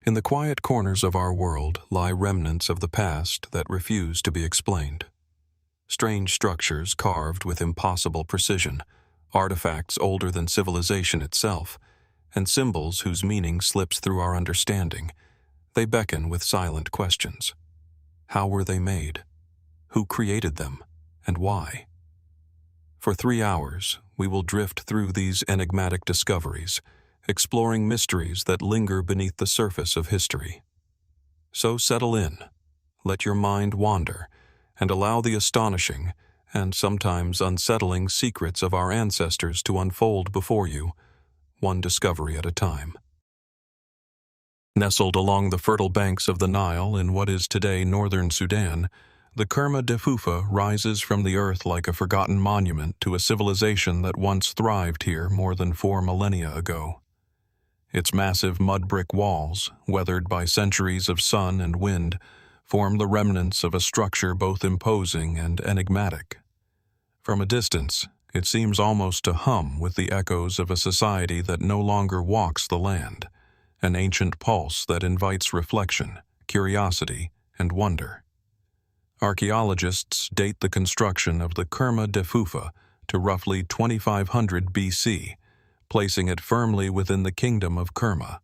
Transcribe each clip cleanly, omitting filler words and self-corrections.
In the quiet corners of our world lie remnants of the past that refuse to be explained. Strange structures carved with impossible precision, artifacts older than civilization itself, and symbols whose meaning slips through our understanding. They beckon with silent questions. How were they made? Who created them, and why? For 3 hours, we will drift through these enigmatic discoveries, exploring mysteries that linger beneath the surface of history. So settle in, let your mind wander, and allow the astonishing and sometimes unsettling secrets of our ancestors to unfold before you, one discovery at a time. Nestled along the fertile banks of the Nile in what is today northern Sudan, the Kerma Deffufa rises from the earth like a forgotten monument to a civilization that once thrived here more than 4 millennia ago. Its massive mud brick walls, weathered by centuries of sun and wind, form the remnants of a structure both imposing and enigmatic. From a distance, it seems almost to hum with the echoes of a society that no longer walks the land, an ancient pulse that invites reflection, curiosity, and wonder. Archaeologists date the construction of the Kerma Deffufa to roughly 2500 BC, placing it firmly within the kingdom of Kerma,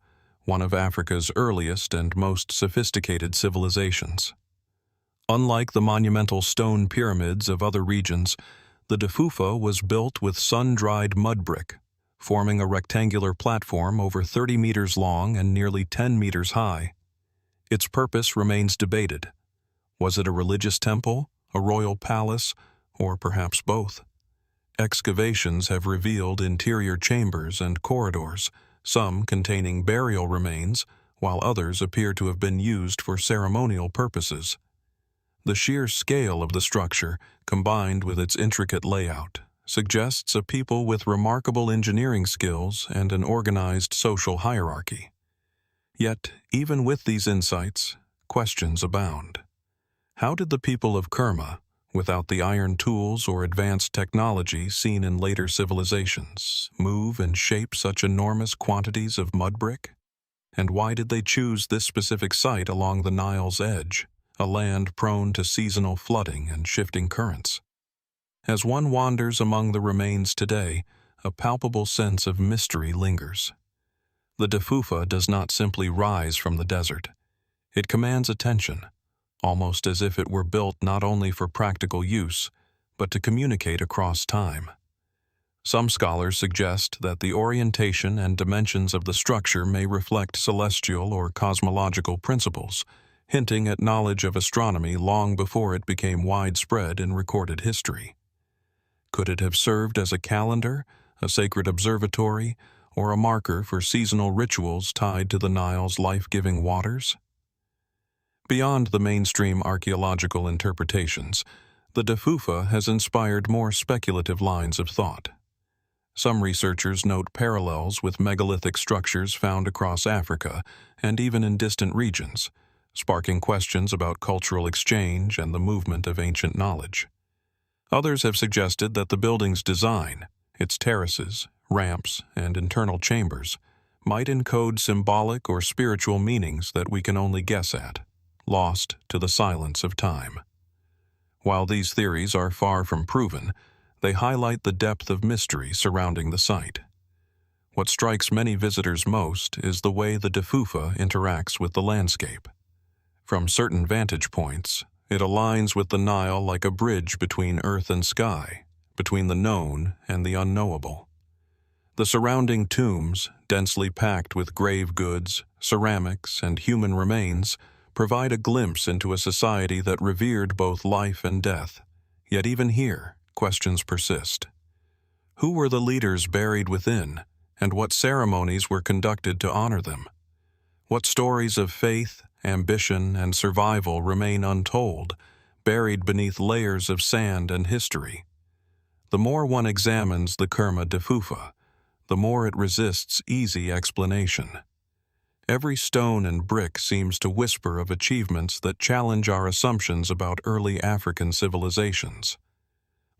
one of Africa's earliest and most sophisticated civilizations. Unlike the monumental stone pyramids of other regions, the Deffufa was built with sun-dried mud brick, forming a rectangular platform over 30 meters long and nearly 10 meters high. Its purpose remains debated. Was it a religious temple, a royal palace, or perhaps both? Excavations have revealed interior chambers and corridors, some containing burial remains, while others appear to have been used for ceremonial purposes. The sheer scale of the structure, combined with its intricate layout, suggests a people with remarkable engineering skills and an organized social hierarchy. Yet, even with these insights, questions abound. How did the people of Kerma, without the iron tools or advanced technology seen in later civilizations, move and shape such enormous quantities of mud brick? And why did they choose this specific site along the Nile's edge, a land prone to seasonal flooding and shifting currents? As one wanders among the remains today, a palpable sense of mystery lingers. The Deffufa does not simply rise from the desert. It commands attention, almost as if it were built not only for practical use, but to communicate across time. Some scholars suggest that the orientation and dimensions of the structure may reflect celestial or cosmological principles, hinting at knowledge of astronomy long before it became widespread in recorded history. Could it have served as a calendar, a sacred observatory, or a marker for seasonal rituals tied to the Nile's life-giving waters? Beyond the mainstream archaeological interpretations, the Deffufa has inspired more speculative lines of thought. Some researchers note parallels with megalithic structures found across Africa and even in distant regions, sparking questions about cultural exchange and the movement of ancient knowledge. Others have suggested that the building's design, its terraces, ramps, and internal chambers, might encode symbolic or spiritual meanings that we can only guess at, lost to the silence of time. While these theories are far from proven, they highlight the depth of mystery surrounding the site. What strikes many visitors most is the way the Deffufa interacts with the landscape. From certain vantage points, it aligns with the Nile like a bridge between earth and sky, between the known and the unknowable. The surrounding tombs, densely packed with grave goods, ceramics, and human remains, provide a glimpse into a society that revered both life and death. Yet even here, questions persist. Who were the leaders buried within, and what ceremonies were conducted to honor them? What stories of faith, ambition, and survival remain untold, buried beneath layers of sand and history? The more one examines the Kerma Deffufa, the more it resists easy explanation. Every stone and brick seems to whisper of achievements that challenge our assumptions about early African civilizations.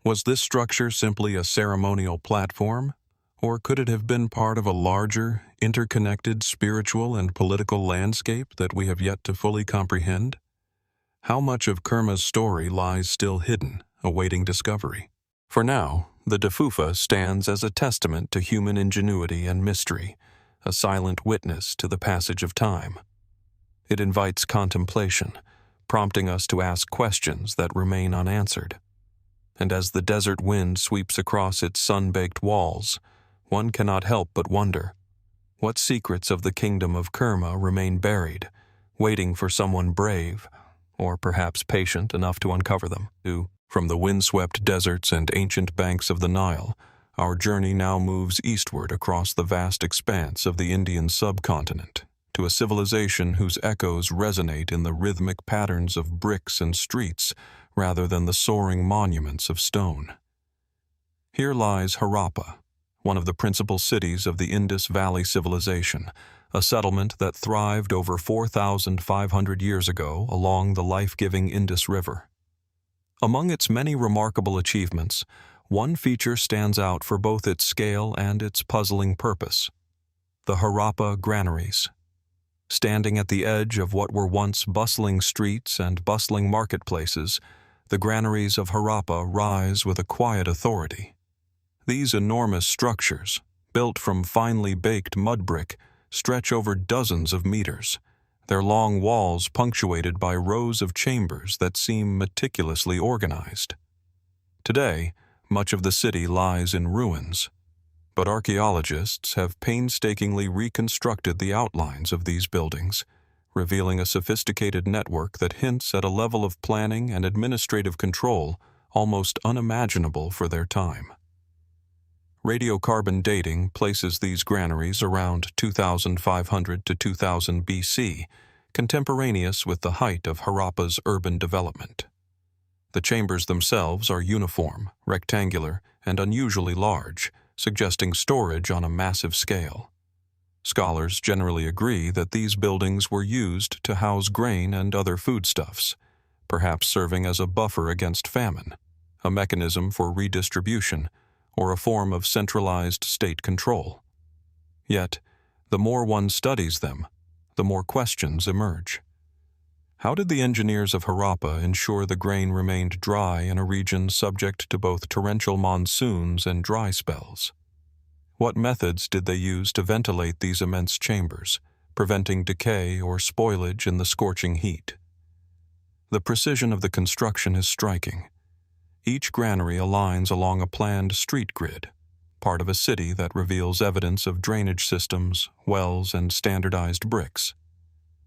Was this structure simply a ceremonial platform, or could it have been part of a larger, interconnected spiritual and political landscape that we have yet to fully comprehend? How much of Kerma's story lies still hidden, awaiting discovery? For now, the Deffufa stands as a testament to human ingenuity and mystery, a silent witness to the passage of time. It invites contemplation, prompting us to ask questions that remain unanswered. And as the desert wind sweeps across its sun-baked walls, one cannot help but wonder, what secrets of the kingdom of Kerma remain buried, waiting for someone brave, or perhaps patient enough to uncover them? From the windswept deserts and ancient banks of the Nile, our journey now moves eastward across the vast expanse of the Indian subcontinent, to a civilization whose echoes resonate in the rhythmic patterns of bricks and streets rather than the soaring monuments of stone. Here lies Harappa, one of the principal cities of the Indus Valley civilization, a settlement that thrived over 4,500 years ago along the life-giving Indus River. Among its many remarkable achievements, one feature stands out for both its scale and its puzzling purpose: the Harappa Granaries. Standing at the edge of what were once bustling streets and bustling marketplaces, the granaries of Harappa rise with a quiet authority. These enormous structures, built from finely baked mud brick, stretch over dozens of meters, their long walls punctuated by rows of chambers that seem meticulously organized. Today, much of the city lies in ruins, but archaeologists have painstakingly reconstructed the outlines of these buildings, revealing a sophisticated network that hints at a level of planning and administrative control almost unimaginable for their time. Radiocarbon dating places these granaries around 2500 to 2000 BC, contemporaneous with the height of Harappa's urban development. The chambers themselves are uniform, rectangular, and unusually large, suggesting storage on a massive scale. Scholars generally agree that these buildings were used to house grain and other foodstuffs, perhaps serving as a buffer against famine, a mechanism for redistribution, or a form of centralized state control. Yet, the more one studies them, the more questions emerge. How did the engineers of Harappa ensure the grain remained dry in a region subject to both torrential monsoons and dry spells? What methods did they use to ventilate these immense chambers, preventing decay or spoilage in the scorching heat? The precision of the construction is striking. Each granary aligns along a planned street grid, part of a city that reveals evidence of drainage systems, wells, and standardized bricks.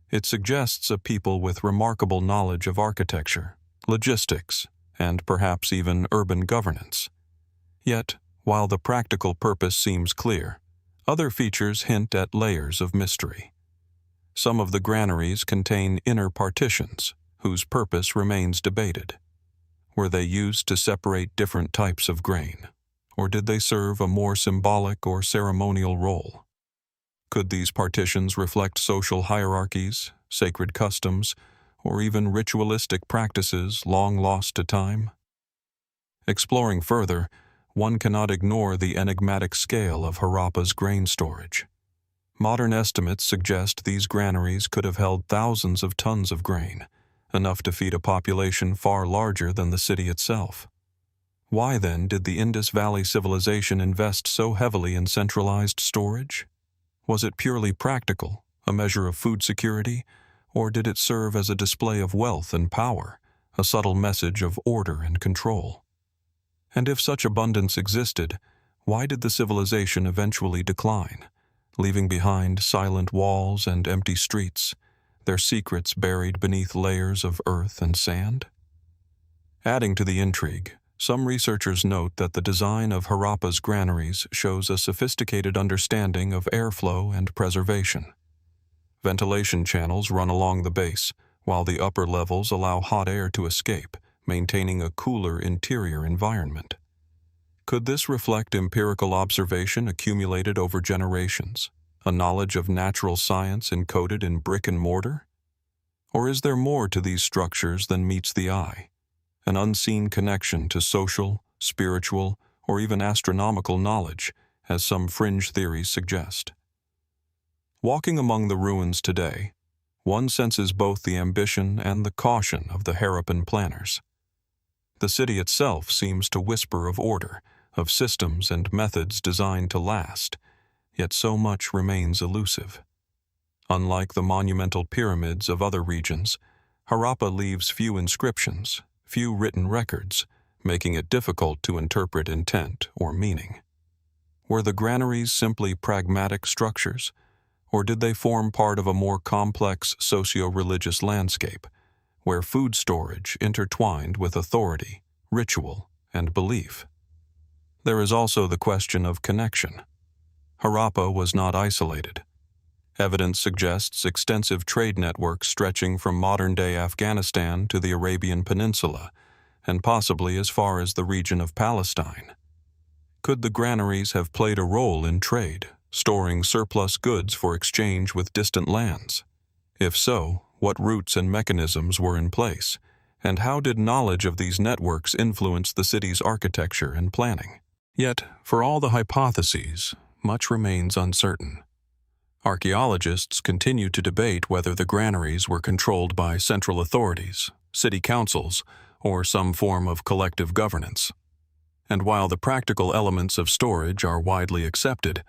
It suggests a people with remarkable knowledge of architecture, logistics, and perhaps even urban governance. Yet, while the practical purpose seems clear, other features hint at layers of mystery. Some of the granaries contain inner partitions, whose purpose remains debated. Were they used to separate different types of grain, or did they serve a more symbolic or ceremonial role? Could these partitions reflect social hierarchies, sacred customs, or even ritualistic practices long lost to time? Exploring further, one cannot ignore the enigmatic scale of Harappa's grain storage. Modern estimates suggest these granaries could have held thousands of tons of grain, enough to feed a population far larger than the city itself. Why then did the Indus Valley civilization invest so heavily in centralized storage? Was it purely practical, a measure of food security, or did it serve as a display of wealth and power, a subtle message of order and control? And if such abundance existed, why did the civilization eventually decline, leaving behind silent walls and empty streets, their secrets buried beneath layers of earth and sand? Adding to the intrigue, some researchers note that the design of Harappa's granaries shows a sophisticated understanding of airflow and preservation. Ventilation channels run along the base, while the upper levels allow hot air to escape, maintaining a cooler interior environment. Could this reflect empirical observation accumulated over generations, a knowledge of natural science encoded in brick and mortar? Or is there more to these structures than meets the eye? An unseen connection to social, spiritual, or even astronomical knowledge, as some fringe theories suggest. Walking among the ruins today, one senses both the ambition and the caution of the Harappan planners. The city itself seems to whisper of order, of systems and methods designed to last, yet so much remains elusive. Unlike the monumental pyramids of other regions, Harappa leaves few inscriptions, few written records, making it difficult to interpret intent or meaning. Were the granaries simply pragmatic structures, or did they form part of a more complex socio-religious landscape, where food storage intertwined with authority, ritual, and belief? There is also the question of connection. Harappa was not isolated. Evidence suggests extensive trade networks stretching from modern-day Afghanistan to the Arabian Peninsula, and possibly as far as the region of Palestine. Could the granaries have played a role in trade, storing surplus goods for exchange with distant lands? If so, what routes and mechanisms were in place, and how did knowledge of these networks influence the city's architecture and planning? Yet, for all the hypotheses, much remains uncertain. Archaeologists continue to debate whether the granaries were controlled by central authorities, city councils, or some form of collective governance. And while the practical elements of storage are widely accepted,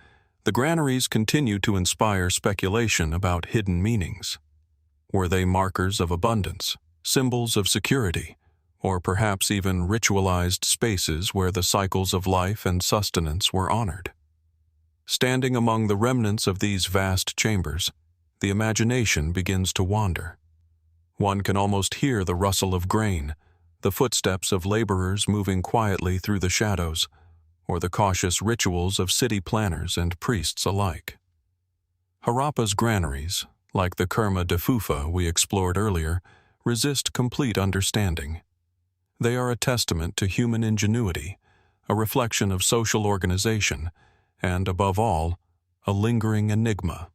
the granaries continue to inspire speculation about hidden meanings. Were they markers of abundance, symbols of security, or perhaps even ritualized spaces where the cycles of life and sustenance were honored? Standing among the remnants of these vast chambers, the imagination begins to wander. One can almost hear the rustle of grain, the footsteps of laborers moving quietly through the shadows, or the cautious rituals of city planners and priests alike. Harappa's granaries, like the Kerma Deffufa we explored earlier, resist complete understanding. They are a testament to human ingenuity, a reflection of social organization, and, above all, a lingering enigma.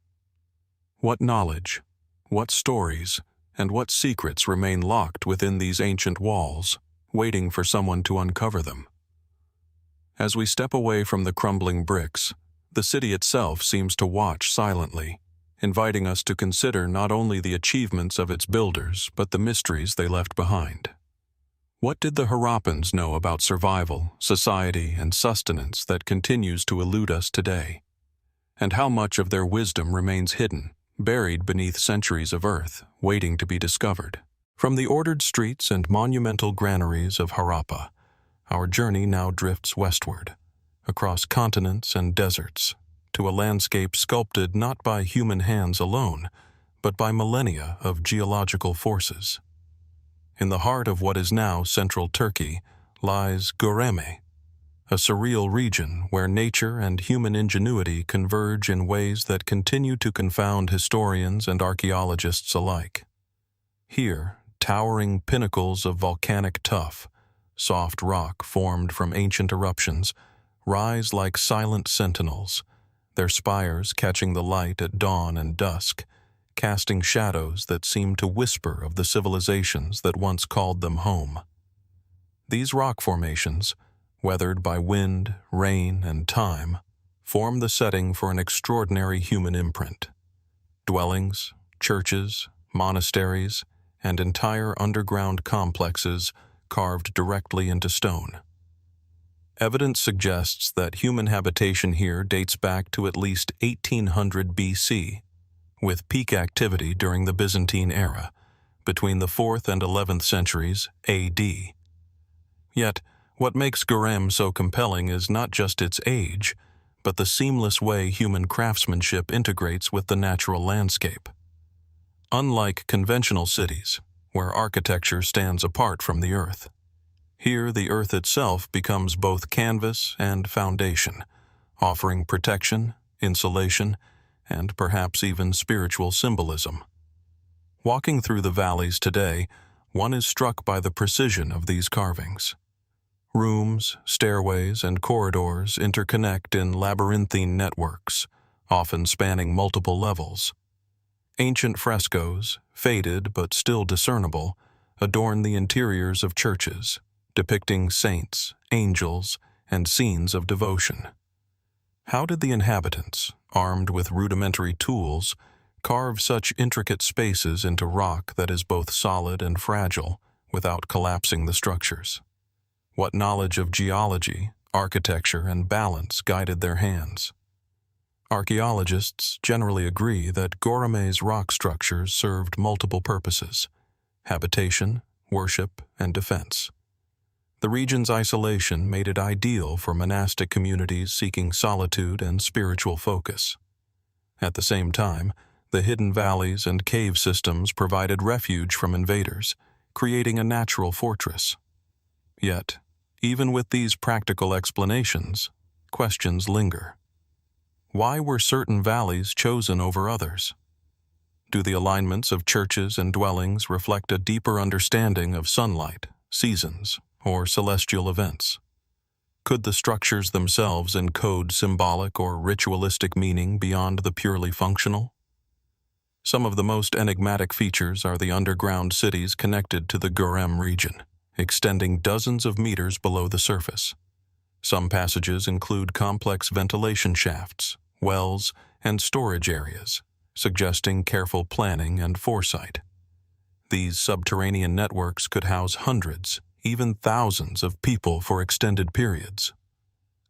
What knowledge, what stories, and what secrets remain locked within these ancient walls, waiting for someone to uncover them? As we step away from the crumbling bricks, the city itself seems to watch silently, inviting us to consider not only the achievements of its builders, but the mysteries they left behind. What did the Harappans know about survival, society, and sustenance that continues to elude us today? And how much of their wisdom remains hidden, buried beneath centuries of earth, waiting to be discovered? From the ordered streets and monumental granaries of Harappa, our journey now drifts westward, across continents and deserts, to a landscape sculpted not by human hands alone, but by millennia of geological forces. In the heart of what is now central Turkey lies Göreme, a surreal region where nature and human ingenuity converge in ways that continue to confound historians and archaeologists alike. Here, towering pinnacles of volcanic tuff, soft rock formed from ancient eruptions, rise like silent sentinels, their spires catching the light at dawn and dusk, casting shadows that seem to whisper of the civilizations that once called them home. These rock formations, weathered by wind, rain, and time, form the setting for an extraordinary human imprint. Dwellings, churches, monasteries, and entire underground complexes carved directly into stone. Evidence suggests that human habitation here dates back to at least 1800 BC, with peak activity during the Byzantine era, between the 4th and 11th centuries AD. Yet, what makes Göreme so compelling is not just its age, but the seamless way human craftsmanship integrates with the natural landscape. Unlike conventional cities, where architecture stands apart from the earth, here the earth itself becomes both canvas and foundation, offering protection, insulation, and perhaps even spiritual symbolism. Walking through the valleys today, one is struck by the precision of these carvings. Rooms, stairways, and corridors interconnect in labyrinthine networks, often spanning multiple levels. Ancient frescoes, faded but still discernible, adorn the interiors of churches, depicting saints, angels, and scenes of devotion. How did the inhabitants, armed with rudimentary tools, carve such intricate spaces into rock that is both solid and fragile without collapsing the structures? What knowledge of geology, architecture, and balance guided their hands? Archaeologists generally agree that Göreme's rock structures served multiple purposes: habitation, worship, and defense. The region's isolation made it ideal for monastic communities seeking solitude and spiritual focus. At the same time, the hidden valleys and cave systems provided refuge from invaders, creating a natural fortress. Yet, even with these practical explanations, questions linger. Why were certain valleys chosen over others? Do the alignments of churches and dwellings reflect a deeper understanding of sunlight, seasons, or celestial events? Could the structures themselves encode symbolic or ritualistic meaning beyond the purely functional? Some of the most enigmatic features are the underground cities connected to the Göreme region, extending dozens of meters below the surface. Some passages include complex ventilation shafts, wells, and storage areas, suggesting careful planning and foresight. These subterranean networks could house hundreds, even thousands of people for extended periods.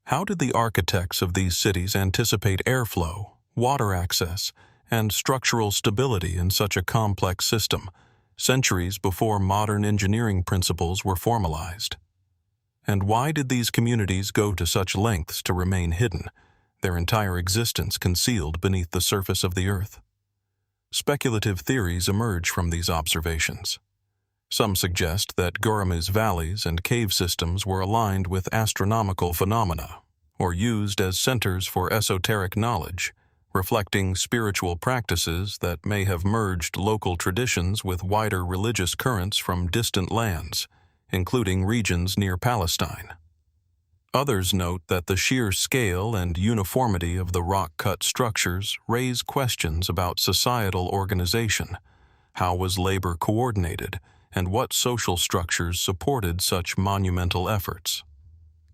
How did the architects of these cities anticipate airflow, water access, and structural stability in such a complex system, centuries before modern engineering principles were formalized? And why did these communities go to such lengths to remain hidden, their entire existence concealed beneath the surface of the earth? Speculative theories emerge from these observations. Some suggest that Göreme's valleys and cave systems were aligned with astronomical phenomena, or used as centers for esoteric knowledge, reflecting spiritual practices that may have merged local traditions with wider religious currents from distant lands, including regions near Palestine. Others note that the sheer scale and uniformity of the rock-cut structures raise questions about societal organization. How was labor coordinated, and what social structures supported such monumental efforts?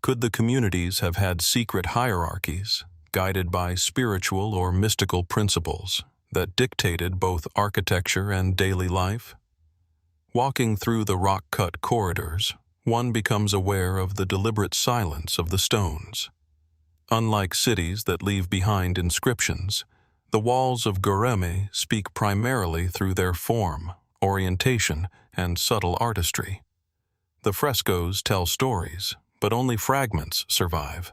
Could the communities have had secret hierarchies, guided by spiritual or mystical principles, that dictated both architecture and daily life? Walking through the rock-cut corridors, one becomes aware of the deliberate silence of the stones. Unlike cities that leave behind inscriptions, the walls of Göreme speak primarily through their form, orientation, and subtle artistry. The frescoes tell stories, but only fragments survive.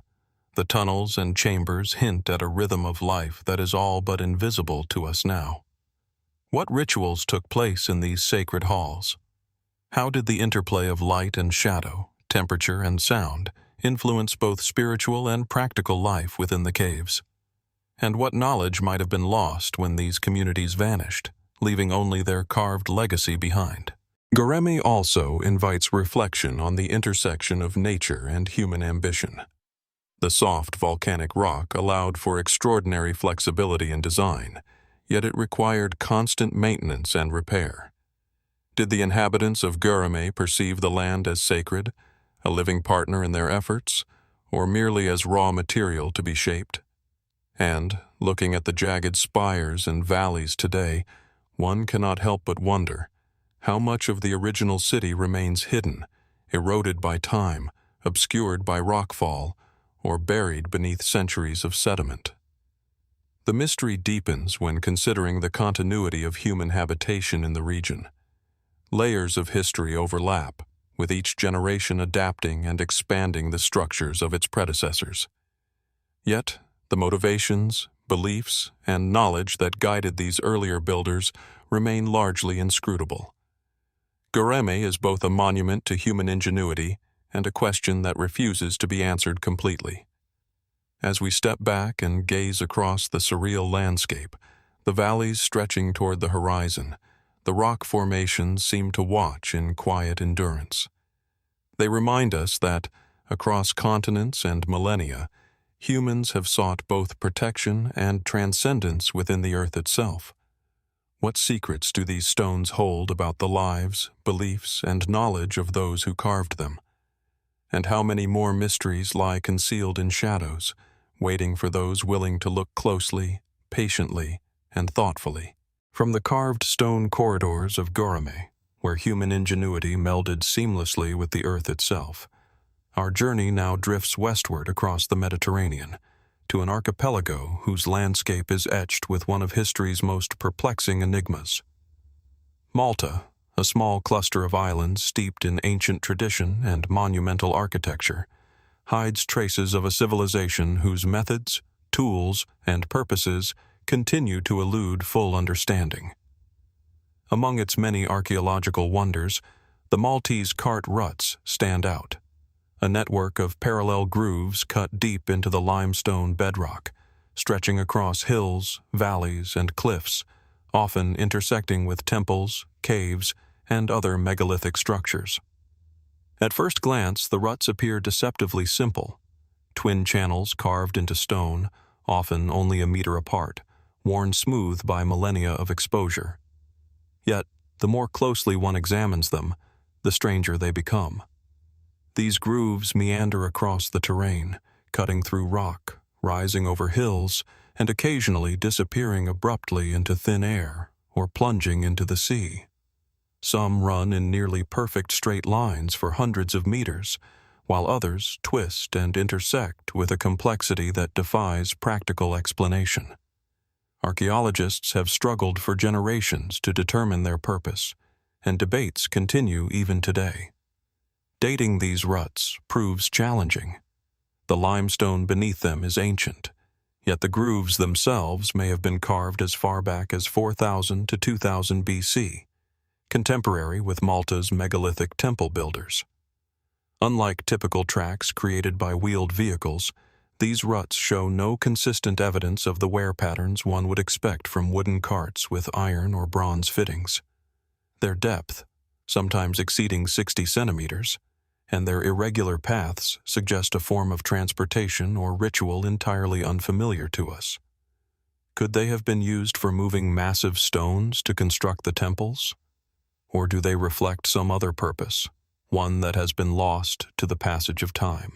The tunnels and chambers hint at a rhythm of life that is all but invisible to us now. What rituals took place in these sacred halls? How did the interplay of light and shadow, temperature and sound, influence both spiritual and practical life within the caves? And what knowledge might have been lost when these communities vanished, leaving only their carved legacy behind? Göreme also invites reflection on the intersection of nature and human ambition. The soft volcanic rock allowed for extraordinary flexibility in design, yet it required constant maintenance and repair. Did the inhabitants of Göreme perceive the land as sacred, a living partner in their efforts, or merely as raw material to be shaped? And, looking at the jagged spires and valleys today, one cannot help but wonder how much of the original city remains hidden, eroded by time, obscured by rockfall, or buried beneath centuries of sediment. The mystery deepens when considering the continuity of human habitation in the region. Layers of history overlap, with each generation adapting and expanding the structures of its predecessors. Yet, the motivations, beliefs, and knowledge that guided these earlier builders remain largely inscrutable. Göreme is both a monument to human ingenuity and a question that refuses to be answered completely. As we step back and gaze across the surreal landscape, the valleys stretching toward the horizon, the rock formations seem to watch in quiet endurance. They remind us that, across continents and millennia, humans have sought both protection and transcendence within the earth itself. What secrets do these stones hold about the lives, beliefs, and knowledge of those who carved them? And how many more mysteries lie concealed in shadows, waiting for those willing to look closely, patiently, and thoughtfully. From the carved stone corridors of Göreme, where human ingenuity melded seamlessly with the earth itself, our journey now drifts westward across the Mediterranean, to an archipelago whose landscape is etched with one of history's most perplexing enigmas. Malta, a small cluster of islands steeped in ancient tradition and monumental architecture, hides traces of a civilization whose methods, tools, and purposes continue to elude full understanding. Among its many archaeological wonders, the Maltese cart ruts stand out, a network of parallel grooves cut deep into the limestone bedrock, stretching across hills, valleys, and cliffs, often intersecting with temples, caves, and other megalithic structures. At first glance, the ruts appear deceptively simple. Twin channels carved into stone, often only a meter apart, worn smooth by millennia of exposure. Yet, the more closely one examines them, the stranger they become. These grooves meander across the terrain, cutting through rock, rising over hills, and occasionally disappearing abruptly into thin air or plunging into the sea. Some run in nearly perfect straight lines for hundreds of meters, while others twist and intersect with a complexity that defies practical explanation. Archaeologists have struggled for generations to determine their purpose, and debates continue even today. Dating these ruts proves challenging. The limestone beneath them is ancient, yet the grooves themselves may have been carved as far back as 4000 to 2000 BC, contemporary with Malta's megalithic temple builders. Unlike typical tracks created by wheeled vehicles, these ruts show no consistent evidence of the wear patterns one would expect from wooden carts with iron or bronze fittings. Their depth, sometimes exceeding 60 centimeters, and their irregular paths suggest a form of transportation or ritual entirely unfamiliar to us. Could they have been used for moving massive stones to construct the temples? Or do they reflect some other purpose, one that has been lost to the passage of time?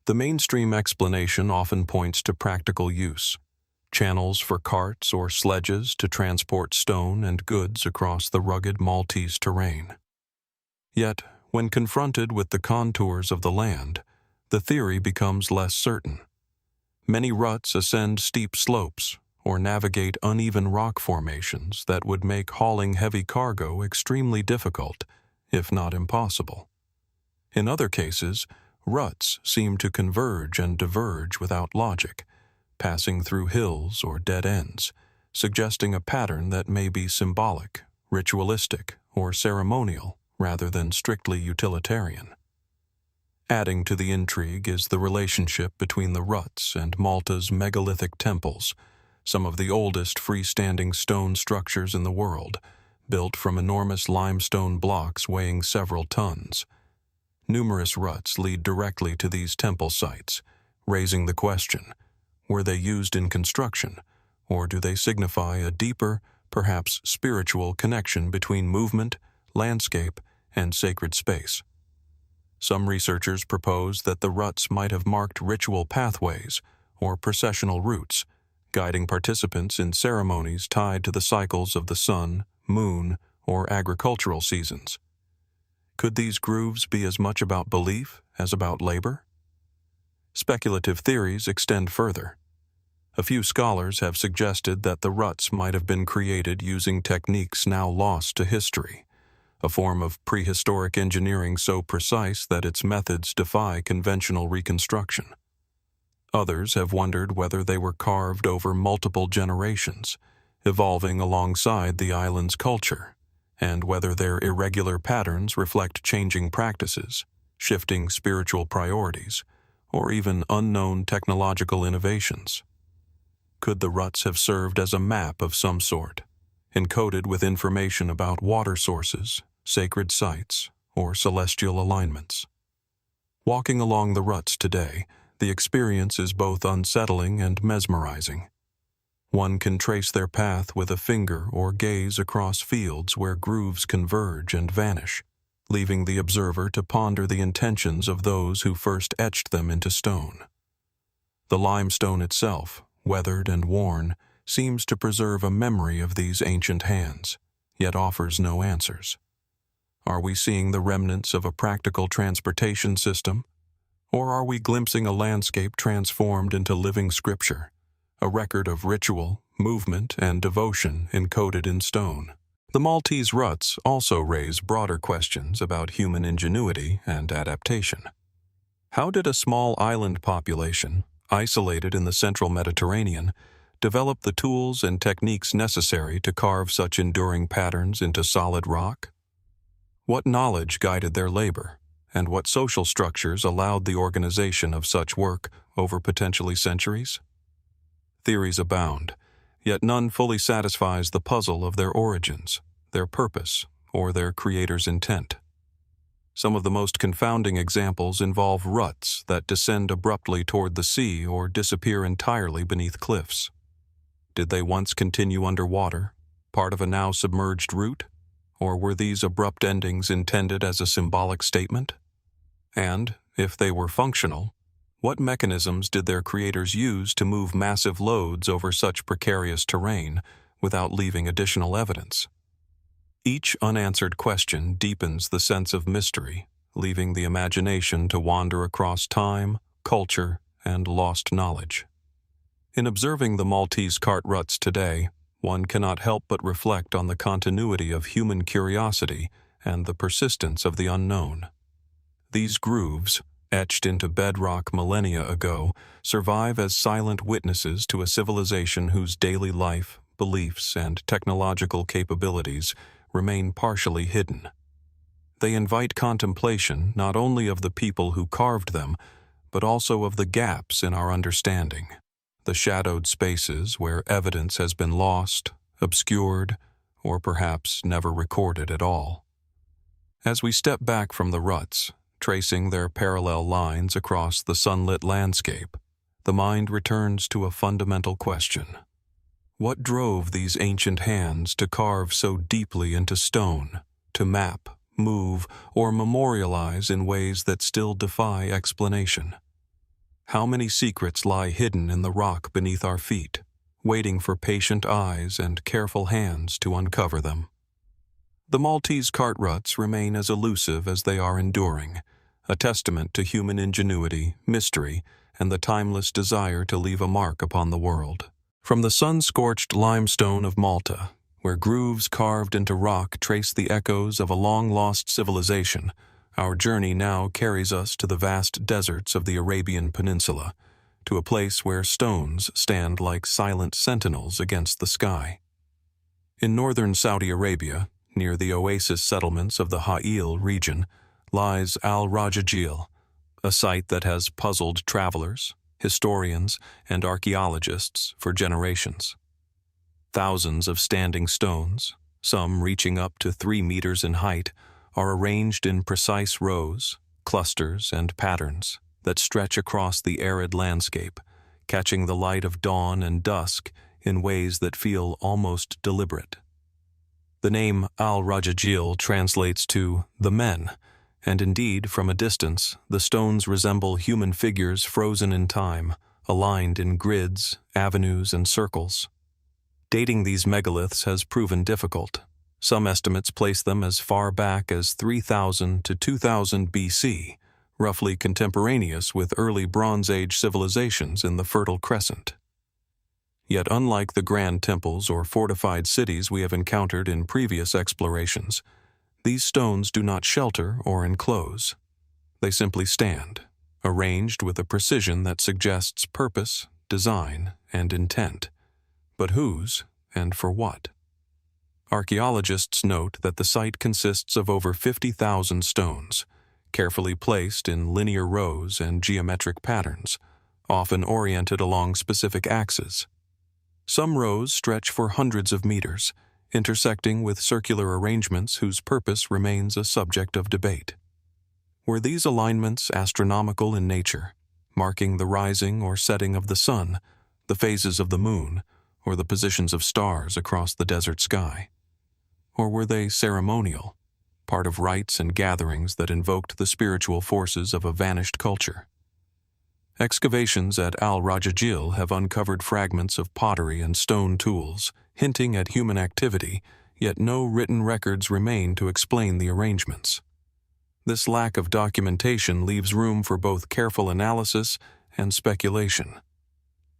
The mainstream explanation often points to practical use, channels for carts or sledges to transport stone and goods across the rugged Maltese terrain. Yet, when confronted with the contours of the land, the theory becomes less certain. Many ruts ascend steep slopes or navigate uneven rock formations that would make hauling heavy cargo extremely difficult, if not impossible. In other cases, ruts seem to converge and diverge without logic, passing through hills or dead ends, suggesting a pattern that may be symbolic, ritualistic, or ceremonial rather than strictly utilitarian. Adding to the intrigue is the relationship between the ruts and Malta's megalithic temples, some of the oldest freestanding stone structures in the world, built from enormous limestone blocks weighing several tons. Numerous ruts lead directly to these temple sites, raising the question, were they used in construction, or do they signify a deeper, perhaps spiritual connection between movement, landscape, and sacred space? Some researchers propose that the ruts might have marked ritual pathways or processional routes, guiding participants in ceremonies tied to the cycles of the sun, moon, or agricultural seasons. Could these grooves be as much about belief as about labor? Speculative theories extend further. A few scholars have suggested that the ruts might have been created using techniques now lost to history, a form of prehistoric engineering so precise that its methods defy conventional reconstruction. Others have wondered whether they were carved over multiple generations, evolving alongside the island's culture, and whether their irregular patterns reflect changing practices, shifting spiritual priorities, or even unknown technological innovations. Could the ruts have served as a map of some sort, encoded with information about water sources, sacred sites, or celestial alignments? Walking along the ruts today, the experience is both unsettling and mesmerizing. One can trace their path with a finger or gaze across fields where grooves converge and vanish, leaving the observer to ponder the intentions of those who first etched them into stone. The limestone itself, weathered and worn, seems to preserve a memory of these ancient hands, yet offers no answers. Are we seeing the remnants of a practical transportation system? Or are we glimpsing a landscape transformed into living scripture, a record of ritual, movement, and devotion encoded in stone? The Maltese ruts also raise broader questions about human ingenuity and adaptation. How did a small island population, isolated in the central Mediterranean, develop the tools and techniques necessary to carve such enduring patterns into solid rock? What knowledge guided their labor, and what social structures allowed the organization of such work over potentially centuries? Theories abound, yet none fully satisfies the puzzle of their origins, their purpose, or their creator's intent. Some of the most confounding examples involve ruts that descend abruptly toward the sea or disappear entirely beneath cliffs. Did they once continue underwater, part of a now submerged route? Or were these abrupt endings intended as a symbolic statement? And, if they were functional, what mechanisms did their creators use to move massive loads over such precarious terrain without leaving additional evidence? Each unanswered question deepens the sense of mystery, leaving the imagination to wander across time, culture, and lost knowledge. In observing the Maltese cart ruts today, one cannot help but reflect on the continuity of human curiosity and the persistence of the unknown. These grooves, etched into bedrock millennia ago, survive as silent witnesses to a civilization whose daily life, beliefs, and technological capabilities remain partially hidden. They invite contemplation not only of the people who carved them, but also of the gaps in our understanding, the shadowed spaces where evidence has been lost, obscured, or perhaps never recorded at all. As we step back from the ruts, tracing their parallel lines across the sunlit landscape, the mind returns to a fundamental question. What drove these ancient hands to carve so deeply into stone, to map, move, or memorialize in ways that still defy explanation? How many secrets lie hidden in the rock beneath our feet, waiting for patient eyes and careful hands to uncover them? The Maltese cart ruts remain as elusive as they are enduring, a testament to human ingenuity, mystery, and the timeless desire to leave a mark upon the world. From the sun-scorched limestone of Malta, where grooves carved into rock trace the echoes of a long-lost civilization, our journey now carries us to the vast deserts of the Arabian Peninsula, to a place where stones stand like silent sentinels against the sky. In northern Saudi Arabia, near the oasis settlements of the Ha'il region, lies Al-Rajajil, a site that has puzzled travelers, historians, and archaeologists for generations. Thousands of standing stones, some reaching up to 3 meters in height, are arranged in precise rows, clusters, and patterns that stretch across the arid landscape, catching the light of dawn and dusk in ways that feel almost deliberate. The name Al-Rajajil translates to the men, and indeed, from a distance, the stones resemble human figures frozen in time, aligned in grids, avenues, and circles. Dating these megaliths has proven difficult. Some estimates place them as far back as 3000 to 2000 BC, roughly contemporaneous with early Bronze Age civilizations in the Fertile Crescent. Yet unlike the grand temples or fortified cities we have encountered in previous explorations, these stones do not shelter or enclose. They simply stand, arranged with a precision that suggests purpose, design, and intent. But whose, and for what? Archaeologists note that the site consists of over 50,000 stones, carefully placed in linear rows and geometric patterns, often oriented along specific axes. Some rows stretch for hundreds of meters, intersecting with circular arrangements whose purpose remains a subject of debate. Were these alignments astronomical in nature, marking the rising or setting of the sun, the phases of the moon, or the positions of stars across the desert sky? Or were they ceremonial, part of rites and gatherings that invoked the spiritual forces of a vanished culture? Excavations at Al-Rajajil have uncovered fragments of pottery and stone tools, hinting at human activity, yet no written records remain to explain the arrangements. This lack of documentation leaves room for both careful analysis and speculation.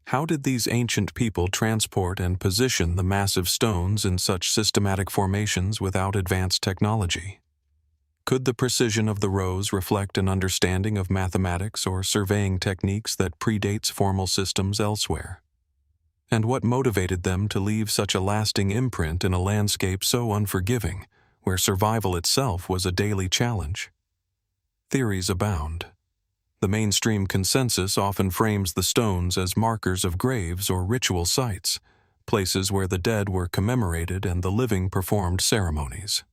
How did these ancient people transport and position the massive stones in such systematic formations without advanced technology? Could the precision of the rows reflect an understanding of mathematics or surveying techniques that predates formal systems elsewhere? And what motivated them to leave such a lasting imprint in a landscape so unforgiving, where survival itself was a daily challenge? Theories abound. The mainstream consensus often frames the stones as markers of graves or ritual sites, places where the dead were commemorated and the living performed ceremonies.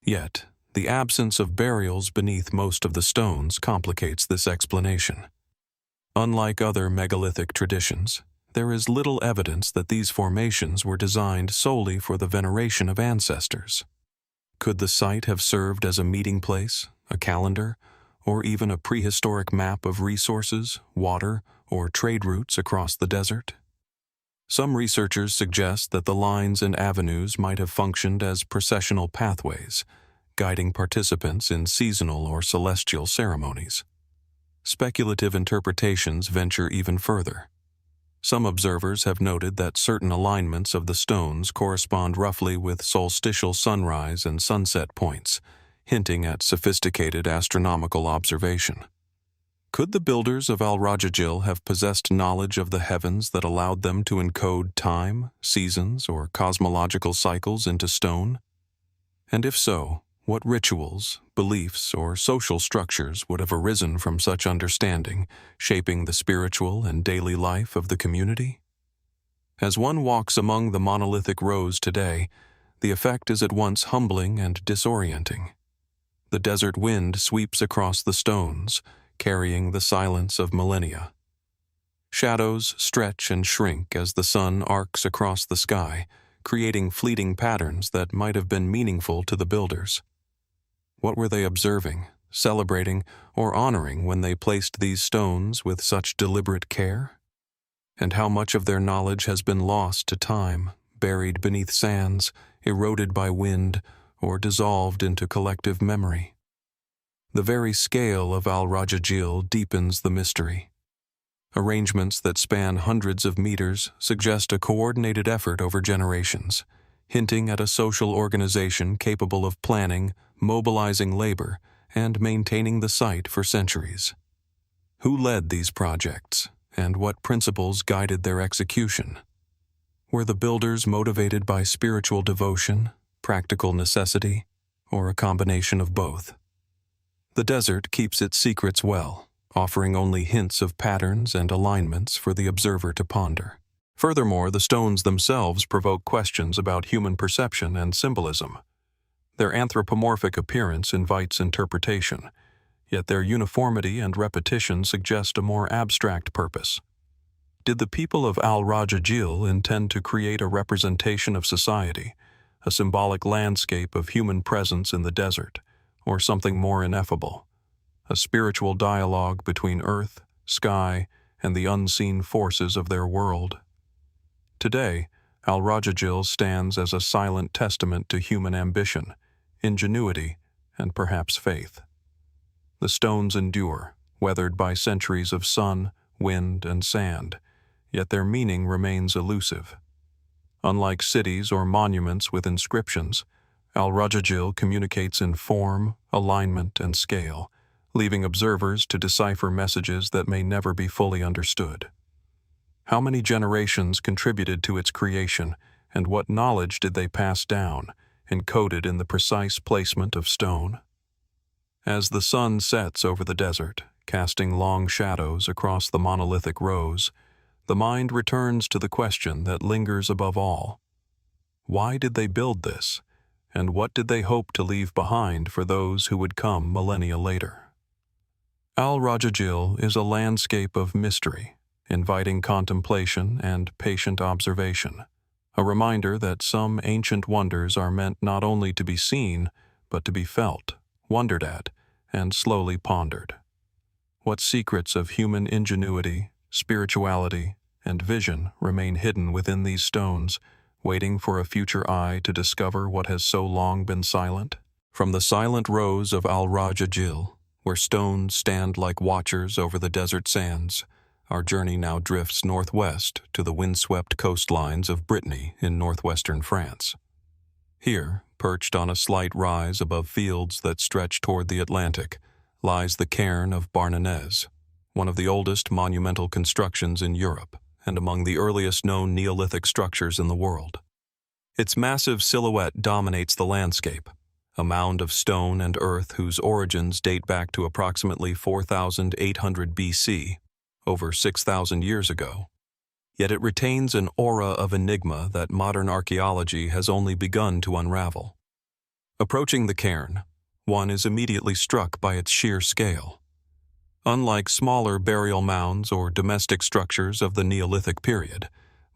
Yet, the absence of burials beneath most of the stones complicates this explanation. Unlike other megalithic traditions, there is little evidence that these formations were designed solely for the veneration of ancestors. Could the site have served as a meeting place, a calendar, or even a prehistoric map of resources, water, or trade routes across the desert? Some researchers suggest that the lines and avenues might have functioned as processional pathways, guiding participants in seasonal or celestial ceremonies. Speculative interpretations venture even further. Some observers have noted that certain alignments of the stones correspond roughly with solstitial sunrise and sunset points, hinting at sophisticated astronomical observation. Could the builders of Al-Rajajil have possessed knowledge of the heavens that allowed them to encode time, seasons, or cosmological cycles into stone? And if so, what rituals, beliefs, or social structures would have arisen from such understanding, shaping the spiritual and daily life of the community? As one walks among the monolithic rows today, the effect is at once humbling and disorienting. The desert wind sweeps across the stones, carrying the silence of millennia. Shadows stretch and shrink as the sun arcs across the sky, creating fleeting patterns that might have been meaningful to the builders. What were they observing, celebrating, or honoring when they placed these stones with such deliberate care? And how much of their knowledge has been lost to time, buried beneath sands, eroded by wind, or dissolved into collective memory? The very scale of Al-Rajajil deepens the mystery. Arrangements that span hundreds of meters suggest a coordinated effort over generations, hinting at a social organization capable of planning, mobilizing labor, and maintaining the site for centuries. Who led these projects, and what principles guided their execution? Were the builders motivated by spiritual devotion, practical necessity, or a combination of both? The desert keeps its secrets well, offering only hints of patterns and alignments for the observer to ponder. Furthermore, the stones themselves provoke questions about human perception and symbolism. Their anthropomorphic appearance invites interpretation, yet their uniformity and repetition suggest a more abstract purpose. Did the people of Al-Rajajil intend to create a representation of society, a symbolic landscape of human presence in the desert, or something more ineffable, a spiritual dialogue between earth, sky, and the unseen forces of their world? Today, Al-Rajajil stands as a silent testament to human ambition, ingenuity, and perhaps faith. The stones endure, weathered by centuries of sun, wind, and sand, yet their meaning remains elusive. Unlike cities or monuments with inscriptions, Al-Rajajil communicates in form, alignment, and scale, leaving observers to decipher messages that may never be fully understood. How many generations contributed to its creation, and what knowledge did they pass down, encoded in the precise placement of stone? As the sun sets over the desert, casting long shadows across the monolithic rows, the mind returns to the question that lingers above all. Why did they build this, and what did they hope to leave behind for those who would come millennia later? Al-Rajajil is a landscape of mystery, inviting contemplation and patient observation, a reminder that some ancient wonders are meant not only to be seen, but to be felt, wondered at, and slowly pondered. What secrets of human ingenuity, spirituality, and vision remain hidden within these stones, waiting for a future eye to discover what has so long been silent? From the silent rows of Al-Rajajil, where stones stand like watchers over the desert sands, our journey now drifts northwest to the windswept coastlines of Brittany in northwestern France. Here, perched on a slight rise above fields that stretch toward the Atlantic, lies the Cairn of Barnenez, one of the oldest monumental constructions in Europe and among the earliest known Neolithic structures in the world. Its massive silhouette dominates the landscape, a mound of stone and earth whose origins date back to approximately 4,800 BC, over 6,000 years ago. Yet it retains an aura of enigma that modern archaeology has only begun to unravel. Approaching the cairn, one is immediately struck by its sheer scale. Unlike smaller burial mounds or domestic structures of the Neolithic period,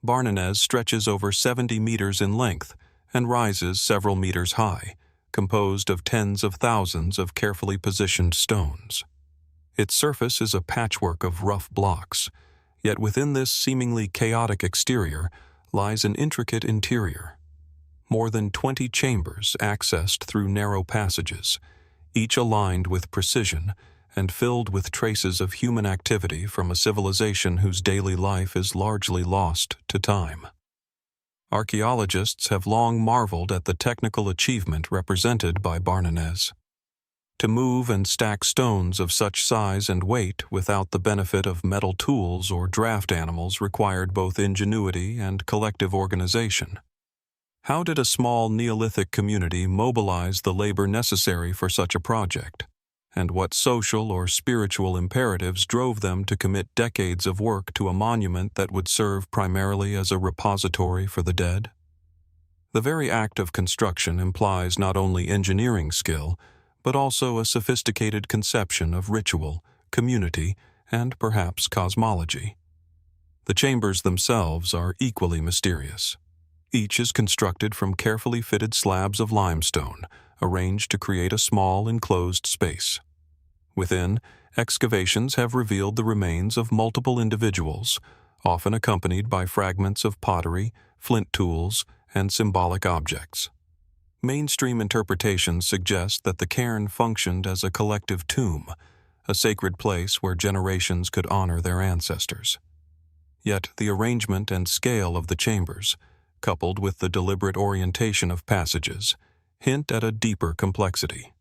Barnenez stretches over 70 meters in length and rises several meters high, composed of tens of thousands of carefully positioned stones. Its surface is a patchwork of rough blocks, yet within this seemingly chaotic exterior lies an intricate interior. More than 20 chambers accessed through narrow passages, each aligned with precision and filled with traces of human activity from a civilization whose daily life is largely lost to time. Archaeologists have long marveled at the technical achievement represented by Barnenez. To move and stack stones of such size and weight without the benefit of metal tools or draft animals required both ingenuity and collective organization. How did a small Neolithic community mobilize the labor necessary for such a project? And what social or spiritual imperatives drove them to commit decades of work to a monument that would serve primarily as a repository for the dead? The very act of construction implies not only engineering skill, but also a sophisticated conception of ritual, community, and perhaps cosmology. The chambers themselves are equally mysterious. Each is constructed from carefully fitted slabs of limestone, arranged to create a small enclosed space. Within, excavations have revealed the remains of multiple individuals, often accompanied by fragments of pottery, flint tools, and symbolic objects. Mainstream interpretations suggest that the cairn functioned as a collective tomb, a sacred place where generations could honor their ancestors. Yet the arrangement and scale of the chambers, coupled with the deliberate orientation of passages, hint at a deeper complexity.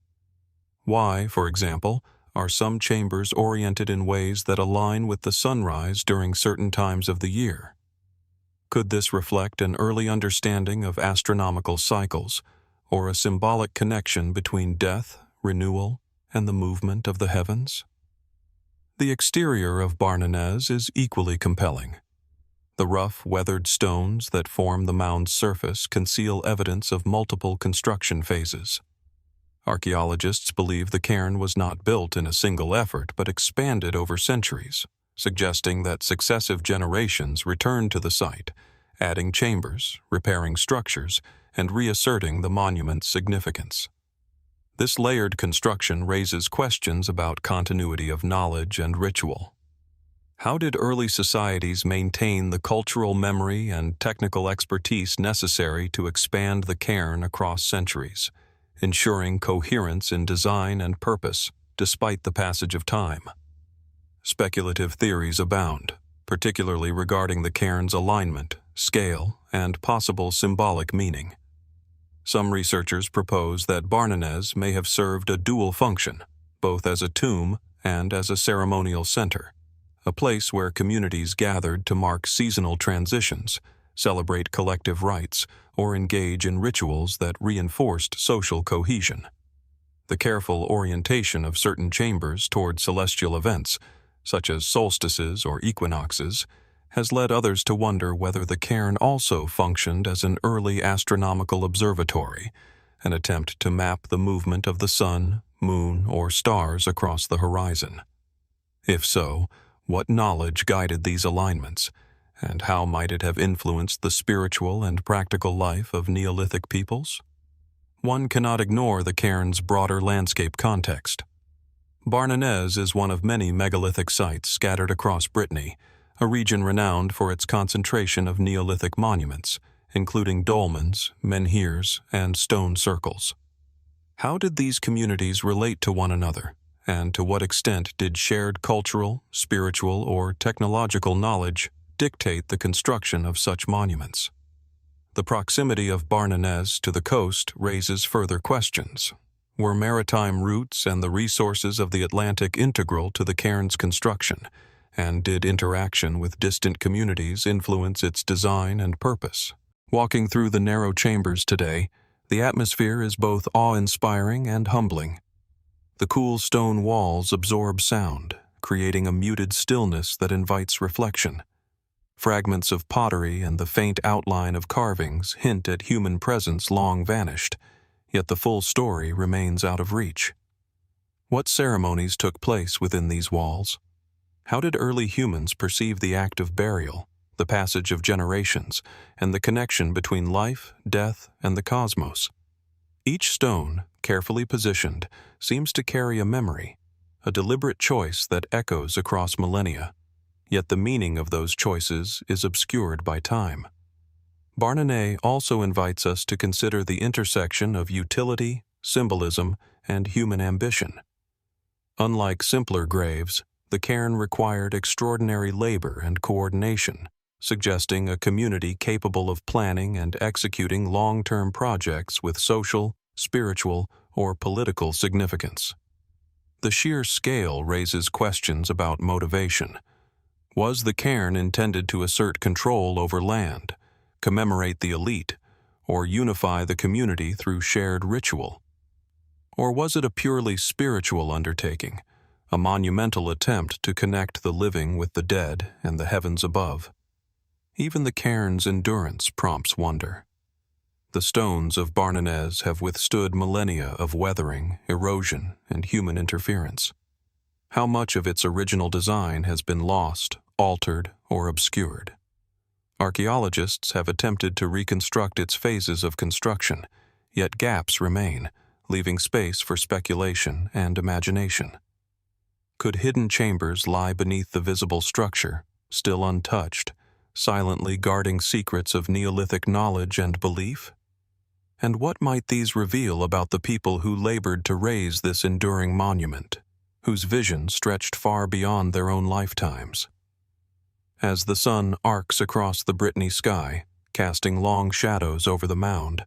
Why, for example, are some chambers oriented in ways that align with the sunrise during certain times of the year? Could this reflect an early understanding of astronomical cycles, or a symbolic connection between death, renewal, and the movement of the heavens? The exterior of Barnenez is equally compelling. The rough, weathered stones that form the mound's surface conceal evidence of multiple construction phases. Archaeologists believe the cairn was not built in a single effort but expanded over centuries, suggesting that successive generations returned to the site, adding chambers, repairing structures, and reasserting the monument's significance. This layered construction raises questions about continuity of knowledge and ritual. How did early societies maintain the cultural memory and technical expertise necessary to expand the cairn across centuries, ensuring coherence in design and purpose despite the passage of time? Speculative theories abound, particularly regarding the cairn's alignment, scale, and possible symbolic meaning. Some researchers propose that Barnenez may have served a dual function, both as a tomb and as a ceremonial center, a place where communities gathered to mark seasonal transitions, celebrate collective rites, or engage in rituals that reinforced social cohesion. The careful orientation of certain chambers toward celestial events, such as solstices or equinoxes, has led others to wonder whether the cairn also functioned as an early astronomical observatory, an attempt to map the movement of the sun, moon, or stars across the horizon. If so, what knowledge guided these alignments, and how might it have influenced the spiritual and practical life of Neolithic peoples? One cannot ignore the cairn's broader landscape context. Barnenez is one of many megalithic sites scattered across Brittany, a region renowned for its concentration of Neolithic monuments, including dolmens, menhirs, and stone circles. How did these communities relate to one another, and to what extent did shared cultural, spiritual, or technological knowledge dictate the construction of such monuments? The proximity of Barnenez to the coast raises further questions. Were maritime routes and the resources of the Atlantic integral to the cairn's construction, and did interaction with distant communities influence its design and purpose? Walking through the narrow chambers today, the atmosphere is both awe-inspiring and humbling. The cool stone walls absorb sound, creating a muted stillness that invites reflection. Fragments of pottery and the faint outline of carvings hint at human presence long vanished, yet the full story remains out of reach. What ceremonies took place within these walls? How did early humans perceive the act of burial, the passage of generations, and the connection between life, death, and the cosmos? Each stone, carefully positioned, seems to carry a memory, a deliberate choice that echoes across millennia. Yet the meaning of those choices is obscured by time. Barnenez also invites us to consider the intersection of utility, symbolism, and human ambition. Unlike simpler graves, the cairn required extraordinary labor and coordination, suggesting a community capable of planning and executing long-term projects with social, spiritual, or political significance. The sheer scale raises questions about motivation. Was the cairn intended to assert control over land, commemorate the elite, or unify the community through shared ritual? Or was it a purely spiritual undertaking, a monumental attempt to connect the living with the dead and the heavens above? Even the cairn's endurance prompts wonder. The stones of Barnenez have withstood millennia of weathering, erosion, and human interference. How much of its original design has been lost, altered, or obscured? Archaeologists have attempted to reconstruct its phases of construction, yet gaps remain, leaving space for speculation and imagination. Could hidden chambers lie beneath the visible structure, still untouched, silently guarding secrets of Neolithic knowledge and belief? And what might these reveal about the people who labored to raise this enduring monument, whose vision stretched far beyond their own lifetimes? As the sun arcs across the Brittany sky, casting long shadows over the mound,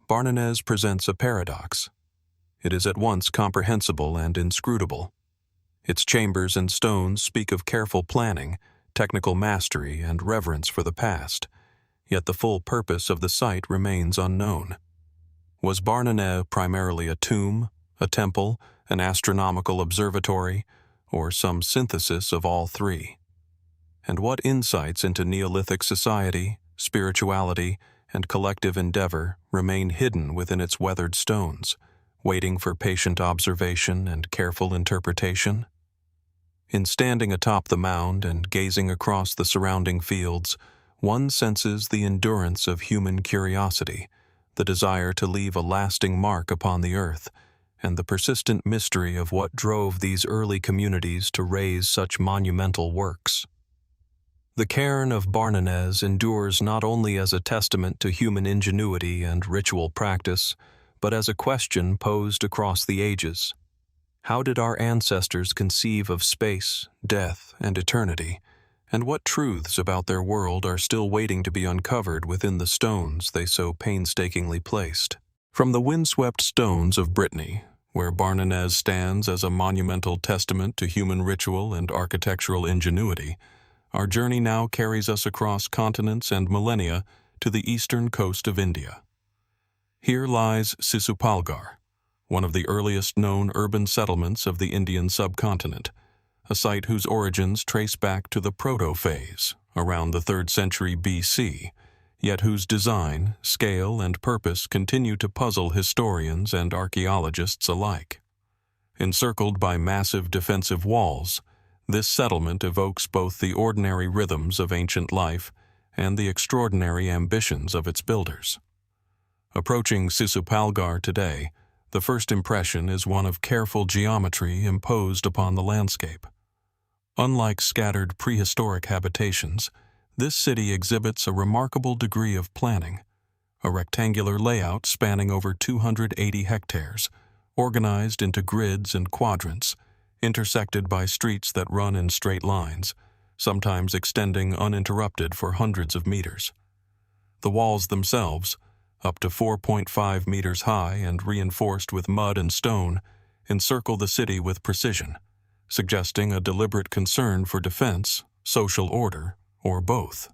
Barnenez presents a paradox. It is at once comprehensible and inscrutable. Its chambers and stones speak of careful planning, technical mastery, and reverence for the past, yet the full purpose of the site remains unknown. Was Barnenez primarily a tomb, a temple, an astronomical observatory, or some synthesis of all three? And what insights into Neolithic society, spirituality, and collective endeavor remain hidden within its weathered stones, waiting for patient observation and careful interpretation? In standing atop the mound and gazing across the surrounding fields, one senses the endurance of human curiosity, the desire to leave a lasting mark upon the earth, and the persistent mystery of what drove these early communities to raise such monumental works. The Cairn of Barnenez endures not only as a testament to human ingenuity and ritual practice, but as a question posed across the ages. How did our ancestors conceive of space, death, and eternity, and what truths about their world are still waiting to be uncovered within the stones they so painstakingly placed? From the windswept stones of Brittany, where Barnenez stands as a monumental testament to human ritual and architectural ingenuity, our journey now carries us across continents and millennia to the eastern coast of India. Here lies Sisupalgarh, one of the earliest known urban settlements of the Indian subcontinent, a site whose origins trace back to the Proto-Phase, around the 3rd century BC, yet whose design, scale, and purpose continue to puzzle historians and archaeologists alike. Encircled by massive defensive walls, this settlement evokes both the ordinary rhythms of ancient life and the extraordinary ambitions of its builders. Approaching Sisupalgarh today, The first impression is one of careful geometry imposed upon the landscape. Unlike scattered prehistoric habitations, this city exhibits a remarkable degree of planning, a rectangular layout spanning over 280 hectares, organized into grids and quadrants, intersected by streets that run in straight lines, sometimes extending uninterrupted for hundreds of meters. The walls themselves, up to 4.5 meters high and reinforced with mud and stone, encircle the city with precision, suggesting a deliberate concern for defense, social order, or both.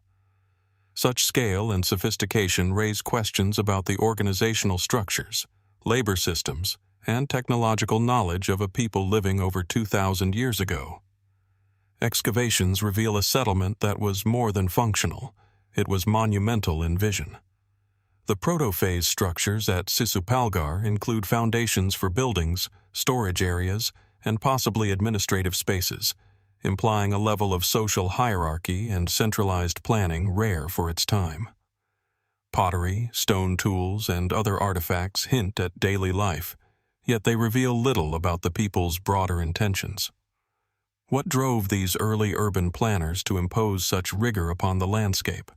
Such scale and sophistication raise questions about the organizational structures, labor systems, and technological knowledge of a people living over 2,000 years ago. Excavations reveal a settlement that was more than functional. It was monumental in vision. The proto-phase structures at Sisupalgarh include foundations for buildings, storage areas, and possibly administrative spaces, implying a level of social hierarchy and centralized planning rare for its time. Pottery, stone tools, and other artifacts hint at daily life, yet they reveal little about the people's broader intentions. What drove these early urban planners to impose such rigor upon the landscape?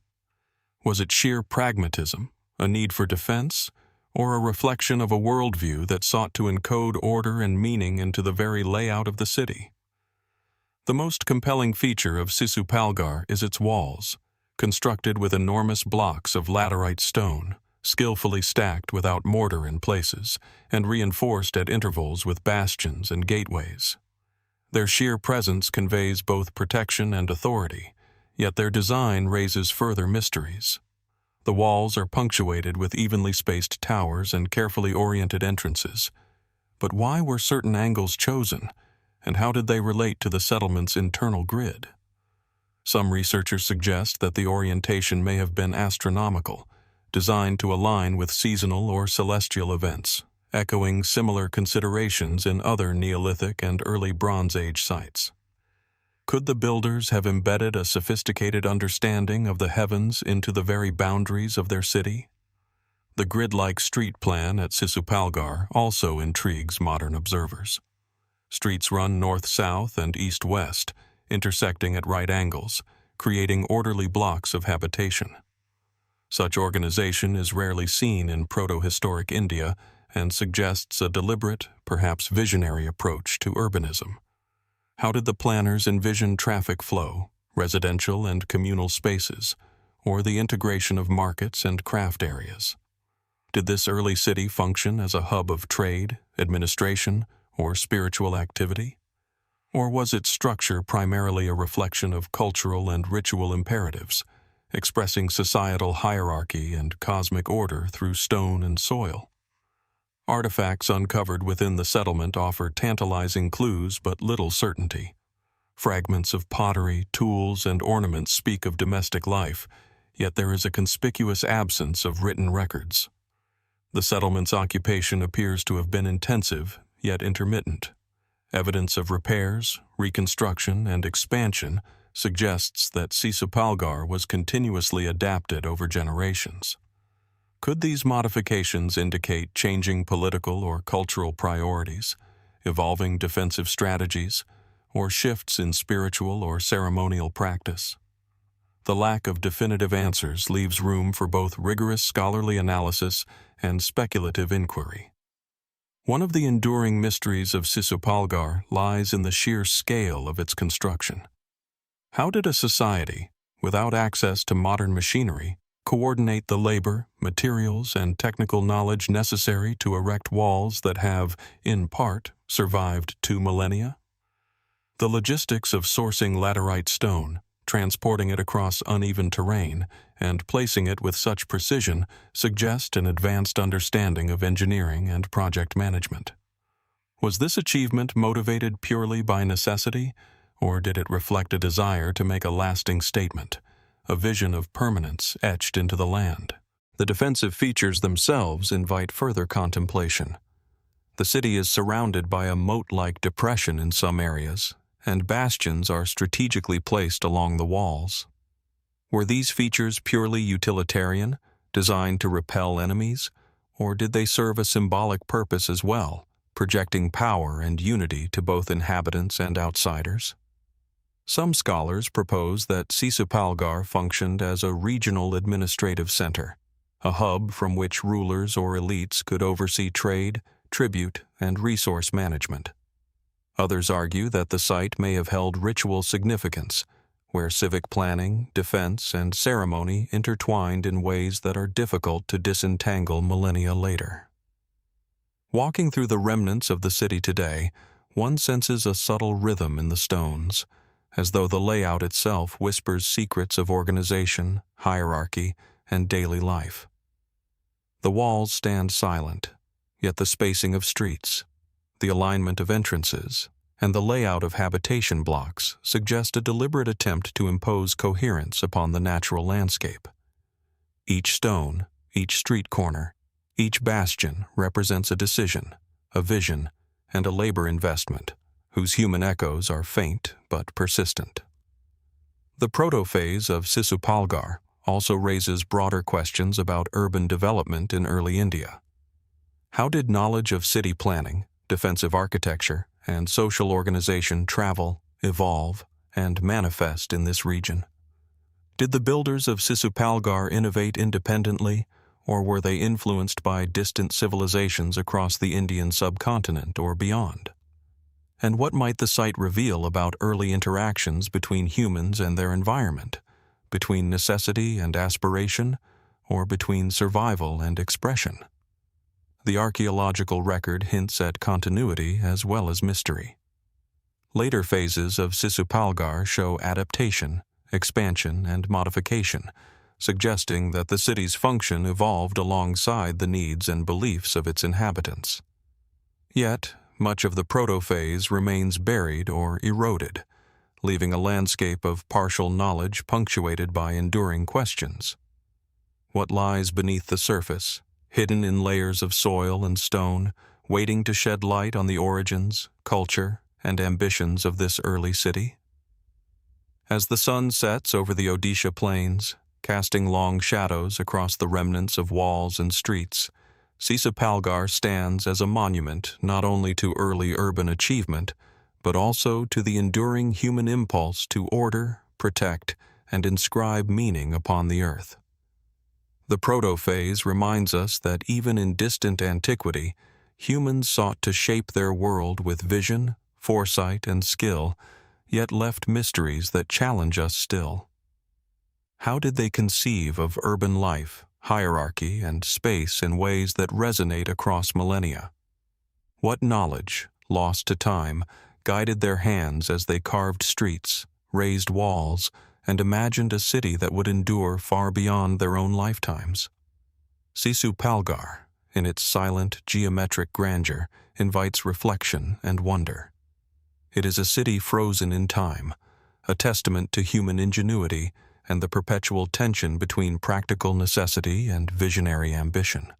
Was it sheer pragmatism, a need for defense, or a reflection of a worldview that sought to encode order and meaning into the very layout of the city? The most compelling feature of Sisupalgarh is its walls, constructed with enormous blocks of laterite stone, skillfully stacked without mortar in places, and reinforced at intervals with bastions and gateways. Their sheer presence conveys both protection and authority, yet their design raises further mysteries. The walls are punctuated with evenly spaced towers and carefully oriented entrances. But why were certain angles chosen, and how did they relate to the settlement's internal grid? Some researchers suggest that the orientation may have been astronomical, designed to align with seasonal or celestial events, echoing similar considerations in other Neolithic and early Bronze Age sites. Could the builders have embedded a sophisticated understanding of the heavens into the very boundaries of their city? The grid-like street plan at Sisupalgarh also intrigues modern observers. Streets run north-south and east-west, intersecting at right angles, creating orderly blocks of habitation. Such organization is rarely seen in proto-historic India and suggests a deliberate, perhaps visionary approach to urbanism. How did the planners envision traffic flow, residential and communal spaces, or the integration of markets and craft areas? Did this early city function as a hub of trade, administration, or spiritual activity? Or was its structure primarily a reflection of cultural and ritual imperatives, expressing societal hierarchy and cosmic order through stone and soil? Artifacts uncovered within the settlement offer tantalizing clues but little certainty. Fragments of pottery, tools, and ornaments speak of domestic life, yet there is a conspicuous absence of written records. The settlement's occupation appears to have been intensive, yet intermittent. Evidence of repairs, reconstruction, and expansion suggests that Sisupalgarh was continuously adapted over generations. Could these modifications indicate changing political or cultural priorities, evolving defensive strategies, or shifts in spiritual or ceremonial practice? The lack of definitive answers leaves room for both rigorous scholarly analysis and speculative inquiry. One of the enduring mysteries of Sisupalgarh lies in the sheer scale of its construction. How did a society, without access to modern machinery, coordinate the labor, materials, and technical knowledge necessary to erect walls that have, in part, survived 2 millennia? The logistics of sourcing laterite stone, transporting it across uneven terrain, and placing it with such precision suggest an advanced understanding of engineering and project management. Was this achievement motivated purely by necessity, or did it reflect a desire to make a lasting statement, a vision of permanence etched into the land? The defensive features themselves invite further contemplation. The city is surrounded by a moat-like depression in some areas, and bastions are strategically placed along the walls. Were these features purely utilitarian, designed to repel enemies, Or did they serve a symbolic purpose as well, projecting power and unity to both inhabitants and outsiders? Some scholars propose that Sisupalgarh functioned as a regional administrative center, a hub from which rulers or elites could oversee trade, tribute, and resource management. Others argue that the site may have held ritual significance, where civic planning, defense, and ceremony intertwined in ways that are difficult to disentangle millennia later. Walking through the remnants of the city today, one senses a subtle rhythm in the stones, as though the layout itself whispers secrets of organization, hierarchy, and daily life. The walls stand silent, yet the spacing of streets, the alignment of entrances, and the layout of habitation blocks suggest a deliberate attempt to impose coherence upon the natural landscape. Each stone, each street corner, each bastion represents a decision, a vision, and a labor investment, whose human echoes are faint but persistent. The proto-phase of Sisupalgarh also raises broader questions about urban development in early India. How did knowledge of city planning, defensive architecture, and social organization travel, evolve, and manifest in this region? Did the builders of Sisupalgarh innovate independently, or were they influenced by distant civilizations across the Indian subcontinent or beyond? And what might the site reveal about early interactions between humans and their environment, between necessity and aspiration, or between survival and expression? The archaeological record hints at continuity as well as mystery. Later phases of Sisupalgarh show adaptation, expansion, and modification, suggesting that the city's function evolved alongside the needs and beliefs of its inhabitants. Yet, much of the proto-phase remains buried or eroded, leaving a landscape of partial knowledge punctuated by enduring questions. What lies beneath the surface, hidden in layers of soil and stone, waiting to shed light on the origins, culture, and ambitions of this early city? As the sun sets over the Odisha plains, casting long shadows across the remnants of walls and streets, Sisupalgarh stands as a monument not only to early urban achievement, but also to the enduring human impulse to order, protect, and inscribe meaning upon the earth. The proto-phase reminds us that even in distant antiquity, humans sought to shape their world with vision, foresight, and skill, yet left mysteries that challenge us still. How did they conceive of urban life, hierarchy, and space in ways that resonate across millennia? What knowledge, lost to time, guided their hands as they carved streets, raised walls, and imagined a city that would endure far beyond their own lifetimes? Sisupalgarh, in its silent, geometric grandeur, invites reflection and wonder. It is a city frozen in time, a testament to human ingenuity and the perpetual tension between practical necessity and visionary ambition.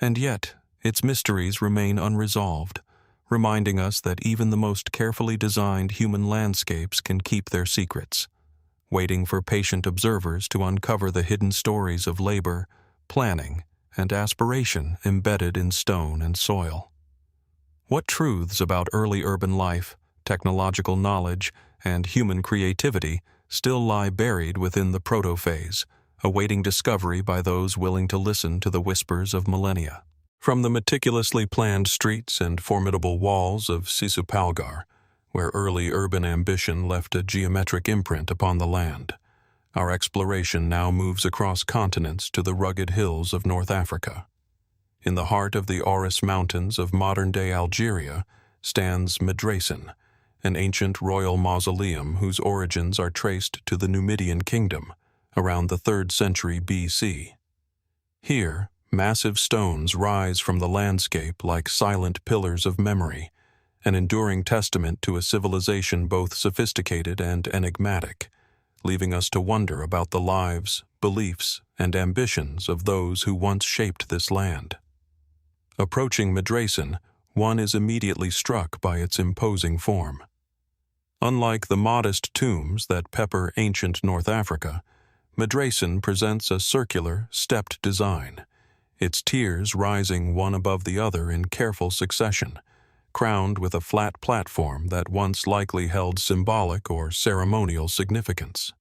And yet, its mysteries remain unresolved, reminding us that even the most carefully designed human landscapes can keep their secrets, waiting for patient observers to uncover the hidden stories of labor, planning, and aspiration embedded in stone and soil. What truths about early urban life, technological knowledge, and human creativity still lie buried within the proto-phase, awaiting discovery by those willing to listen to the whispers of millennia? From the meticulously planned streets and formidable walls of Sisupalgarh, where early urban ambition left a geometric imprint upon the land, our exploration now moves across continents to the rugged hills of North Africa. In the heart of the Aurus Mountains of modern-day Algeria stands Medracen, an ancient royal mausoleum whose origins are traced to the Numidian kingdom around the 3rd century BC. Here, massive stones rise from the landscape like silent pillars of memory, an enduring testament to a civilization both sophisticated and enigmatic, leaving us to wonder about the lives, beliefs, and ambitions of those who once shaped this land. Approaching Medracen, one is immediately struck by its imposing form. Unlike the modest tombs that pepper ancient North Africa, Medracen presents a circular, stepped design, its tiers rising one above the other in careful succession, crowned with a flat platform that once likely held symbolic or ceremonial significance.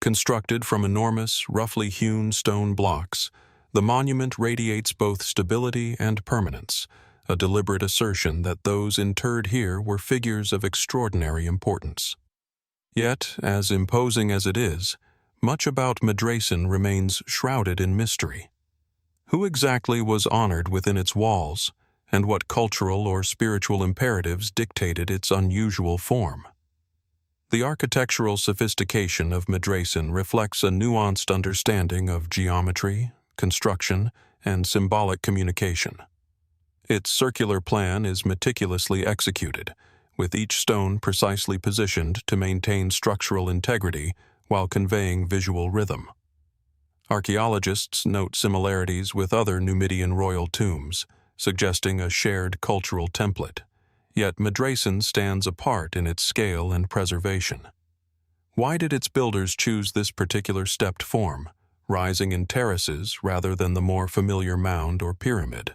Constructed from enormous, roughly hewn stone blocks, the monument radiates both stability and permanence, a deliberate assertion that those interred here were figures of extraordinary importance. Yet, as imposing as it is, much about Medracen remains shrouded in mystery. Who exactly was honored within its walls, and what cultural or spiritual imperatives dictated its unusual form? The architectural sophistication of Medracen reflects a nuanced understanding of geometry, construction, and symbolic communication. Its circular plan is meticulously executed, with each stone precisely positioned to maintain structural integrity while conveying visual rhythm. Archaeologists note similarities with other Numidian royal tombs, suggesting a shared cultural template, yet Medracen stands apart in its scale and preservation. Why did its builders choose this particular stepped form, rising in terraces rather than the more familiar mound or pyramid?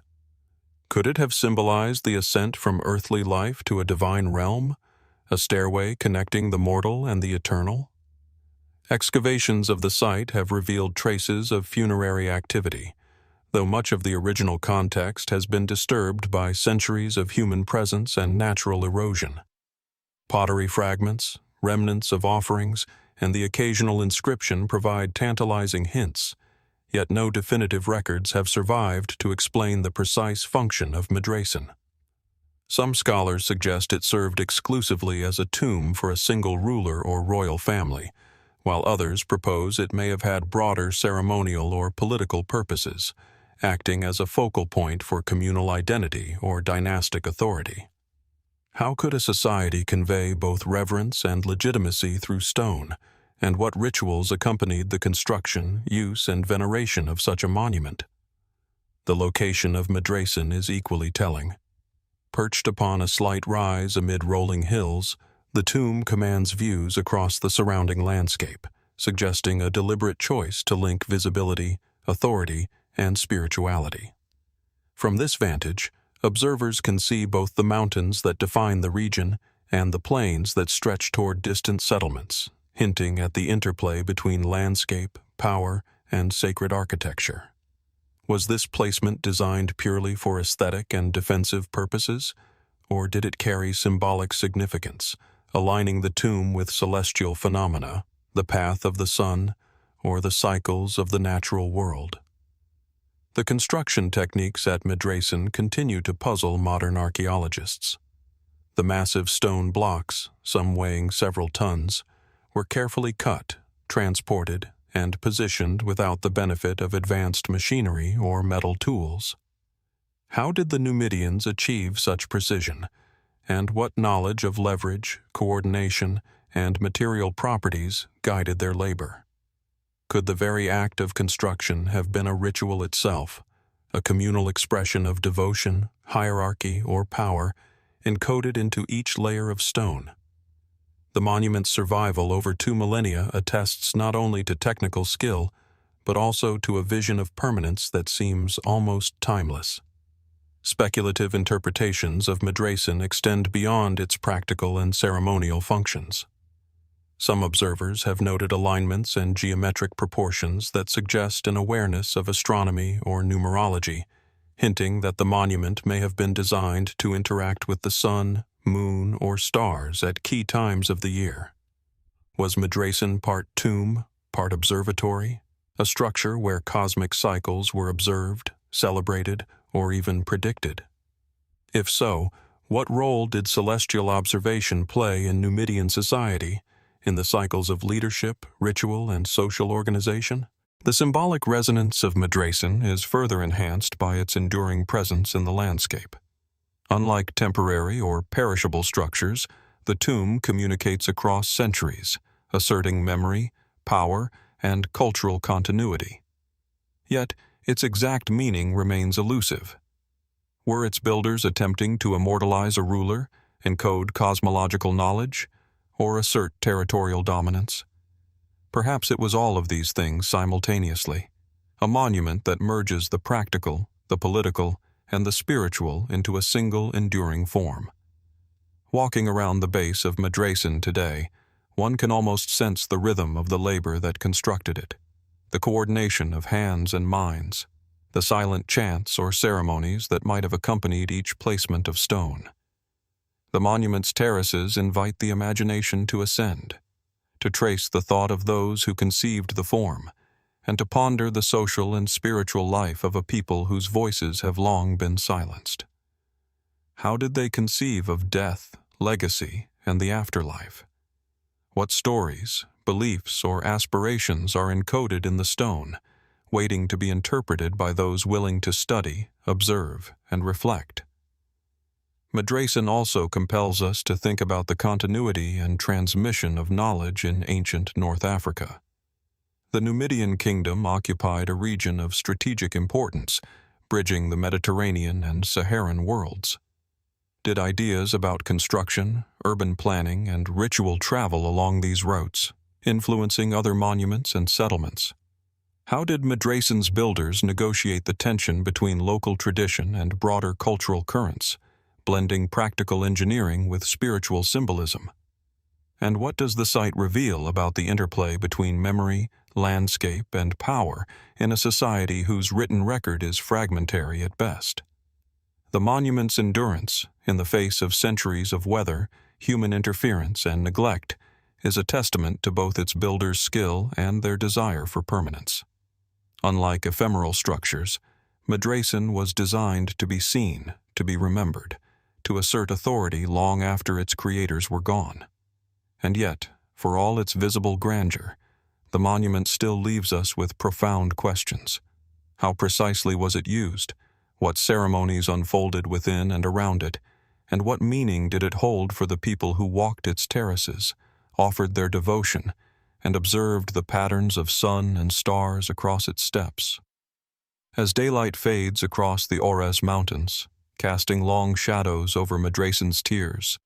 Could it have symbolized the ascent from earthly life to a divine realm, a stairway connecting the mortal and the eternal? Excavations of the site have revealed traces of funerary activity, though much of the original context has been disturbed by centuries of human presence and natural erosion. Pottery fragments, remnants of offerings, and the occasional inscription provide tantalizing hints, yet no definitive records have survived to explain the precise function of Medracen. Some scholars suggest it served exclusively as a tomb for a single ruler or royal family, while others propose it may have had broader ceremonial or political purposes, acting as a focal point for communal identity or dynastic authority. How could a society convey both reverence and legitimacy through stone, and what rituals accompanied the construction, use, and veneration of such a monument? The location of Medracen is equally telling. Perched upon a slight rise amid rolling hills, the tomb commands views across the surrounding landscape, suggesting a deliberate choice to link visibility, authority, and spirituality. From this vantage, observers can see both the mountains that define the region and the plains that stretch toward distant settlements, hinting at the interplay between landscape, power, and sacred architecture. Was this placement designed purely for aesthetic and defensive purposes, or did it carry symbolic significance, aligning the tomb with celestial phenomena, the path of the sun, or the cycles of the natural world? The construction techniques at Medracen continue to puzzle modern archaeologists. The massive stone blocks, some weighing several tons, were carefully cut, transported, and positioned without the benefit of advanced machinery or metal tools. How did the Numidians achieve such precision, and what knowledge of leverage, coordination, and material properties guided their labor? Could the very act of construction have been a ritual itself, a communal expression of devotion, hierarchy, or power, encoded into each layer of stone? The monument's survival over 2 millennia attests not only to technical skill, but also to a vision of permanence that seems almost timeless. Speculative interpretations of Medracen extend beyond its practical and ceremonial functions. Some observers have noted alignments and geometric proportions that suggest an awareness of astronomy or numerology, hinting that the monument may have been designed to interact with the sun, moon, or stars at key times of the year. Was Medracen part tomb, part observatory, a structure where cosmic cycles were observed, celebrated, or even predicted? If so, what role did celestial observation play in Numidian society, in the cycles of leadership, ritual, and social organization? The symbolic resonance of Medracen is further enhanced by its enduring presence in the landscape. Unlike temporary or perishable structures, the tomb communicates across centuries, asserting memory, power, and cultural continuity. Yet, its exact meaning remains elusive. Were its builders attempting to immortalize a ruler, encode cosmological knowledge, or assert territorial dominance? Perhaps it was all of these things simultaneously, a monument that merges the practical, the political, and the spiritual into a single enduring form. Walking around the base of Medracen today, one can almost sense the rhythm of the labor that constructed it, the coordination of hands and minds, the silent chants or ceremonies that might have accompanied each placement of stone. The monument's terraces invite the imagination to ascend, to trace the thought of those who conceived the form, and to ponder the social and spiritual life of a people whose voices have long been silenced. How did they conceive of death, legacy, and the afterlife? What stories, beliefs, or aspirations are encoded in the stone, waiting to be interpreted by those willing to study, observe, and reflect? Medracen also compels us to think about the continuity and transmission of knowledge in ancient North Africa. The Numidian kingdom occupied a region of strategic importance, bridging the Mediterranean and Saharan worlds. Did ideas about construction, urban planning, and ritual travel along these routes, influencing other monuments and settlements? How did Medracen's builders negotiate the tension between local tradition and broader cultural currents, blending practical engineering with spiritual symbolism? And what does the site reveal about the interplay between memory, landscape, and power in a society whose written record is fragmentary at best? The monument's endurance, in the face of centuries of weather, human interference, and neglect, is a testament to both its builders' skill and their desire for permanence. Unlike ephemeral structures, Medracen was designed to be seen, to be remembered, to assert authority long after its creators were gone. And yet, for all its visible grandeur, the monument still leaves us with profound questions. How precisely was it used? What ceremonies unfolded within and around it? And what meaning did it hold for the people who walked its terraces, offered their devotion, and observed the patterns of sun and stars across its steps? As daylight fades across the Ores Mountains, casting long shadows over Medracen's tiers,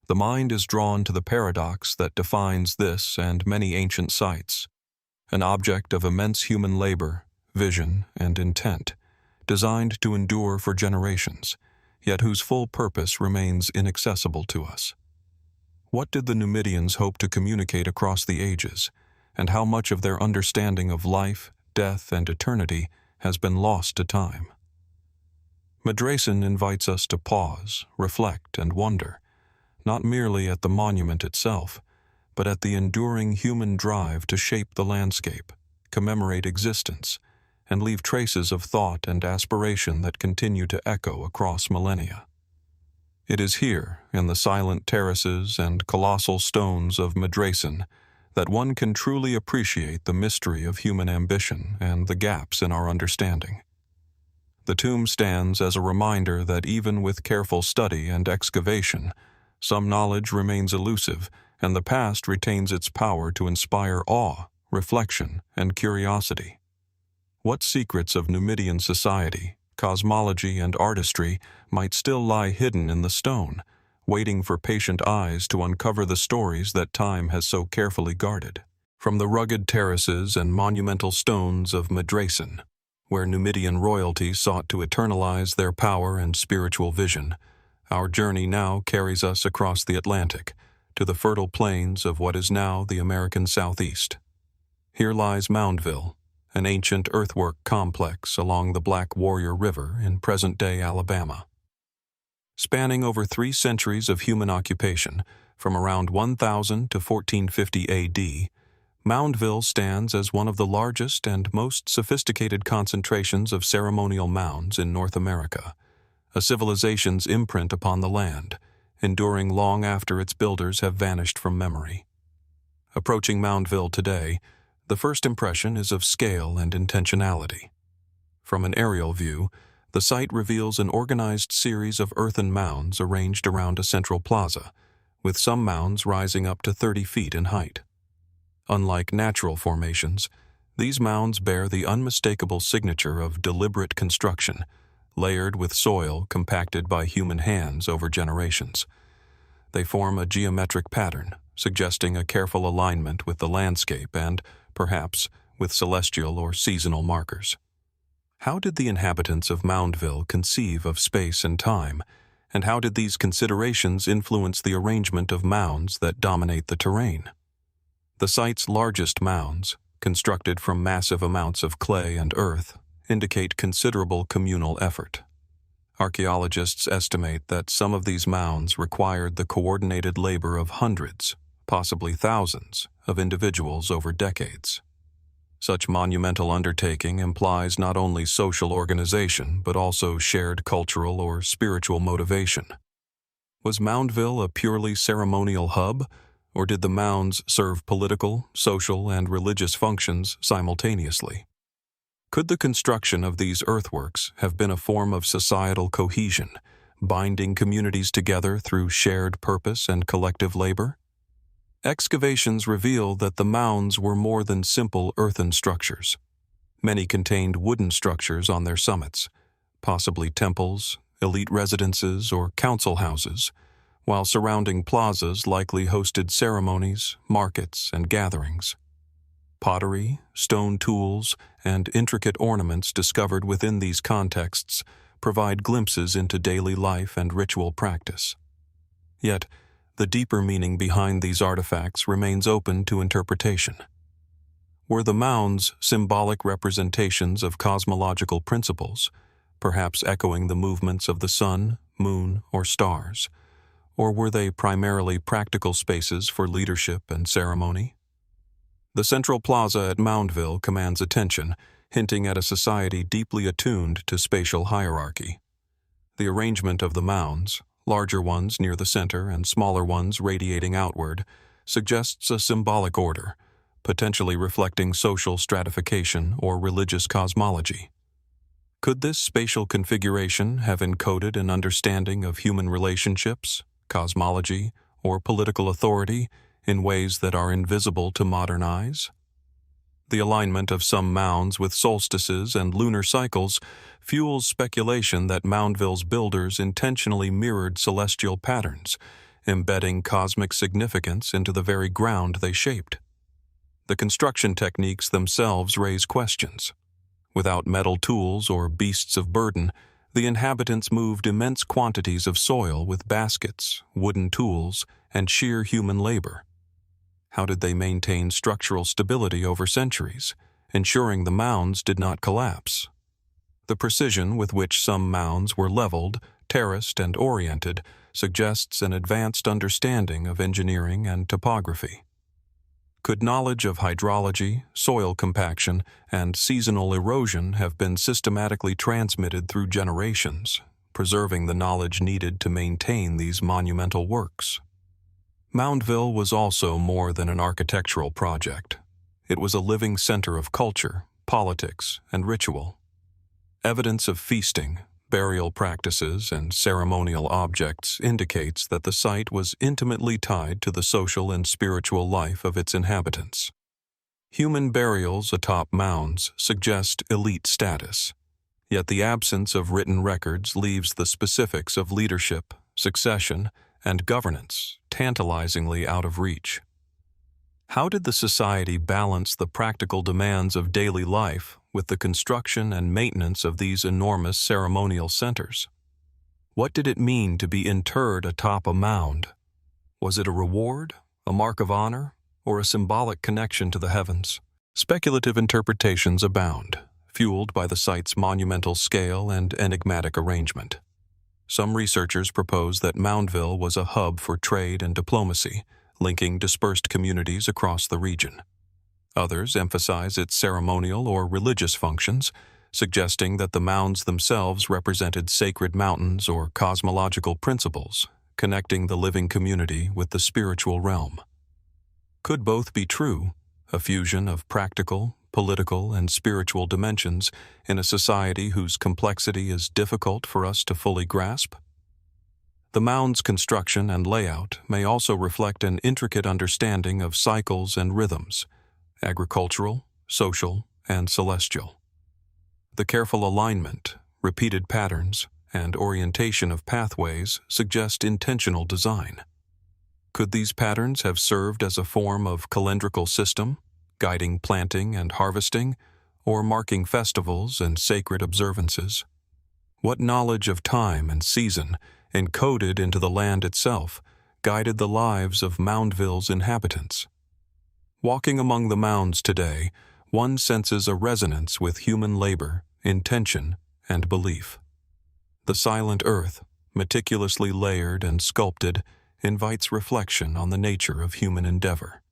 the mind is drawn to the paradox that defines this and many ancient sites, an object of immense human labor, vision, and intent, designed to endure for generations, yet whose full purpose remains inaccessible to us. What did the Numidians hope to communicate across the ages, and how much of their understanding of life, death, and eternity has been lost to time? Medracen invites us to pause, reflect, and wonder, not merely at the monument itself, but at the enduring human drive to shape the landscape, commemorate existence, and leave traces of thought and aspiration that continue to echo across millennia. It is here, in the silent terraces and colossal stones of Medracen, that one can truly appreciate the mystery of human ambition and the gaps in our understanding. The tomb stands as a reminder that even with careful study and excavation, some knowledge remains elusive, and the past retains its power to inspire awe, reflection, and curiosity. What secrets of Numidian society, cosmology, and artistry might still lie hidden in the stone, waiting for patient eyes to uncover the stories that time has so carefully guarded? From the rugged terraces and monumental stones of Medracen, where Numidian royalty sought to eternalize their power and spiritual vision, our journey now carries us across the Atlantic to the fertile plains of what is now the American Southeast. Here lies Moundville, an ancient earthwork complex along the Black Warrior River in present-day Alabama. Spanning over 3 centuries of human occupation, from around 1000 to 1450 AD, Moundville stands as one of the largest and most sophisticated concentrations of ceremonial mounds in North America, a civilization's imprint upon the land, enduring long after its builders have vanished from memory. Approaching Moundville today, the first impression is of scale and intentionality. From an aerial view, the site reveals an organized series of earthen mounds arranged around a central plaza, with some mounds rising up to 30 feet in height. Unlike natural formations, these mounds bear the unmistakable signature of deliberate construction, layered with soil compacted by human hands over generations. They form a geometric pattern, suggesting a careful alignment with the landscape and, perhaps, with celestial or seasonal markers. How did the inhabitants of Moundville conceive of space and time, and how did these considerations influence the arrangement of mounds that dominate the terrain? The site's largest mounds, constructed from massive amounts of clay and earth, indicate considerable communal effort. Archaeologists estimate that some of these mounds required the coordinated labor of hundreds, possibly thousands, of individuals over decades. Such monumental undertaking implies not only social organization, but also shared cultural or spiritual motivation. Was Moundville a purely ceremonial hub, or did the mounds serve political, social, and religious functions simultaneously? Could the construction of these earthworks have been a form of societal cohesion, binding communities together through shared purpose and collective labor? Excavations reveal that the mounds were more than simple earthen structures. Many contained wooden structures on their summits, possibly temples, elite residences, or council houses, while surrounding plazas likely hosted ceremonies, markets, and gatherings. Pottery, stone tools, and intricate ornaments discovered within these contexts provide glimpses into daily life and ritual practice. Yet, the deeper meaning behind these artifacts remains open to interpretation. Were the mounds symbolic representations of cosmological principles, perhaps echoing the movements of the sun, moon, or stars, or were they primarily practical spaces for leadership and ceremony? The central plaza at Moundville commands attention, hinting at a society deeply attuned to spatial hierarchy. The arrangement of the mounds, larger ones near the center and smaller ones radiating outward, suggests a symbolic order, potentially reflecting social stratification or religious cosmology. Could this spatial configuration have encoded an understanding of human relationships, cosmology, or political authority in ways that are invisible to modern eyes? The alignment of some mounds with solstices and lunar cycles fuels speculation that Moundville's builders intentionally mirrored celestial patterns, embedding cosmic significance into the very ground they shaped. The construction techniques themselves raise questions. Without metal tools or beasts of burden, the inhabitants moved immense quantities of soil with baskets, wooden tools, and sheer human labor. How did they maintain structural stability over centuries, ensuring the mounds did not collapse? The precision with which some mounds were leveled, terraced, and oriented suggests an advanced understanding of engineering and topography. Could knowledge of hydrology, soil compaction, and seasonal erosion have been systematically transmitted through generations, preserving the knowledge needed to maintain these monumental works? Moundville was also more than an architectural project. It was a living center of culture, politics, and ritual. Evidence of feasting, burial practices, and ceremonial objects indicates that the site was intimately tied to the social and spiritual life of its inhabitants. Human burials atop mounds suggest elite status, yet the absence of written records leaves the specifics of leadership, succession, and governance tantalizingly out of reach. How did the society balance the practical demands of daily life with the construction and maintenance of these enormous ceremonial centers? What did it mean to be interred atop a mound? Was it a reward, a mark of honor, or a symbolic connection to the heavens? Speculative interpretations abound, fueled by the site's monumental scale and enigmatic arrangement. Some researchers propose that Moundville was a hub for trade and diplomacy, linking dispersed communities across the region. Others emphasize its ceremonial or religious functions, suggesting that the mounds themselves represented sacred mountains or cosmological principles, connecting the living community with the spiritual realm. Could both be true, a fusion of practical, political, and spiritual dimensions in a society whose complexity is difficult for us to fully grasp? The mound's construction and layout may also reflect an intricate understanding of cycles and rhythms, agricultural, social, and celestial. The careful alignment, repeated patterns, and orientation of pathways suggest intentional design. Could these patterns have served as a form of calendrical system, guiding planting and harvesting, or marking festivals and sacred observances? What knowledge of time and season, encoded into the land itself, guided the lives of Moundville's inhabitants? Walking among the mounds today, one senses a resonance with human labor, intention, and belief. The silent earth, meticulously layered and sculpted, invites reflection on the nature of human endeavor.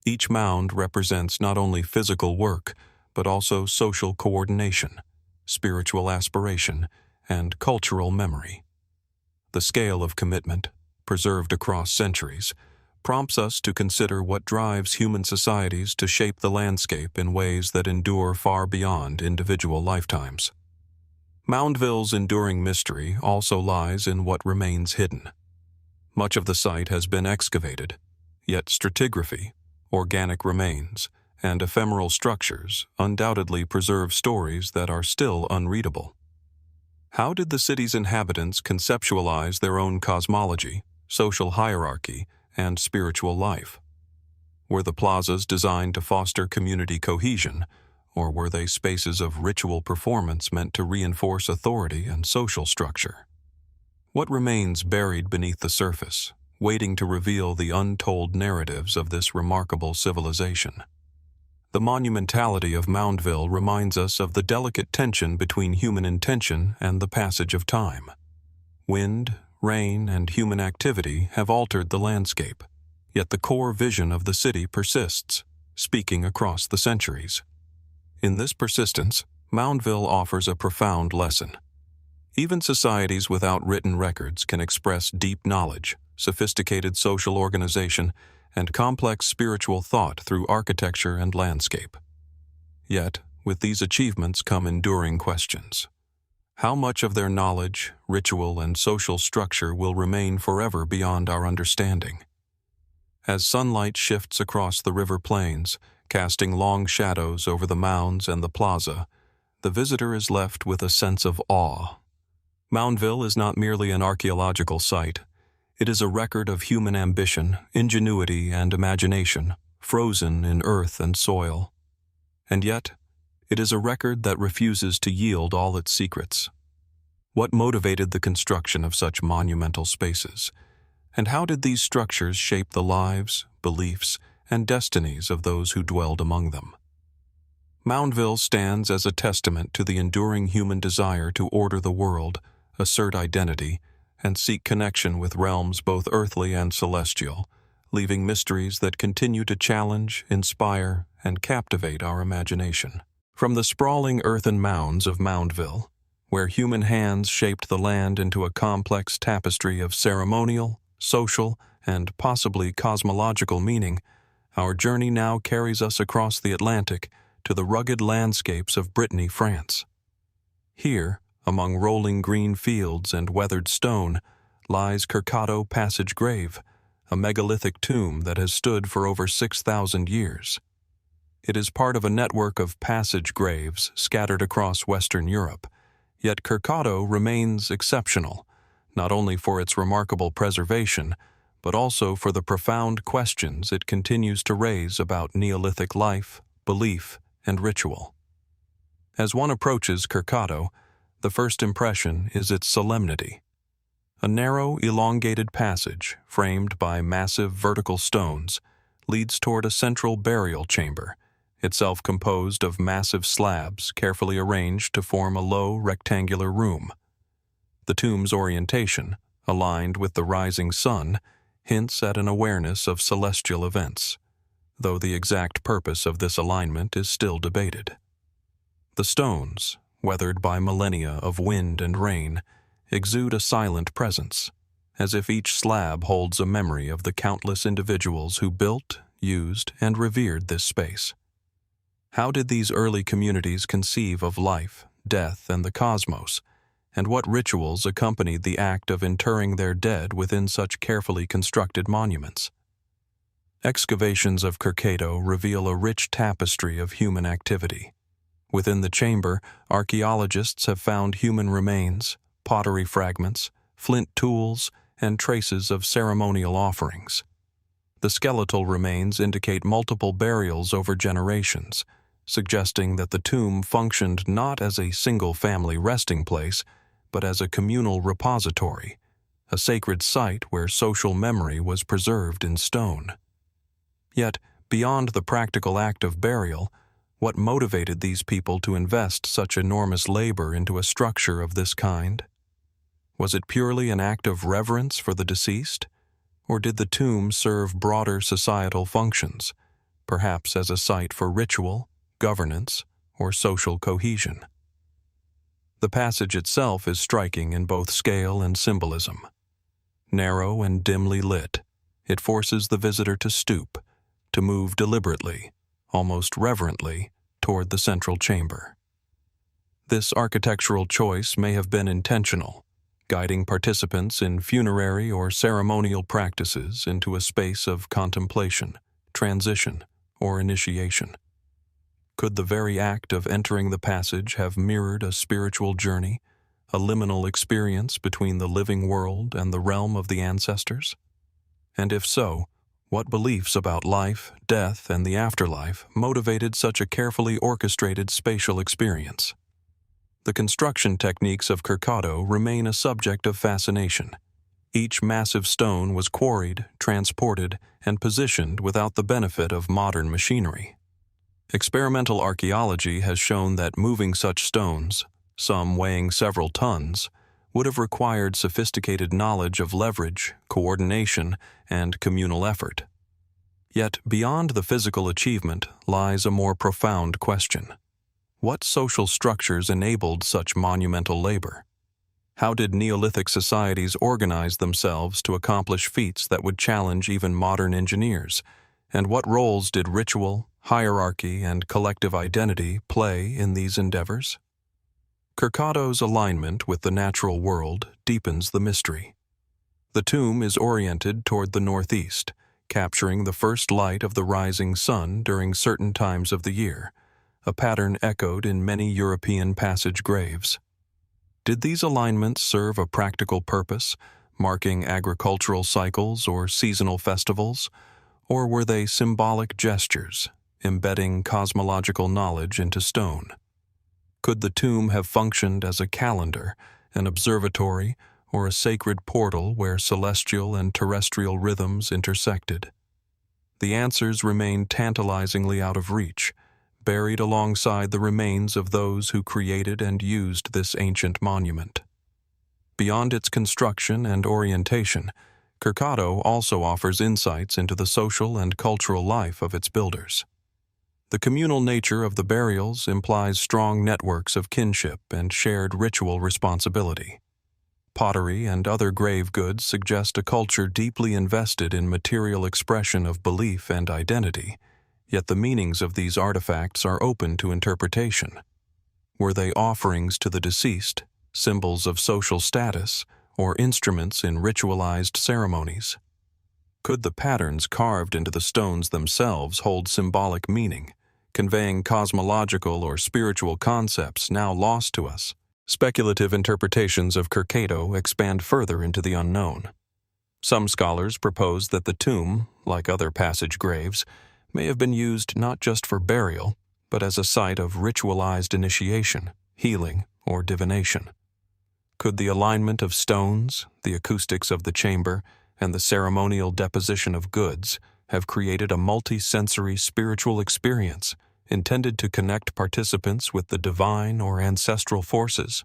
Each mound represents not only physical work, but also social coordination, spiritual aspiration, and cultural memory. The scale of commitment, preserved across centuries, prompts us to consider what drives human societies to shape the landscape in ways that endure far beyond individual lifetimes. Moundville's enduring mystery also lies in what remains hidden. Much of the site has been excavated, yet stratigraphy, organic remains, and ephemeral structures undoubtedly preserve stories that are still unreadable. How did the city's inhabitants conceptualize their own cosmology, social hierarchy, and spiritual life? Were the plazas designed to foster community cohesion, or were they spaces of ritual performance meant to reinforce authority and social structure? What remains buried beneath the surface, waiting to reveal the untold narratives of this remarkable civilization? The monumentality of Moundville reminds us of the delicate tension between human intention and the passage of time. Wind, rain, and human activity have altered the landscape, yet the core vision of the city persists, speaking across the centuries. In this persistence, Moundville offers a profound lesson. Even societies without written records can express deep knowledge, sophisticated social organization, and complex spiritual thought through architecture and landscape. Yet, with these achievements come enduring questions. How much of their knowledge, ritual, and social structure will remain forever beyond our understanding? As sunlight shifts across the river plains, casting long shadows over the mounds and the plaza, the visitor is left with a sense of awe. Moundville is not merely an archaeological site. It is a record of human ambition, ingenuity, and imagination, frozen in earth and soil. And yet, it is a record that refuses to yield all its secrets. What motivated the construction of such monumental spaces? And how did these structures shape the lives, beliefs, and destinies of those who dwelled among them? Moundville stands as a testament to the enduring human desire to order the world, assert identity, and seek connection with realms both earthly and celestial, leaving mysteries that continue to challenge, inspire, and captivate our imagination. From the sprawling earthen mounds of Moundville, where human hands shaped the land into a complex tapestry of ceremonial, social, and possibly cosmological meaning, our journey now carries us across the Atlantic to the rugged landscapes of Brittany, France. Here, among rolling green fields and weathered stone, lies Kercado Passage Grave, a megalithic tomb that has stood for over 6,000 years. It is part of a network of passage graves scattered across Western Europe, yet Kercado remains exceptional, not only for its remarkable preservation, but also for the profound questions it continues to raise about Neolithic life, belief, and ritual. As one approaches Kercado, the first impression is its solemnity. A narrow, elongated passage, framed by massive vertical stones, leads toward a central burial chamber, itself composed of massive slabs carefully arranged to form a low, rectangular room. The tomb's orientation, aligned with the rising sun, hints at an awareness of celestial events, though the exact purpose of this alignment is still debated. The stones, weathered by millennia of wind and rain, exude a silent presence, as if each slab holds a memory of the countless individuals who built, used, and revered this space. How did these early communities conceive of life, death, and the cosmos, and what rituals accompanied the act of interring their dead within such carefully constructed monuments? Excavations of Kercado reveal a rich tapestry of human activity. Within the chamber, archaeologists have found human remains, pottery fragments, flint tools, and traces of ceremonial offerings. The skeletal remains indicate multiple burials over generations, suggesting that the tomb functioned not as a single family resting place, but as a communal repository, a sacred site where social memory was preserved in stone. Yet, beyond the practical act of burial, what motivated these people to invest such enormous labor into a structure of this kind? Was it purely an act of reverence for the deceased, or did the tomb serve broader societal functions, perhaps as a site for ritual, governance, or social cohesion? The passage itself is striking in both scale and symbolism. Narrow and dimly lit, it forces the visitor to stoop, to move deliberately, almost reverently, toward the central chamber. This architectural choice may have been intentional, guiding participants in funerary or ceremonial practices into a space of contemplation, transition, or initiation. Could the very act of entering the passage have mirrored a spiritual journey, a liminal experience between the living world and the realm of the ancestors? And if so, what beliefs about life, death, and the afterlife motivated such a carefully orchestrated spatial experience? The construction techniques of Kercado remain a subject of fascination. Each massive stone was quarried, transported, and positioned without the benefit of modern machinery. Experimental archaeology has shown that moving such stones, some weighing several tons, would have required sophisticated knowledge of leverage, coordination, and communal effort. Yet, beyond the physical achievement lies a more profound question. What social structures enabled such monumental labor? How did Neolithic societies organize themselves to accomplish feats that would challenge even modern engineers? And what roles did ritual, hierarchy, and collective identity play in these endeavors? Kercado's alignment with the natural world deepens the mystery. The tomb is oriented toward the northeast, capturing the first light of the rising sun during certain times of the year, a pattern echoed in many European passage graves. Did these alignments serve a practical purpose, marking agricultural cycles or seasonal festivals, or were they symbolic gestures, embedding cosmological knowledge into stone? Could the tomb have functioned as a calendar, an observatory, or a sacred portal where celestial and terrestrial rhythms intersected? The answers remain tantalizingly out of reach, buried alongside the remains of those who created and used this ancient monument. Beyond its construction and orientation, Kercado also offers insights into the social and cultural life of its builders. The communal nature of the burials implies strong networks of kinship and shared ritual responsibility. Pottery and other grave goods suggest a culture deeply invested in material expression of belief and identity, yet the meanings of these artifacts are open to interpretation. Were they offerings to the deceased, symbols of social status, or instruments in ritualized ceremonies? Could the patterns carved into the stones themselves hold symbolic meaning, conveying cosmological or spiritual concepts now lost to us? Speculative interpretations of Kercado expand further into the unknown. Some scholars propose that the tomb, like other passage graves, may have been used not just for burial, but as a site of ritualized initiation, healing, or divination. Could the alignment of stones, the acoustics of the chamber, and the ceremonial deposition of goods have created a multi-sensory spiritual experience intended to connect participants with the divine or ancestral forces?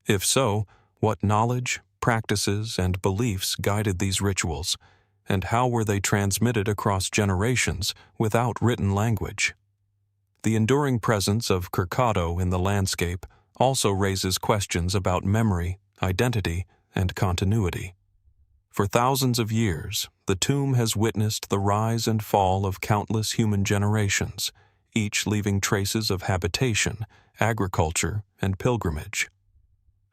If so, what knowledge, practices, and beliefs guided these rituals, and how were they transmitted across generations without written language? The enduring presence of Kercado in the landscape also raises questions about memory, identity, and continuity. For thousands of years, the tomb has witnessed the rise and fall of countless human generations, each leaving traces of habitation, agriculture, and pilgrimage.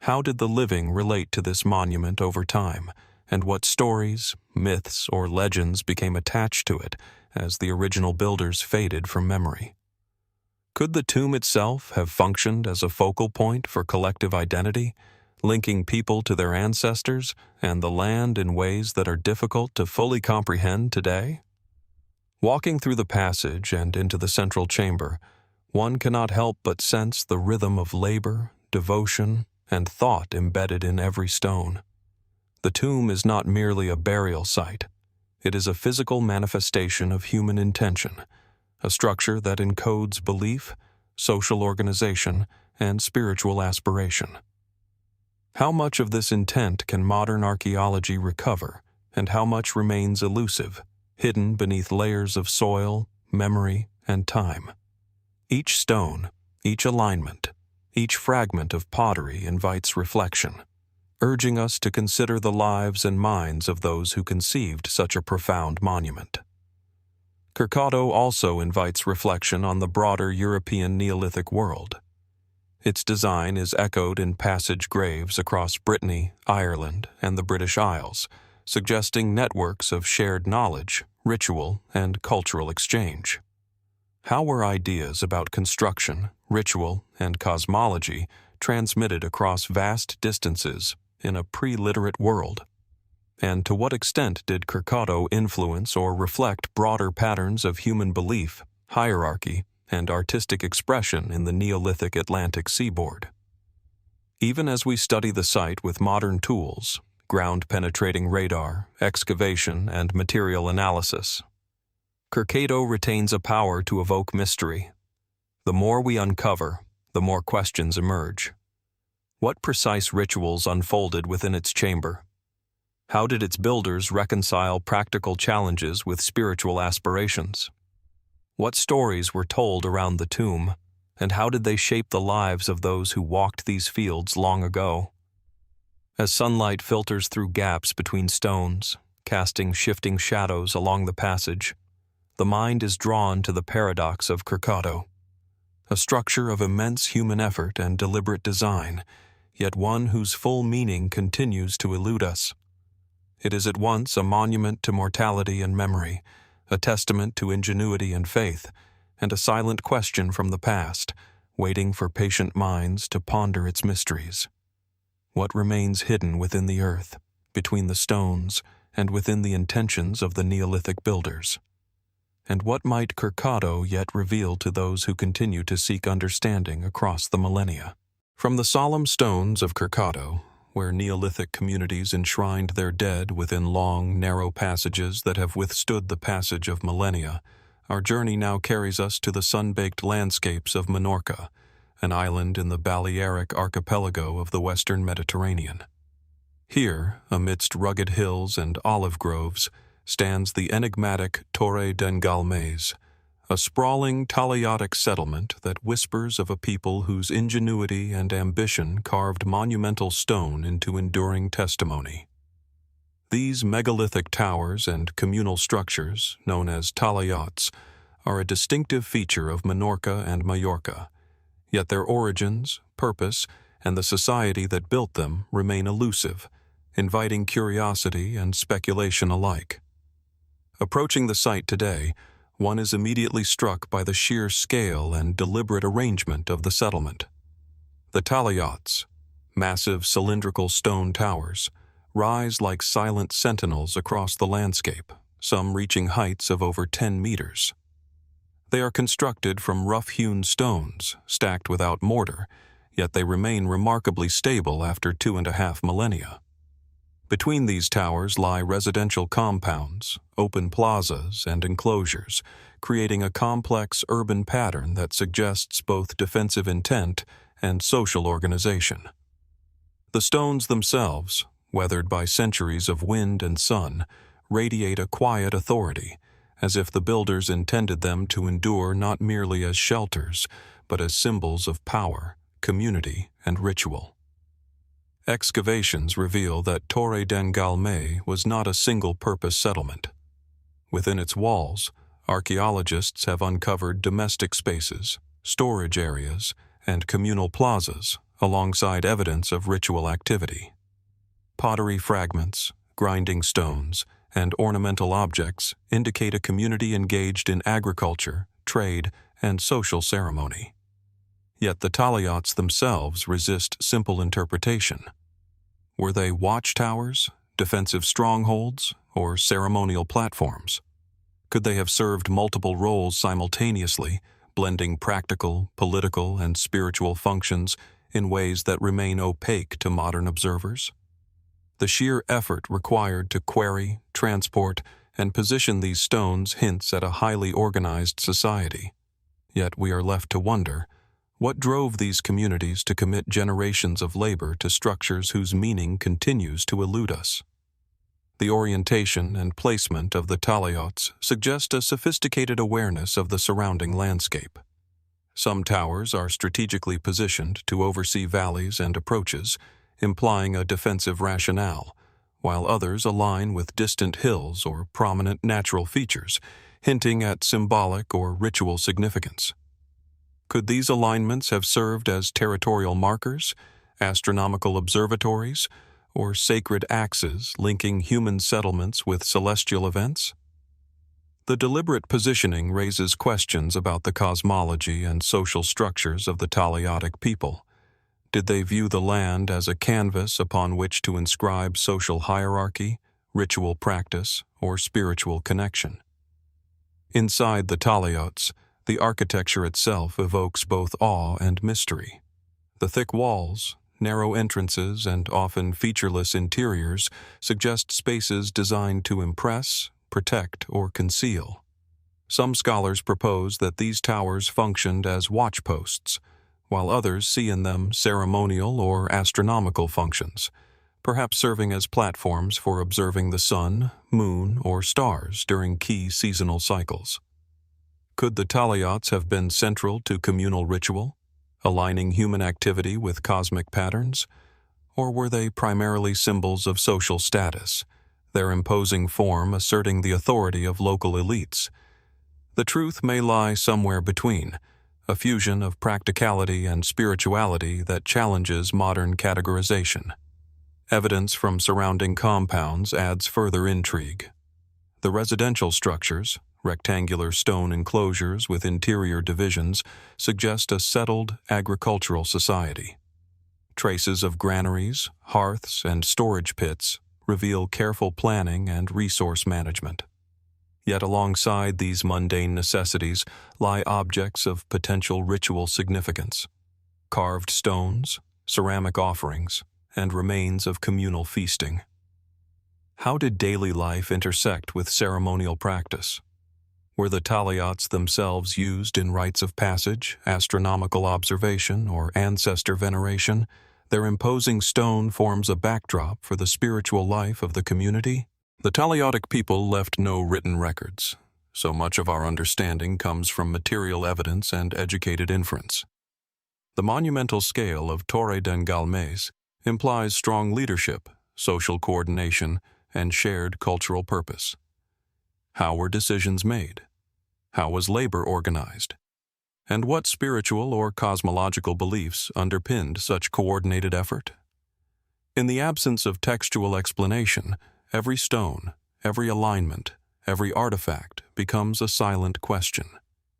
How did the living relate to this monument over time, and what stories, myths, or legends became attached to it as the original builders faded from memory? Could the tomb itself have functioned as a focal point for collective identity, linking people to their ancestors and the land in ways that are difficult to fully comprehend today? Walking through the passage and into the central chamber, one cannot help but sense the rhythm of labor, devotion, and thought embedded in every stone. The tomb is not merely a burial site. It is a physical manifestation of human intention, a structure that encodes belief, social organization, and spiritual aspiration. How much of this intent can modern archaeology recover, and how much remains elusive, hidden beneath layers of soil, memory, and time? Each stone, each alignment, each fragment of pottery invites reflection, urging us to consider the lives and minds of those who conceived such a profound monument. Kercado also invites reflection on the broader European Neolithic world. Its design is echoed in passage graves across Brittany, Ireland, and the British Isles, suggesting networks of shared knowledge, ritual, and cultural exchange. How were ideas about construction, ritual, and cosmology transmitted across vast distances in a pre-literate world? And to what extent did Kercado influence or reflect broader patterns of human belief, hierarchy, and artistic expression in the Neolithic Atlantic seaboard? Even as we study the site with modern tools, ground-penetrating radar, excavation, and material analysis, Kercado retains a power to evoke mystery. The more we uncover, the more questions emerge. What precise rituals unfolded within its chamber? How did its builders reconcile practical challenges with spiritual aspirations? What stories were told around the tomb, and how did they shape the lives of those who walked these fields long ago? As sunlight filters through gaps between stones, casting shifting shadows along the passage, the mind is drawn to the paradox of Kercado, a structure of immense human effort and deliberate design, yet one whose full meaning continues to elude us. It is at once a monument to mortality and memory, a testament to ingenuity and faith, and a silent question from the past, waiting for patient minds to ponder its mysteries. What remains hidden within the earth, between the stones, and within the intentions of the Neolithic builders? And what might Kercado yet reveal to those who continue to seek understanding across the millennia? From the solemn stones of Kercado, where Neolithic communities enshrined their dead within long, narrow passages that have withstood the passage of millennia, our journey now carries us to the sun-baked landscapes of Minorca, an island in the Balearic archipelago of the western Mediterranean. Here, amidst rugged hills and olive groves, stands the enigmatic Torre de Galmés, a sprawling Talayotic settlement that whispers of a people whose ingenuity and ambition carved monumental stone into enduring testimony. These megalithic towers and communal structures, known as Talayots, are a distinctive feature of Minorca and Majorca, yet their origins, purpose, and the society that built them remain elusive, inviting curiosity and speculation alike. Approaching the site today, one is immediately struck by the sheer scale and deliberate arrangement of the settlement. The Talayots, massive cylindrical stone towers, rise like silent sentinels across the landscape, some reaching heights of over 10 meters. They are constructed from rough-hewn stones, stacked without mortar, yet they remain remarkably stable after 2.5 millennia. Between these towers lie residential compounds, open plazas, and enclosures, creating a complex urban pattern that suggests both defensive intent and social organization. The stones themselves, weathered by centuries of wind and sun, radiate a quiet authority, as if the builders intended them to endure not merely as shelters, but as symbols of power, community, and ritual. Excavations reveal that Torre de Galmés was not a single-purpose settlement. Within its walls, archaeologists have uncovered domestic spaces, storage areas, and communal plazas, alongside evidence of ritual activity. Pottery fragments, grinding stones, and ornamental objects indicate a community engaged in agriculture, trade, and social ceremony. Yet the Talayots themselves resist simple interpretation. Were they watchtowers, defensive strongholds, or ceremonial platforms? Could they have served multiple roles simultaneously, blending practical, political, and spiritual functions in ways that remain opaque to modern observers? The sheer effort required to quarry, transport, and position these stones hints at a highly organized society. Yet we are left to wonder, what drove these communities to commit generations of labor to structures whose meaning continues to elude us? The orientation and placement of the Talayots suggest a sophisticated awareness of the surrounding landscape. Some towers are strategically positioned to oversee valleys and approaches, implying a defensive rationale, while others align with distant hills or prominent natural features, hinting at symbolic or ritual significance. Could these alignments have served as territorial markers, astronomical observatories, or sacred axes linking human settlements with celestial events? The deliberate positioning raises questions about the cosmology and social structures of the Talayotic people. Did they view the land as a canvas upon which to inscribe social hierarchy, ritual practice, or spiritual connection? Inside the Talayots, the architecture itself evokes both awe and mystery. The thick walls, narrow entrances, and often featureless interiors suggest spaces designed to impress, protect, or conceal. Some scholars propose that these towers functioned as watchposts, while others see in them ceremonial or astronomical functions, perhaps serving as platforms for observing the sun, moon, or stars during key seasonal cycles. Could the Talayots have been central to communal ritual, aligning human activity with cosmic patterns, or were they primarily symbols of social status, their imposing form asserting the authority of local elites? The truth may lie somewhere between, a fusion of practicality and spirituality that challenges modern categorization. Evidence from surrounding compounds adds further intrigue. The residential structures, rectangular stone enclosures with interior divisions, suggest a settled agricultural society. Traces of granaries, hearths, and storage pits reveal careful planning and resource management. Yet alongside these mundane necessities lie objects of potential ritual significance: carved stones, ceramic offerings, and remains of communal feasting. How did daily life intersect with ceremonial practice? Were the Talayots themselves used in rites of passage, astronomical observation, or ancestor veneration? Their imposing stone forms a backdrop for the spiritual life of the community. The Talayotic people left no written records. So much of our understanding comes from material evidence and educated inference. The monumental scale of Torre de Galmés implies strong leadership, social coordination, and shared cultural purpose. How were decisions made? How was labor organized? And what spiritual or cosmological beliefs underpinned such coordinated effort? In the absence of textual explanation, every stone, every alignment, every artifact becomes a silent question,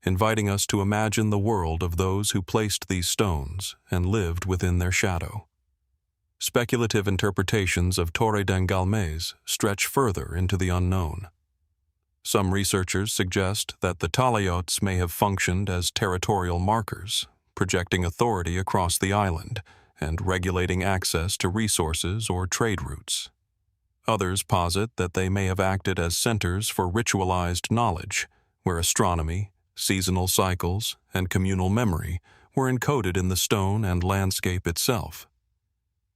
inviting us to imagine the world of those who placed these stones and lived within their shadow. Speculative interpretations of Torre de Galmés stretch further into the unknown. Some researchers suggest that the Talayots may have functioned as territorial markers, projecting authority across the island and regulating access to resources or trade routes. Others posit that they may have acted as centers for ritualized knowledge, where astronomy, seasonal cycles, and communal memory were encoded in the stone and landscape itself.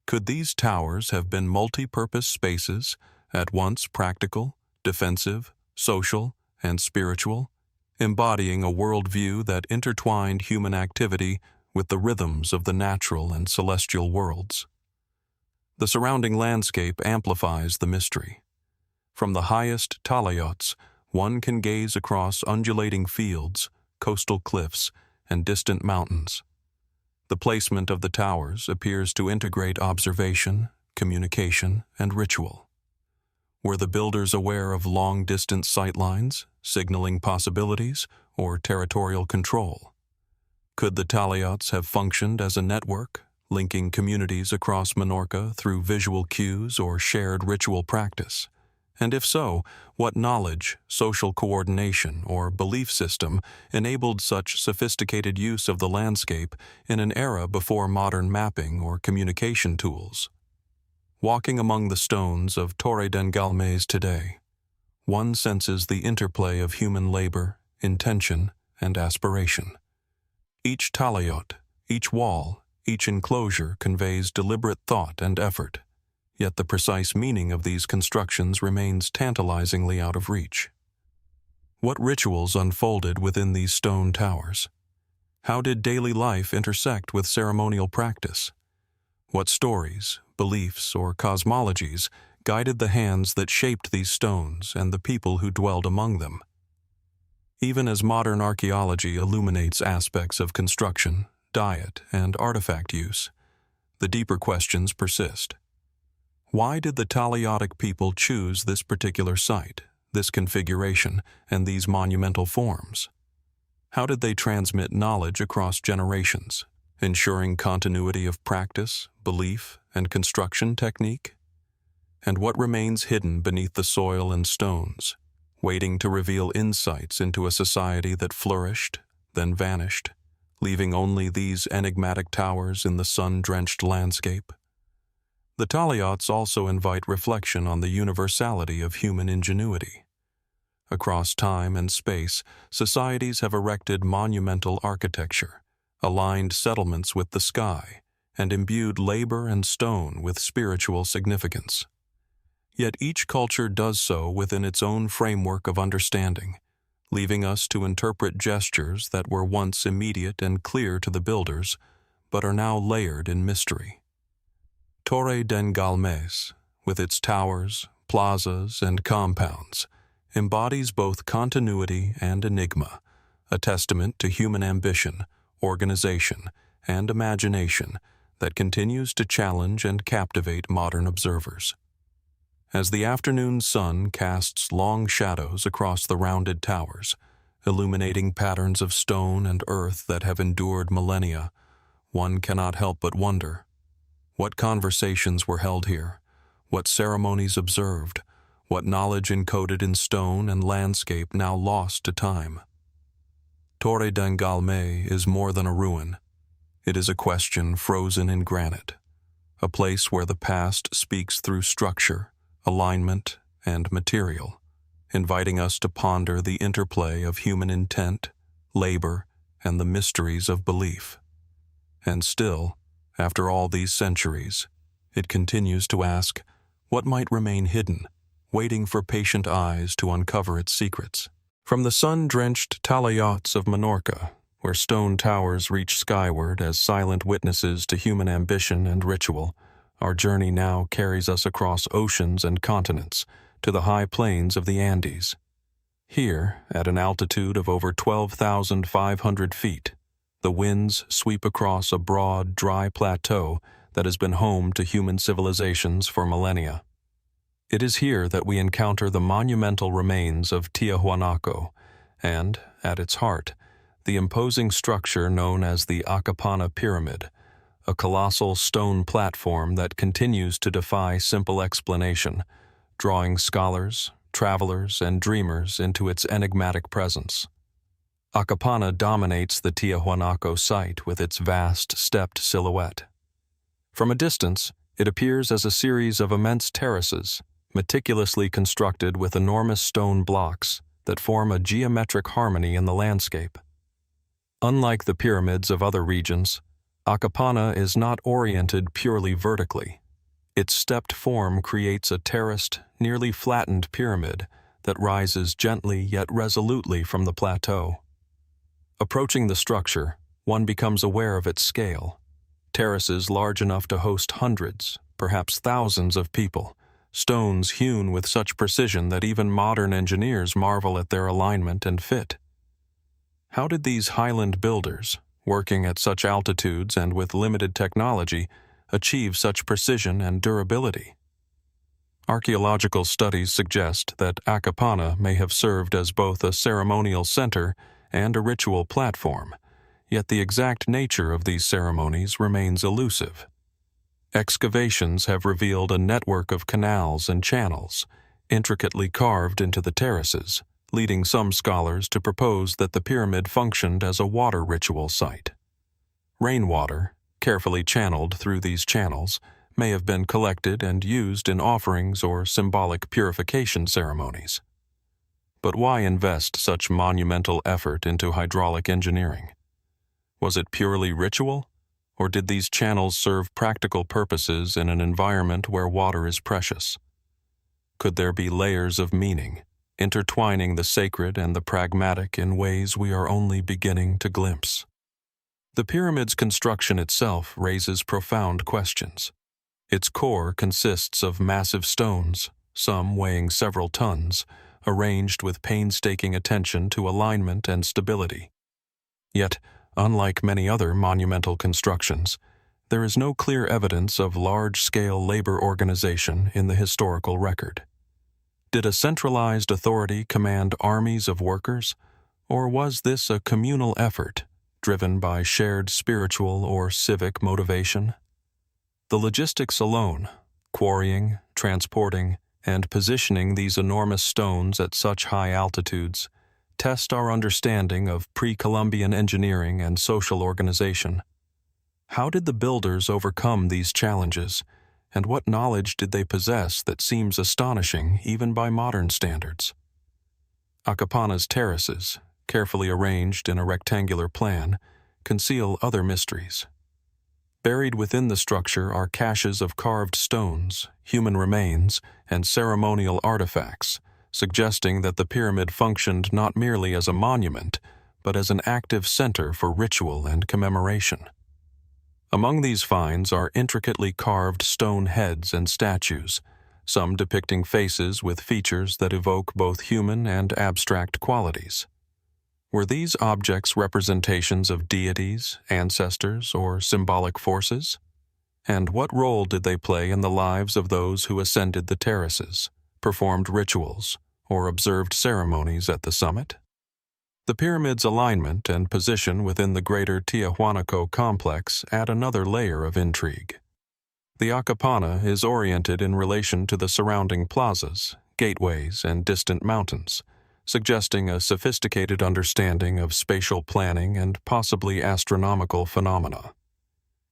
Could these towers have been multi-purpose spaces, at once practical, defensive, social, and spiritual, embodying a worldview that intertwined human activity with the rhythms of the natural and celestial worlds? The surrounding landscape amplifies the mystery. From the highest Talayots, one can gaze across undulating fields, coastal cliffs, and distant mountains. The placement of the towers appears to integrate observation, communication, and ritual. Were the builders aware of long-distance sightlines, signaling possibilities, or territorial control? Could the Talayots have functioned as a network, linking communities across Menorca through visual cues or shared ritual practice, And if so, what knowledge, social coordination, or belief system enabled such sophisticated use of the landscape in an era before modern mapping or communication tools? Walking among the stones of Torre den Galmés today, one senses the interplay of human labor, intention, and aspiration. Each talayot, each wall, each enclosure conveys deliberate thought and effort, yet the precise meaning of these constructions remains tantalizingly out of reach. What rituals unfolded within these stone towers? How did daily life intersect with ceremonial practice? What stories, beliefs, or cosmologies guided the hands that shaped these stones and the people who dwelled among them? Even as modern archaeology illuminates aspects of construction, diet, and artifact use, the deeper questions persist. Why did the Talayotic people choose this particular site, this configuration, and these monumental forms? How did they transmit knowledge across generations, ensuring continuity of practice, belief, and construction technique? And what remains hidden beneath the soil and stones, waiting to reveal insights into a society that flourished, then vanished, leaving only these enigmatic towers in the sun-drenched landscape? The Talayots also invite reflection on the universality of human ingenuity. Across time and space, societies have erected monumental architecture, aligned settlements with the sky, and imbued labor and stone with spiritual significance. Yet each culture does so within its own framework of understanding, leaving us to interpret gestures that were once immediate and clear to the builders, but are now layered in mystery. Torre den Galmés, with its towers, plazas, and compounds, embodies both continuity and enigma, a testament to human ambition, organization, and imagination that continues to challenge and captivate modern observers. As the afternoon sun casts long shadows across the rounded towers, illuminating patterns of stone and earth that have endured millennia, one cannot help but wonder: what conversations were held here? What ceremonies observed? What knowledge encoded in stone and landscape now lost to time? Torre den Galmés is more than a ruin. It is a question frozen in granite, a place where the past speaks through structure, alignment, and material, inviting us to ponder the interplay of human intent, labor, and the mysteries of belief. And still, after all these centuries, it continues to ask, what might remain hidden, waiting for patient eyes to uncover its secrets? From the sun-drenched Talayots of Menorca, where stone towers reach skyward as silent witnesses to human ambition and ritual, our journey now carries us across oceans and continents to the high plains of the Andes. Here, at an altitude of over 12,500 feet, the winds sweep across a broad, dry plateau that has been home to human civilizations for millennia. It is here that we encounter the monumental remains of Tiahuanaco, and, at its heart, the imposing structure known as the Akapana Pyramid, a colossal stone platform that continues to defy simple explanation, drawing scholars, travelers, and dreamers into its enigmatic presence. Akapana dominates the Tiahuanaco site with its vast, stepped silhouette. From a distance, it appears as a series of immense terraces, meticulously constructed with enormous stone blocks that form a geometric harmony in the landscape. Unlike the pyramids of other regions, Akapana is not oriented purely vertically. Its stepped form creates a terraced, nearly flattened pyramid that rises gently yet resolutely from the plateau. Approaching the structure, one becomes aware of its scale. Terraces large enough to host hundreds, perhaps thousands of people, stones hewn with such precision that even modern engineers marvel at their alignment and fit. How did these highland builders, working at such altitudes and with limited technology, achieve such precision and durability? Archaeological studies suggest that Akapana may have served as both a ceremonial center and a ritual platform, yet the exact nature of these ceremonies remains elusive. Excavations have revealed a network of canals and channels, intricately carved into the terraces, leading some scholars to propose that the pyramid functioned as a water ritual site. Rainwater, carefully channeled through these channels, may have been collected and used in offerings or symbolic purification ceremonies. But why invest such monumental effort into hydraulic engineering? Was it purely ritual, or did these channels serve practical purposes in an environment where water is precious? Could there be layers of meaning, intertwining the sacred and the pragmatic in ways we are only beginning to glimpse? The pyramid's construction itself raises profound questions. Its core consists of massive stones, some weighing several tons, arranged with painstaking attention to alignment and stability. Yet, unlike many other monumental constructions, there is no clear evidence of large-scale labor organization in the historical record. Did a centralized authority command armies of workers, or was this a communal effort driven by shared spiritual or civic motivation? The logistics alone, quarrying, transporting, and positioning these enormous stones at such high altitudes, test our understanding of pre-Columbian engineering and social organization. How did the builders overcome these challenges, and what knowledge did they possess that seems astonishing even by modern standards? Akapana's terraces, carefully arranged in a rectangular plan, conceal other mysteries. Buried within the structure are caches of carved stones, human remains, and ceremonial artifacts, suggesting that the pyramid functioned not merely as a monument, but as an active center for ritual and commemoration. Among these finds are intricately carved stone heads and statues, some depicting faces with features that evoke both human and abstract qualities. Were these objects representations of deities, ancestors, or symbolic forces? And what role did they play in the lives of those who ascended the terraces, performed rituals, or observed ceremonies at the summit? The pyramid's alignment and position within the greater Tiahuanaco complex add another layer of intrigue. The Akapana is oriented in relation to the surrounding plazas, gateways, and distant mountains, suggesting a sophisticated understanding of spatial planning and possibly astronomical phenomena.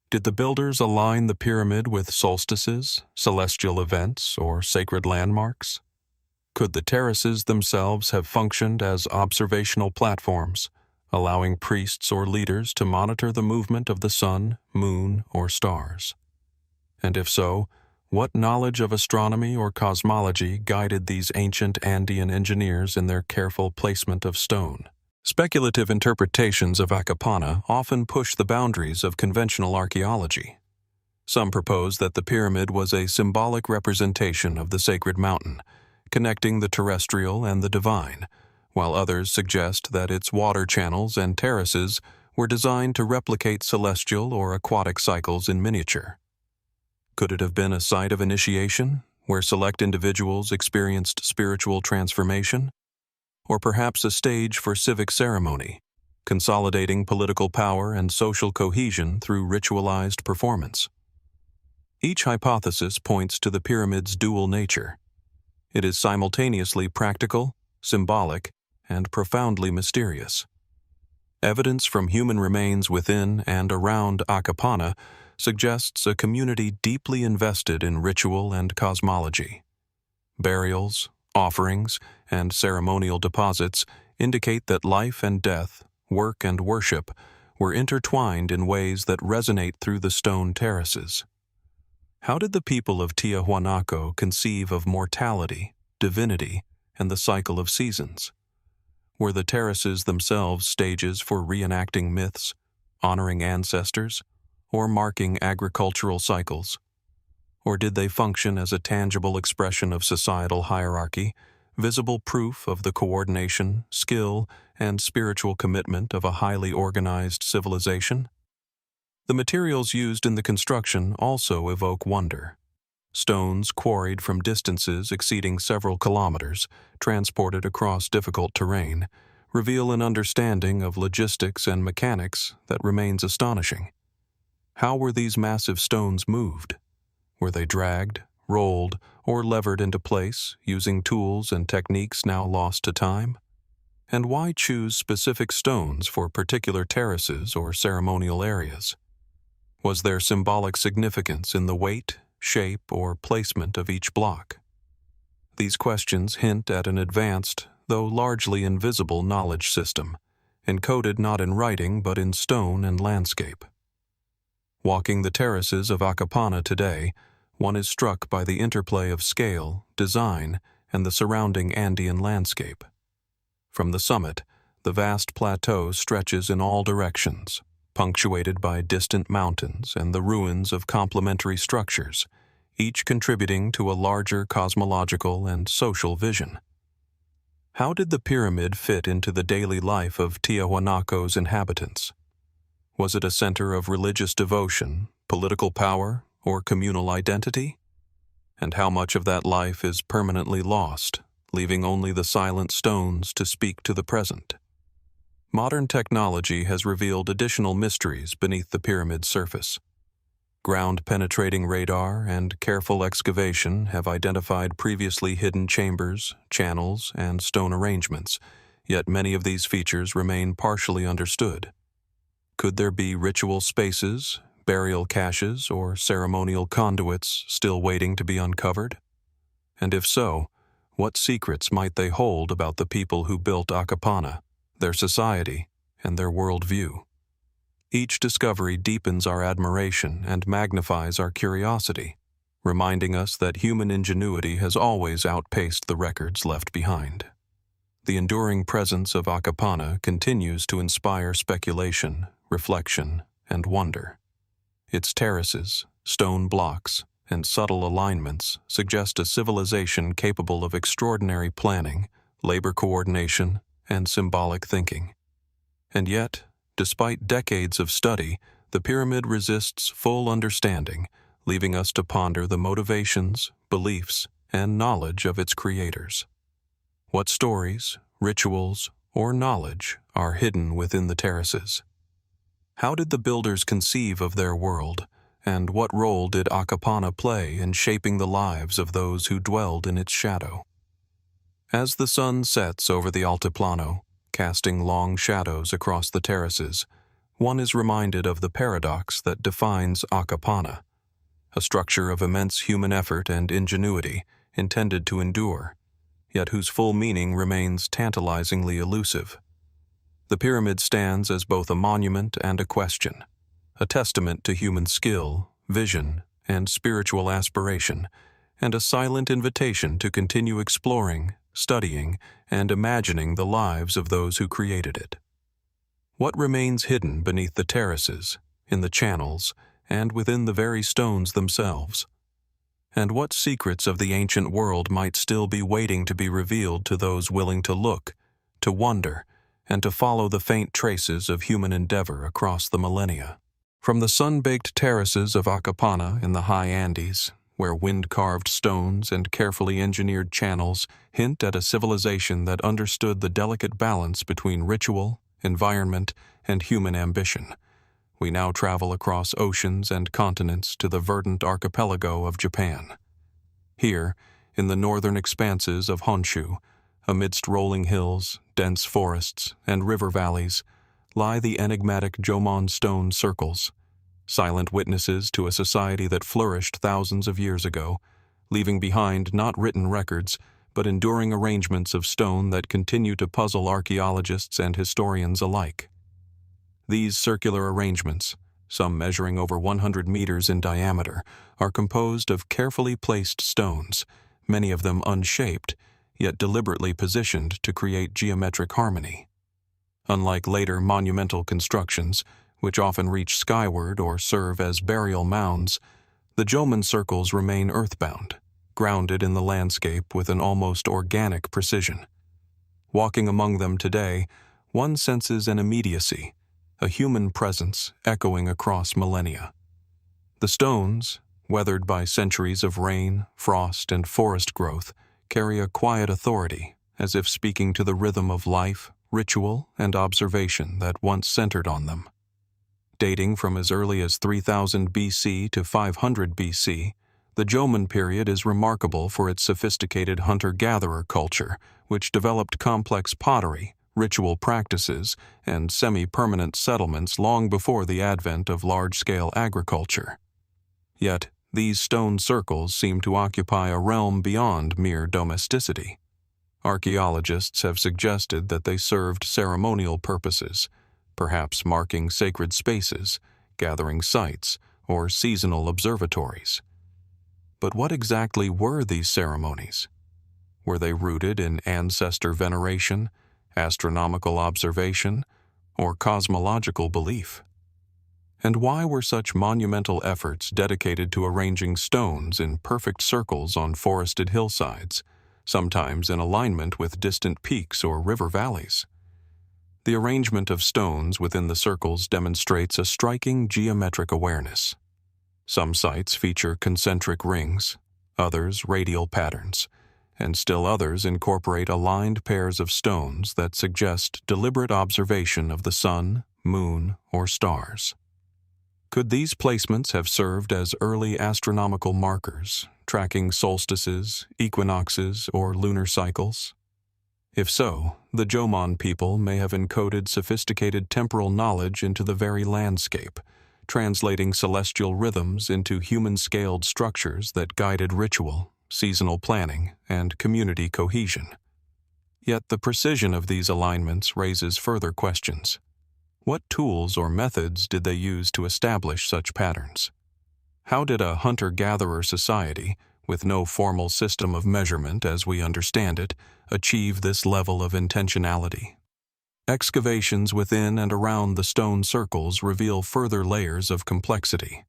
Did the builders align the pyramid with solstices, celestial events, or sacred landmarks? Could the terraces themselves have functioned as observational platforms, allowing priests or leaders to monitor the movement of the sun, moon, or stars? And if so, what knowledge of astronomy or cosmology guided these ancient Andean engineers in their careful placement of stone? Speculative interpretations of Akapana often push the boundaries of conventional archaeology. Some propose that the pyramid was a symbolic representation of the sacred mountain, connecting the terrestrial and the divine, while others suggest that its water channels and terraces were designed to replicate celestial or aquatic cycles in miniature. Could it have been a site of initiation, where select individuals experienced spiritual transformation? Or perhaps a stage for civic ceremony, consolidating political power and social cohesion through ritualized performance? Each hypothesis points to the pyramid's dual nature. It is simultaneously practical, symbolic, and profoundly mysterious. Evidence from human remains within and around Akapana suggests a community deeply invested in ritual and cosmology. Burials, offerings, and ceremonial deposits indicate that life and death, work and worship, were intertwined in ways that resonate through the stone terraces. How did the people of Tiahuanaco conceive of mortality, divinity, and the cycle of seasons? Were the terraces themselves stages for reenacting myths, honoring ancestors, or marking agricultural cycles? Or did they function as a tangible expression of societal hierarchy, visible proof of the coordination, skill, and spiritual commitment of a highly organized civilization? The materials used in the construction also evoke wonder. Stones quarried from distances exceeding several kilometers, transported across difficult terrain, reveal an understanding of logistics and mechanics that remains astonishing. How were these massive stones moved? Were they dragged, rolled, or levered into place using tools and techniques now lost to time? And why choose specific stones for particular terraces or ceremonial areas? Was there symbolic significance in the weight, shape, or placement of each block? These questions hint at an advanced, though largely invisible knowledge system, encoded not in writing but in stone and landscape. Walking the terraces of Akapana today, one is struck by the interplay of scale, design, and the surrounding Andean landscape. From the summit, the vast plateau stretches in all directions, punctuated by distant mountains and the ruins of complementary structures, each contributing to a larger cosmological and social vision. How did the pyramid fit into the daily life of Tiahuanaco's inhabitants? Was it a center of religious devotion, political power, or communal identity? And how much of that life is permanently lost, leaving only the silent stones to speak to the present? Modern technology has revealed additional mysteries beneath the pyramid's surface. Ground-penetrating radar and careful excavation have identified previously hidden chambers, channels, and stone arrangements, yet many of these features remain partially understood. Could there be ritual spaces, burial caches, or ceremonial conduits still waiting to be uncovered? And if so, what secrets might they hold about the people who built Akapana, their society, and their worldview? Each discovery deepens our admiration and magnifies our curiosity, reminding us that human ingenuity has always outpaced the records left behind. The enduring presence of Akapana continues to inspire speculation, reflection, and wonder. Its terraces, stone blocks, and subtle alignments suggest a civilization capable of extraordinary planning, labor coordination, and symbolic thinking. And yet, despite decades of study, the pyramid resists full understanding, leaving us to ponder the motivations, beliefs, and knowledge of its creators. What stories, rituals, or knowledge are hidden within the terraces? How did the builders conceive of their world, and what role did Akapana play in shaping the lives of those who dwelled in its shadow? As the sun sets over the Altiplano, casting long shadows across the terraces, one is reminded of the paradox that defines Akapana, a structure of immense human effort and ingenuity intended to endure, yet whose full meaning remains tantalizingly elusive. The pyramid stands as both a monument and a question, a testament to human skill, vision, and spiritual aspiration, and a silent invitation to continue exploring, studying, and imagining the lives of those who created it. What remains hidden beneath the terraces, in the channels, and within the very stones themselves? And what secrets of the ancient world might still be waiting to be revealed to those willing to look, to wonder, and to follow the faint traces of human endeavor across the millennia? From the sun-baked terraces of Akapana in the high Andes, where wind-carved stones and carefully engineered channels hint at a civilization that understood the delicate balance between ritual, environment, and human ambition, we now travel across oceans and continents to the verdant archipelago of Japan. Here, in the northern expanses of Honshu, amidst rolling hills, dense forests, and river valleys, lie the enigmatic Jomon stone circles, silent witnesses to a society that flourished thousands of years ago, leaving behind not written records, but enduring arrangements of stone that continue to puzzle archaeologists and historians alike. These circular arrangements, some measuring over 100 meters in diameter, are composed of carefully placed stones, many of them unshaped, yet deliberately positioned to create geometric harmony. Unlike later monumental constructions, which often reach skyward or serve as burial mounds, the Jomon circles remain earthbound, grounded in the landscape with an almost organic precision. Walking among them today, one senses an immediacy, a human presence echoing across millennia. The stones, weathered by centuries of rain, frost, and forest growth, carry a quiet authority, as if speaking to the rhythm of life, ritual, and observation that once centered on them. Dating from as early as 3000 BC to 500 BC, The Jomon period is remarkable for its sophisticated hunter-gatherer culture, which developed complex pottery, ritual practices, and semi-permanent settlements long before the advent of large-scale agriculture. Yet, these stone circles seem to occupy a realm beyond mere domesticity. Archaeologists have suggested that they served ceremonial purposes, perhaps marking sacred spaces, gathering sites, or seasonal observatories. But what exactly were these ceremonies? Were they rooted in ancestor veneration, astronomical observation, or cosmological belief? And why were such monumental efforts dedicated to arranging stones in perfect circles on forested hillsides, sometimes in alignment with distant peaks or river valleys? The arrangement of stones within the circles demonstrates a striking geometric awareness. Some sites feature concentric rings, others radial patterns, and still others incorporate aligned pairs of stones that suggest deliberate observation of the sun, moon, or stars. Could these placements have served as early astronomical markers, tracking solstices, equinoxes, or lunar cycles? If so, the Jomon people may have encoded sophisticated temporal knowledge into the very landscape, translating celestial rhythms into human-scaled structures that guided ritual, seasonal planning, and community cohesion. Yet the precision of these alignments raises further questions. What tools or methods did they use to establish such patterns? How did a hunter-gatherer society, with no formal system of measurement as we understand it, achieve this level of intentionality? Excavations within and around the stone circles reveal further layers of complexity.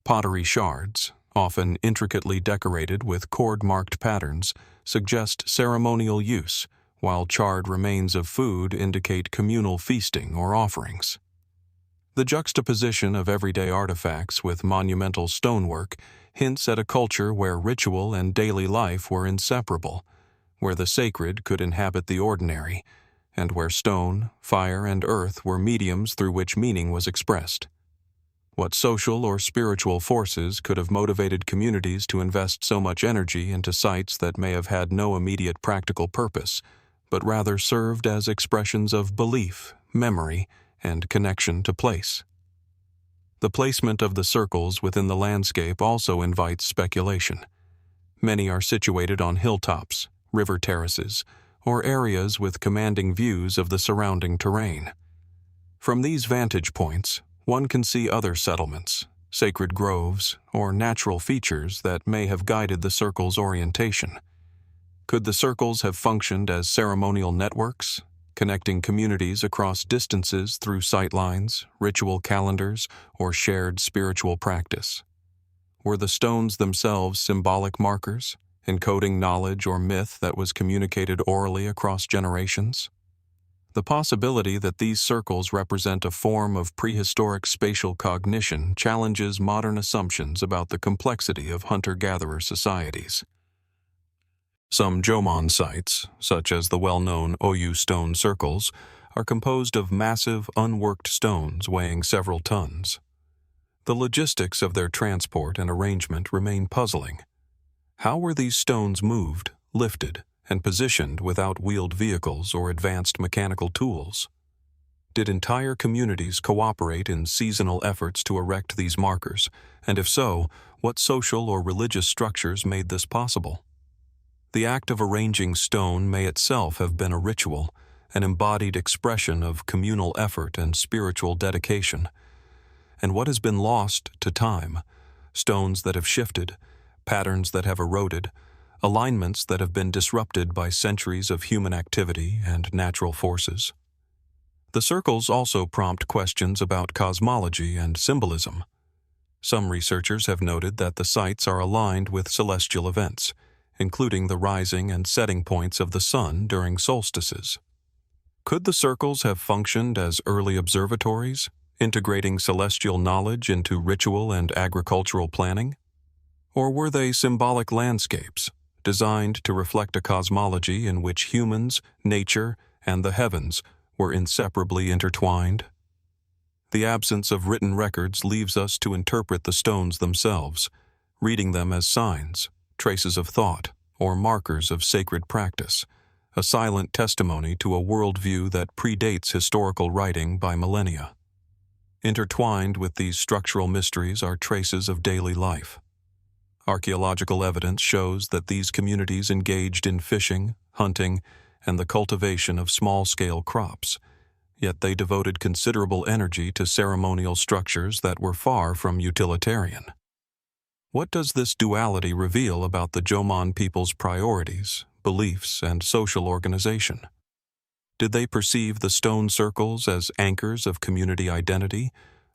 Pottery shards, often intricately decorated with cord-marked patterns, suggest ceremonial use, while charred remains of food indicate communal feasting or offerings. The juxtaposition of everyday artifacts with monumental stonework hints at a culture where ritual and daily life were inseparable, where the sacred could inhabit the ordinary, and where stone, fire, and earth were mediums through which meaning was expressed. What social or spiritual forces could have motivated communities to invest so much energy into sites that may have had no immediate practical purpose, but rather served as expressions of belief, memory, and connection to place? The placement of the circles within the landscape also invites speculation. Many are situated on hilltops, river terraces, or areas with commanding views of the surrounding terrain. From these vantage points, one can see other settlements, sacred groves, or natural features that may have guided the circle's orientation. Could the circles have functioned as ceremonial networks, connecting communities across distances through sightlines, ritual calendars, or shared spiritual practice? Were the stones themselves symbolic markers, encoding knowledge or myth that was communicated orally across generations? The possibility that these circles represent a form of prehistoric spatial cognition challenges modern assumptions about the complexity of hunter-gatherer societies. Some Jomon sites, such as the well-known Oyu stone circles, are composed of massive, unworked stones weighing several tons. The logistics of their transport and arrangement remain puzzling. How were these stones moved, lifted, and positioned without wheeled vehicles or advanced mechanical tools? Did entire communities cooperate in seasonal efforts to erect these markers, and if so, what social or religious structures made this possible? The act of arranging stone may itself have been a ritual, an embodied expression of communal effort and spiritual dedication. And what has been lost to time? Stones that have shifted, patterns that have eroded, alignments that have been disrupted by centuries of human activity and natural forces. The circles also prompt questions about cosmology and symbolism. Some researchers have noted that the sites are aligned with celestial events, including the rising and setting points of the sun during solstices. Could the circles have functioned as early observatories, integrating celestial knowledge into ritual and agricultural planning? Or were they symbolic landscapes, designed to reflect a cosmology in which humans, nature, and the heavens were inseparably intertwined? The absence of written records leaves us to interpret the stones themselves, reading them as signs, traces of thought, or markers of sacred practice, a silent testimony to a worldview that predates historical writing by millennia. Intertwined with these structural mysteries are traces of daily life. Archaeological evidence shows that these communities engaged in fishing, hunting, and the cultivation of small-scale crops, yet they devoted considerable energy to ceremonial structures that were far from utilitarian. What does this duality reveal about the Jomon people's priorities, beliefs, and social organization? Did they perceive the stone circles as anchors of community identity,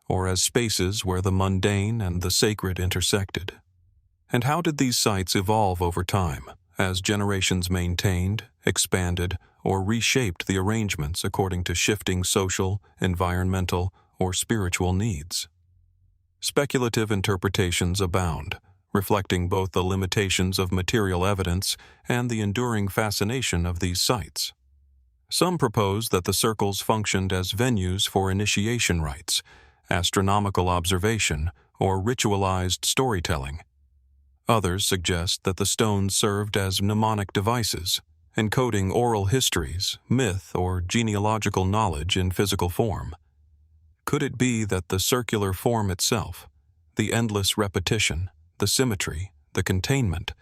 or as spaces where the mundane and the sacred intersected? And how did these sites evolve over time, as generations maintained, expanded, or reshaped the arrangements according to shifting social, environmental, or spiritual needs? Speculative interpretations abound, reflecting both the limitations of material evidence and the enduring fascination of these sites. Some propose that the circles functioned as venues for initiation rites, astronomical observation, or ritualized storytelling. Others suggest that the stones served as mnemonic devices, encoding oral histories, myth, or genealogical knowledge in physical form. Could it be that the circular form itself, the endless repetition, the symmetry, the containment,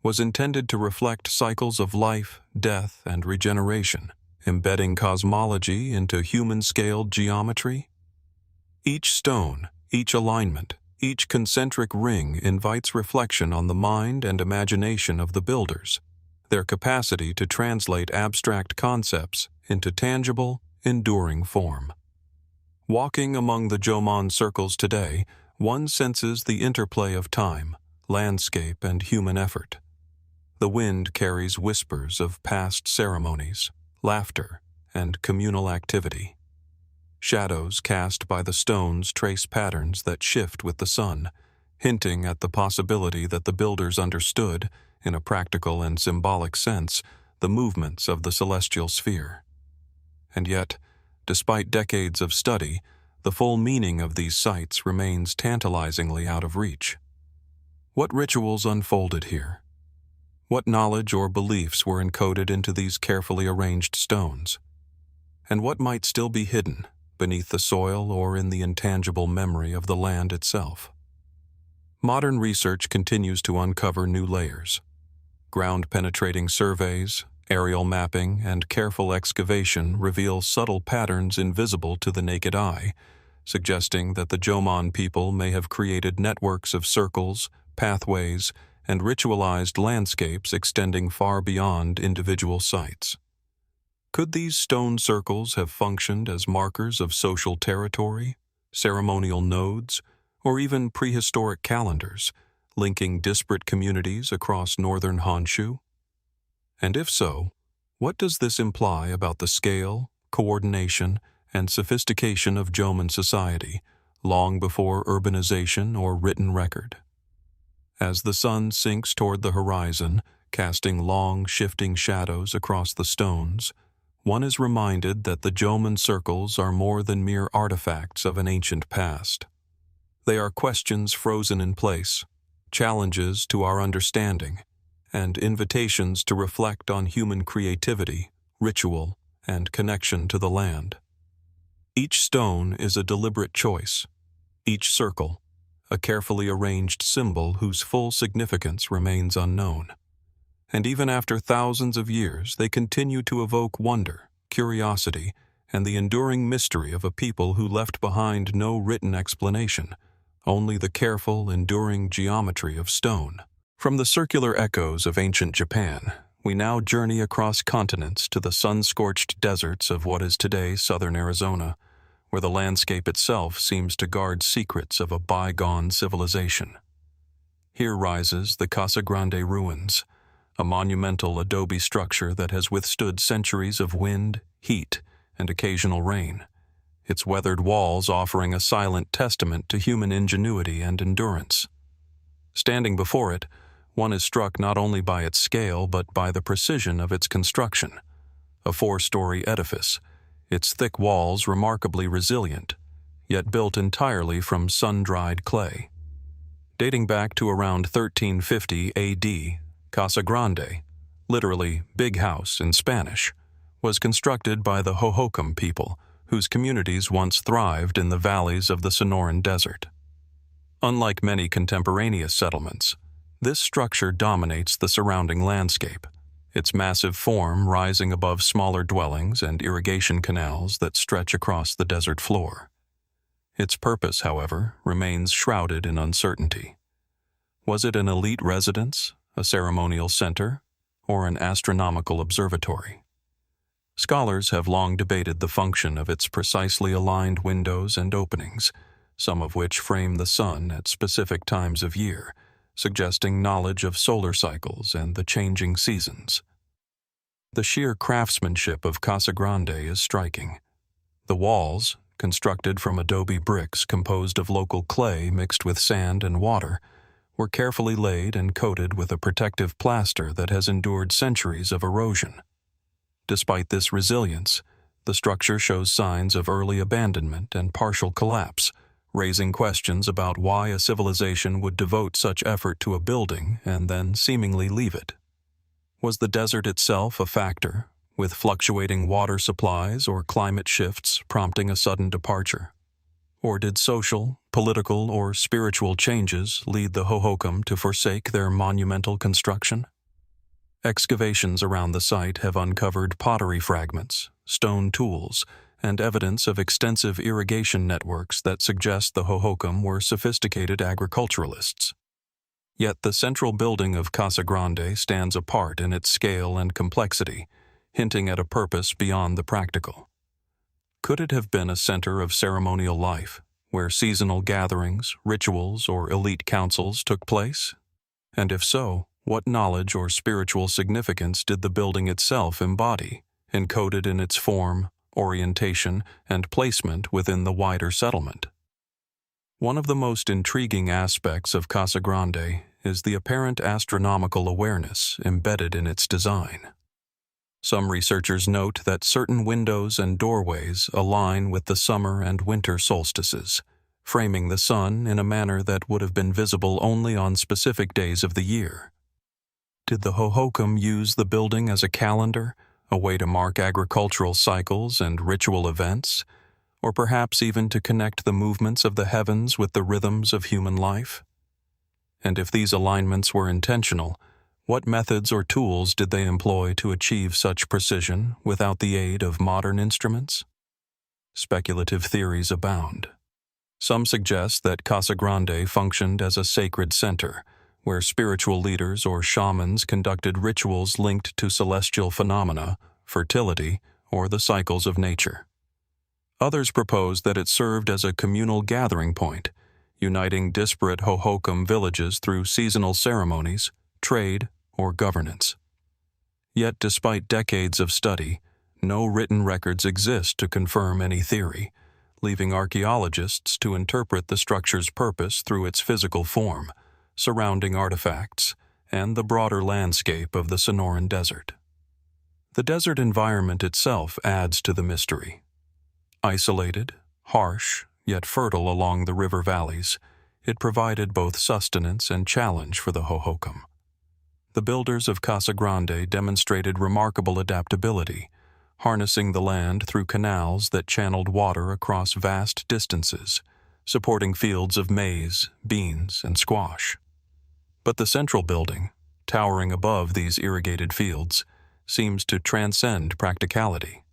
was intended to reflect cycles of life, death, and regeneration, embedding cosmology into human-scaled geometry? Each stone, each alignment, each concentric ring invites reflection on the mind and imagination of the builders, their capacity to translate abstract concepts into tangible, enduring form. Walking among the Jomon circles today, one senses the interplay of time, landscape, and human effort. The wind carries whispers of past ceremonies, laughter, and communal activity. Shadows cast by the stones trace patterns that shift with the sun, hinting at the possibility that the builders understood, in a practical and symbolic sense, the movements of the celestial sphere. And yet, despite decades of study, the full meaning of these sites remains tantalizingly out of reach. What rituals unfolded here? What knowledge or beliefs were encoded into these carefully arranged stones? And what might still be hidden beneath the soil or in the intangible memory of the land itself? Modern research continues to uncover new layers. Ground-penetrating surveys, aerial mapping, and careful excavation reveal subtle patterns invisible to the naked eye, suggesting that the Jomon people may have created networks of circles, pathways, and ritualized landscapes extending far beyond individual sites. Could these stone circles have functioned as markers of social territory, ceremonial nodes, or even prehistoric calendars, linking disparate communities across northern Honshu? And if so, what does this imply about the scale, coordination, and sophistication of Jomon society, long before urbanization or written record? As the sun sinks toward the horizon, casting long, shifting shadows across the stones, one is reminded that the Jomon circles are more than mere artifacts of an ancient past. They are questions frozen in place, challenges to our understanding, and invitations to reflect on human creativity, ritual, and connection to the land. Each stone is a deliberate choice, each circle a carefully arranged symbol whose full significance remains unknown. And even after thousands of years, they continue to evoke wonder, curiosity, and the enduring mystery of a people who left behind no written explanation, only the careful, enduring geometry of stone. From the circular echoes of ancient Japan, we now journey across continents to the sun-scorched deserts of what is today southern Arizona, where the landscape itself seems to guard secrets of a bygone civilization. Here rises the Casa Grande ruins, a monumental adobe structure that has withstood centuries of wind, heat, and occasional rain, its weathered walls offering a silent testament to human ingenuity and endurance. Standing before it, one is struck not only by its scale but by the precision of its construction. A 4-story edifice, its thick walls remarkably resilient, yet built entirely from sun-dried clay. Dating back to around 1350 AD, Casa Grande, literally big house in Spanish, was constructed by the Hohokam people, whose communities once thrived in the valleys of the Sonoran Desert. Unlike many contemporaneous settlements, this structure dominates the surrounding landscape, its massive form rising above smaller dwellings and irrigation canals that stretch across the desert floor. Its purpose, however, remains shrouded in uncertainty. Was it an elite residence, a ceremonial center, or an astronomical observatory? Scholars have long debated the function of its precisely aligned windows and openings, some of which frame the sun at specific times of year, suggesting knowledge of solar cycles and the changing seasons. The sheer craftsmanship of Casa Grande is striking. The walls, constructed from adobe bricks composed of local clay mixed with sand and water, were carefully laid and coated with a protective plaster that has endured centuries of erosion. Despite this resilience, the structure shows signs of early abandonment and partial collapse, raising questions about why a civilization would devote such effort to a building and then seemingly leave it. Was the desert itself a factor, with fluctuating water supplies or climate shifts prompting a sudden departure? Or did social, political, or spiritual changes lead the Hohokam to forsake their monumental construction? Excavations around the site have uncovered pottery fragments, stone tools, and evidence of extensive irrigation networks that suggest the Hohokam were sophisticated agriculturalists. Yet the central building of Casa Grande stands apart in its scale and complexity, hinting at a purpose beyond the practical. Could it have been a center of ceremonial life, where seasonal gatherings, rituals, or elite councils took place? And if so, what knowledge or spiritual significance did the building itself embody, encoded in its form, orientation, and placement within the wider settlement? One of the most intriguing aspects of Casa Grande is the apparent astronomical awareness embedded in its design. Some researchers note that certain windows and doorways align with the summer and winter solstices, framing the sun in a manner that would have been visible only on specific days of the year. Did the Hohokam use the building as a calendar, a way to mark agricultural cycles and ritual events, or perhaps even to connect the movements of the heavens with the rhythms of human life? And if these alignments were intentional, what methods or tools did they employ to achieve such precision without the aid of modern instruments? Speculative theories abound. Some suggest that Casa Grande functioned as a sacred center, where spiritual leaders or shamans conducted rituals linked to celestial phenomena, fertility, or the cycles of nature. Others propose that it served as a communal gathering point, uniting disparate Hohokam villages through seasonal ceremonies, trade, or governance. Yet despite decades of study, no written records exist to confirm any theory, leaving archaeologists to interpret the structure's purpose through its physical form, surrounding artifacts, and the broader landscape of the Sonoran Desert. The desert environment itself adds to the mystery. Isolated, harsh, yet fertile along the river valleys, it provided both sustenance and challenge for the Hohokam. The builders of Casa Grande demonstrated remarkable adaptability, harnessing the land through canals that channeled water across vast distances, supporting fields of maize, beans, and squash. But the central building, towering above these irrigated fields, seems to transcend practicality.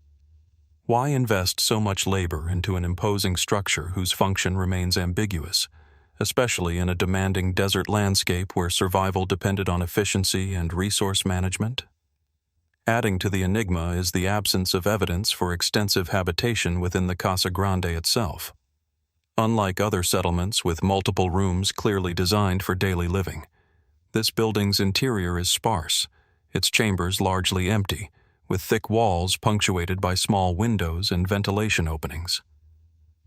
Why invest so much labor into an imposing structure whose function remains ambiguous, especially in a demanding desert landscape where survival depended on efficiency and resource management? Adding to the enigma is the absence of evidence for extensive habitation within the Casa Grande itself. Unlike other settlements with multiple rooms clearly designed for daily living, this building's interior is sparse, its chambers largely empty, with thick walls punctuated by small windows and ventilation openings.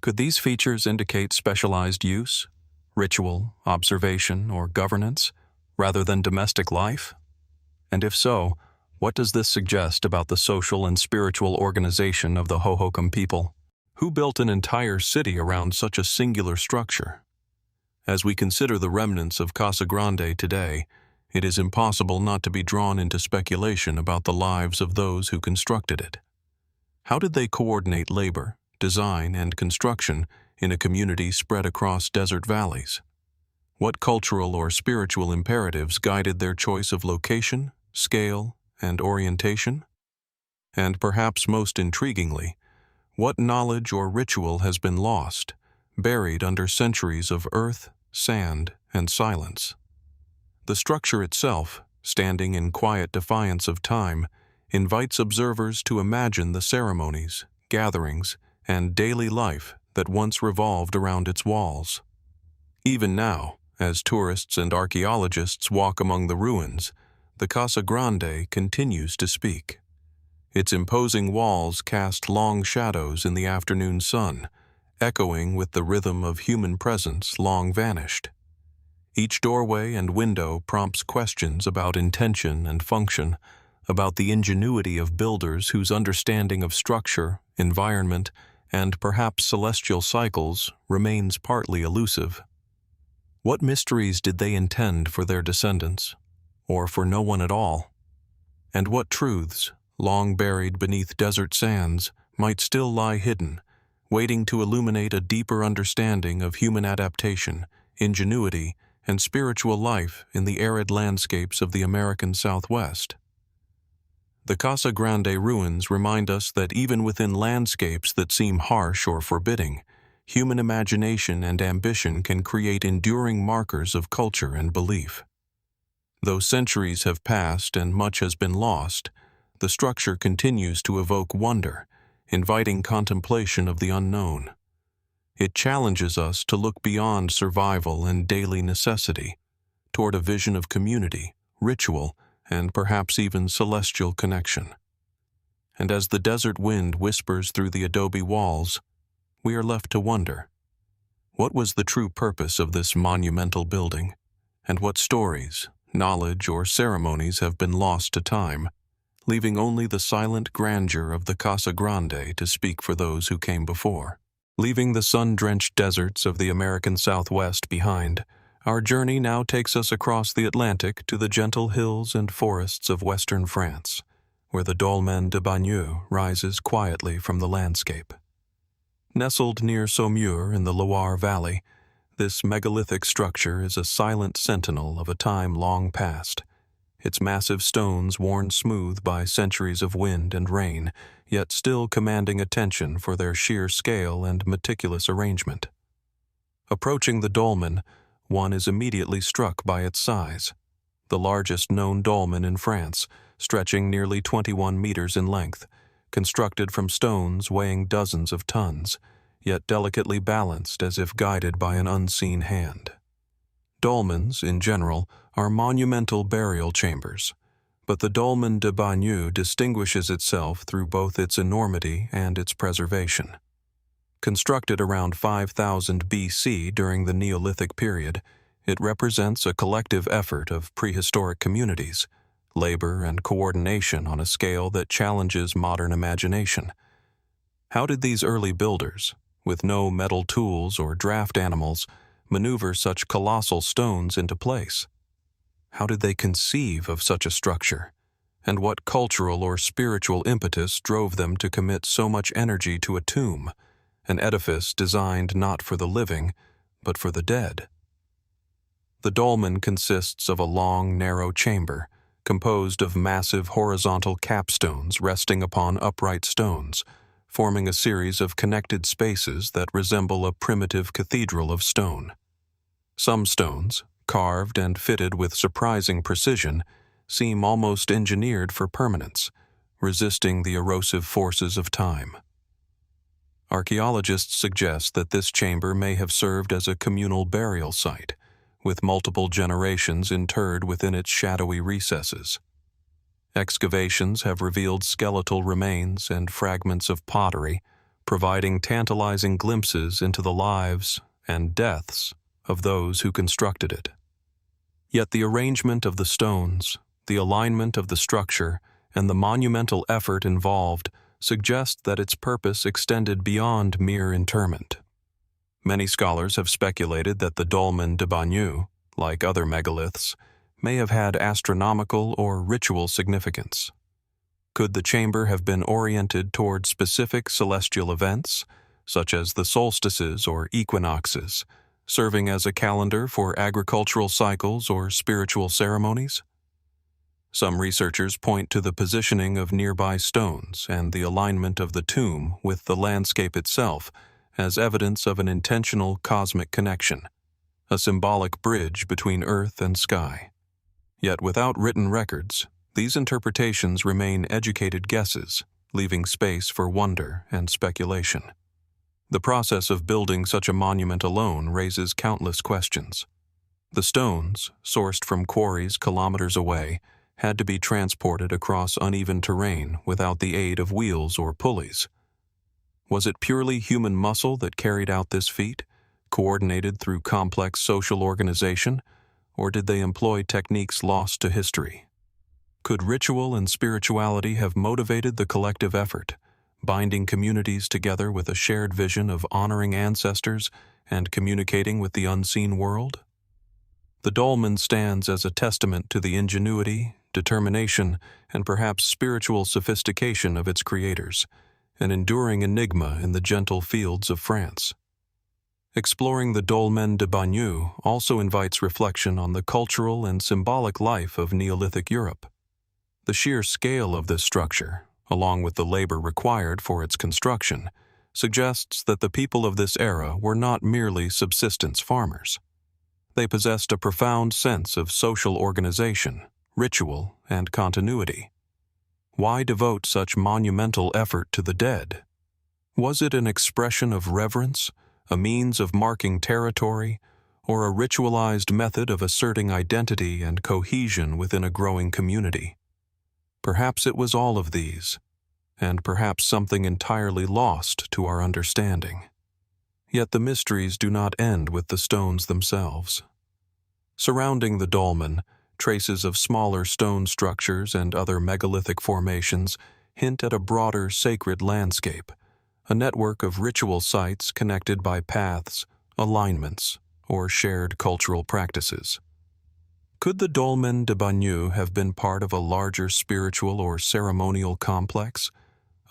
Could these features indicate specialized use, ritual, observation, or governance, rather than domestic life? And if so, what does this suggest about the social and spiritual organization of the Hohokam people? Who built an entire city around such a singular structure? As we consider the remnants of Casa Grande today, it is impossible not to be drawn into speculation about the lives of those who constructed it. How did they coordinate labor, design, and construction in a community spread across desert valleys? What cultural or spiritual imperatives guided their choice of location, scale, and orientation? And perhaps most intriguingly, what knowledge or ritual has been lost, buried under centuries of earth, sand, and silence? The structure itself, standing in quiet defiance of time, invites observers to imagine the ceremonies, gatherings, and daily life that once revolved around its walls. Even now, as tourists and archaeologists walk among the ruins, the Casa Grande continues to speak. Its imposing walls cast long shadows in the afternoon sun, echoing with the rhythm of human presence long vanished. Each doorway and window prompts questions about intention and function, about the ingenuity of builders whose understanding of structure, environment, and perhaps celestial cycles remains partly elusive. What mysteries did they intend for their descendants, or for no one at all? And what truths, long buried beneath desert sands, might still lie hidden, waiting to illuminate a deeper understanding of human adaptation, ingenuity, and spiritual life in the arid landscapes of the American Southwest? The Casa Grande ruins remind us that even within landscapes that seem harsh or forbidding, human imagination and ambition can create enduring markers of culture and belief. Though centuries have passed and much has been lost, the structure continues to evoke wonder, inviting contemplation of the unknown. It challenges us to look beyond survival and daily necessity, toward a vision of community, ritual, and perhaps even celestial connection. And as the desert wind whispers through the adobe walls, we are left to wonder, what was the true purpose of this monumental building, and what stories, knowledge, or ceremonies have been lost to time, leaving only the silent grandeur of the Casa Grande to speak for those who came before. Leaving the sun-drenched deserts of the American Southwest behind, our journey now takes us across the Atlantic to the gentle hills and forests of western France, where the Dolmen de Bagneux rises quietly from the landscape. Nestled near Saumur in the Loire Valley, this megalithic structure is a silent sentinel of a time long past, its massive stones worn smooth by centuries of wind and rain, yet still commanding attention for their sheer scale and meticulous arrangement. Approaching the dolmen, one is immediately struck by its size, the largest known dolmen in France, stretching nearly 21 meters in length, constructed from stones weighing dozens of tons, yet delicately balanced as if guided by an unseen hand. Dolmens, in general, are monumental burial chambers, but the Dolmen de Bagneux distinguishes itself through both its enormity and its preservation. Constructed around 5000 BC during the Neolithic period, it represents a collective effort of prehistoric communities, labor and coordination on a scale that challenges modern imagination. How did these early builders, with no metal tools or draft animals, maneuver such colossal stones into place? How did they conceive of such a structure? And what cultural or spiritual impetus drove them to commit so much energy to a tomb, an edifice designed not for the living, but for the dead? The dolmen consists of a long, narrow chamber, composed of massive horizontal capstones resting upon upright stones, forming a series of connected spaces that resemble a primitive cathedral of stone. Some stones, carved and fitted with surprising precision, seem almost engineered for permanence, resisting the erosive forces of time. Archaeologists suggest that this chamber may have served as a communal burial site, with multiple generations interred within its shadowy recesses. Excavations have revealed skeletal remains and fragments of pottery, providing tantalizing glimpses into the lives and deaths of those who constructed it. Yet the arrangement of the stones, the alignment of the structure, and the monumental effort involved suggest that its purpose extended beyond mere interment. Many scholars have speculated that the Dolmen de Bagneux, like other megaliths, may have had astronomical or ritual significance. Could the chamber have been oriented toward specific celestial events, such as the solstices or equinoxes, serving as a calendar for agricultural cycles or spiritual ceremonies? Some researchers point to the positioning of nearby stones and the alignment of the tomb with the landscape itself as evidence of an intentional cosmic connection, a symbolic bridge between earth and sky. Yet without written records, these interpretations remain educated guesses, leaving space for wonder and speculation. The process of building such a monument alone raises countless questions. The stones, sourced from quarries kilometers away, had to be transported across uneven terrain without the aid of wheels or pulleys. Was it purely human muscle that carried out this feat, coordinated through complex social organization, or did they employ techniques lost to history? Could ritual and spirituality have motivated the collective effort, binding communities together with a shared vision of honoring ancestors and communicating with the unseen world? The dolmen stands as a testament to the ingenuity, determination, and perhaps spiritual sophistication of its creators, an enduring enigma in the gentle fields of France. Exploring the Dolmen de Bagneux also invites reflection on the cultural and symbolic life of Neolithic Europe. The sheer scale of this structure, along with the labor required for its construction, suggests that the people of this era were not merely subsistence farmers. They possessed a profound sense of social organization, ritual, and continuity. Why devote such monumental effort to the dead? Was it an expression of reverence, a means of marking territory, or a ritualized method of asserting identity and cohesion within a growing community? Perhaps it was all of these, and perhaps something entirely lost to our understanding. Yet the mysteries do not end with the stones themselves. Surrounding the dolmen, traces of smaller stone structures and other megalithic formations hint at a broader sacred landscape, a network of ritual sites connected by paths, alignments, or shared cultural practices. Could the Dolmen de Bagneux have been part of a larger spiritual or ceremonial complex,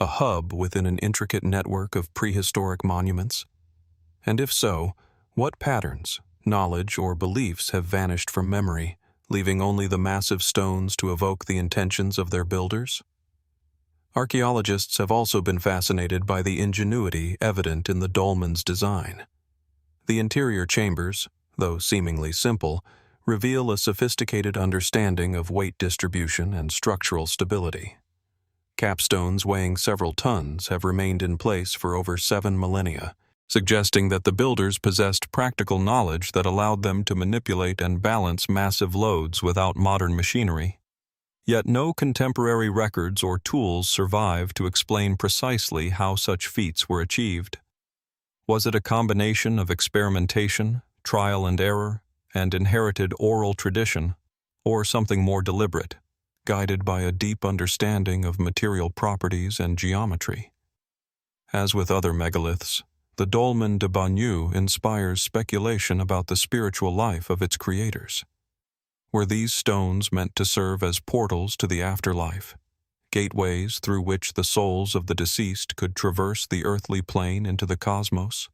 a hub within an intricate network of prehistoric monuments? And if so, what patterns, knowledge, or beliefs have vanished from memory, leaving only the massive stones to evoke the intentions of their builders? Archaeologists have also been fascinated by the ingenuity evident in the dolmen's design. The interior chambers, though seemingly simple, reveal a sophisticated understanding of weight distribution and structural stability. Capstones weighing several tons have remained in place for over 7 millennia, suggesting that the builders possessed practical knowledge that allowed them to manipulate and balance massive loads without modern machinery. Yet no contemporary records or tools survive to explain precisely how such feats were achieved. Was it a combination of experimentation, trial and error, and inherited oral tradition, or something more deliberate, guided by a deep understanding of material properties and geometry? As with other megaliths, the Dolmen de Bagneux inspires speculation about the spiritual life of its creators. Were these stones meant to serve as portals to the afterlife, gateways through which the souls of the deceased could traverse the earthly plane into the cosmos?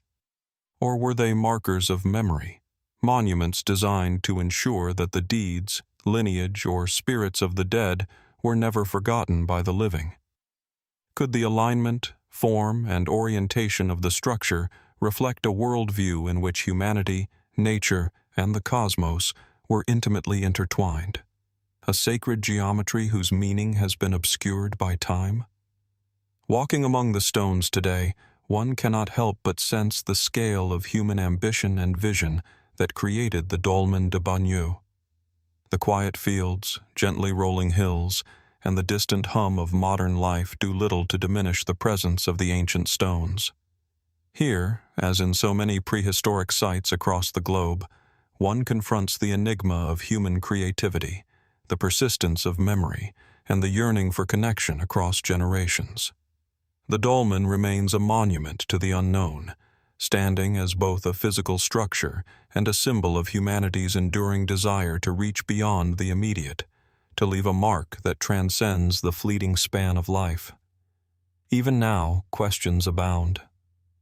Or were they markers of memory, monuments designed to ensure that the deeds, lineage, or spirits of the dead were never forgotten by the living? Could the alignment, form, and orientation of the structure reflect a worldview in which humanity, nature, and the cosmos were intimately intertwined, a sacred geometry whose meaning has been obscured by time? Walking among the stones today, one cannot help but sense the scale of human ambition and vision that created the Dolmen de Bagneux. The quiet fields, gently rolling hills, and the distant hum of modern life do little to diminish the presence of the ancient stones. Here, as in so many prehistoric sites across the globe, one confronts the enigma of human creativity, the persistence of memory, and the yearning for connection across generations. The dolmen remains a monument to the unknown, standing as both a physical structure and a symbol of humanity's enduring desire to reach beyond the immediate, to leave a mark that transcends the fleeting span of life. Even now, questions abound.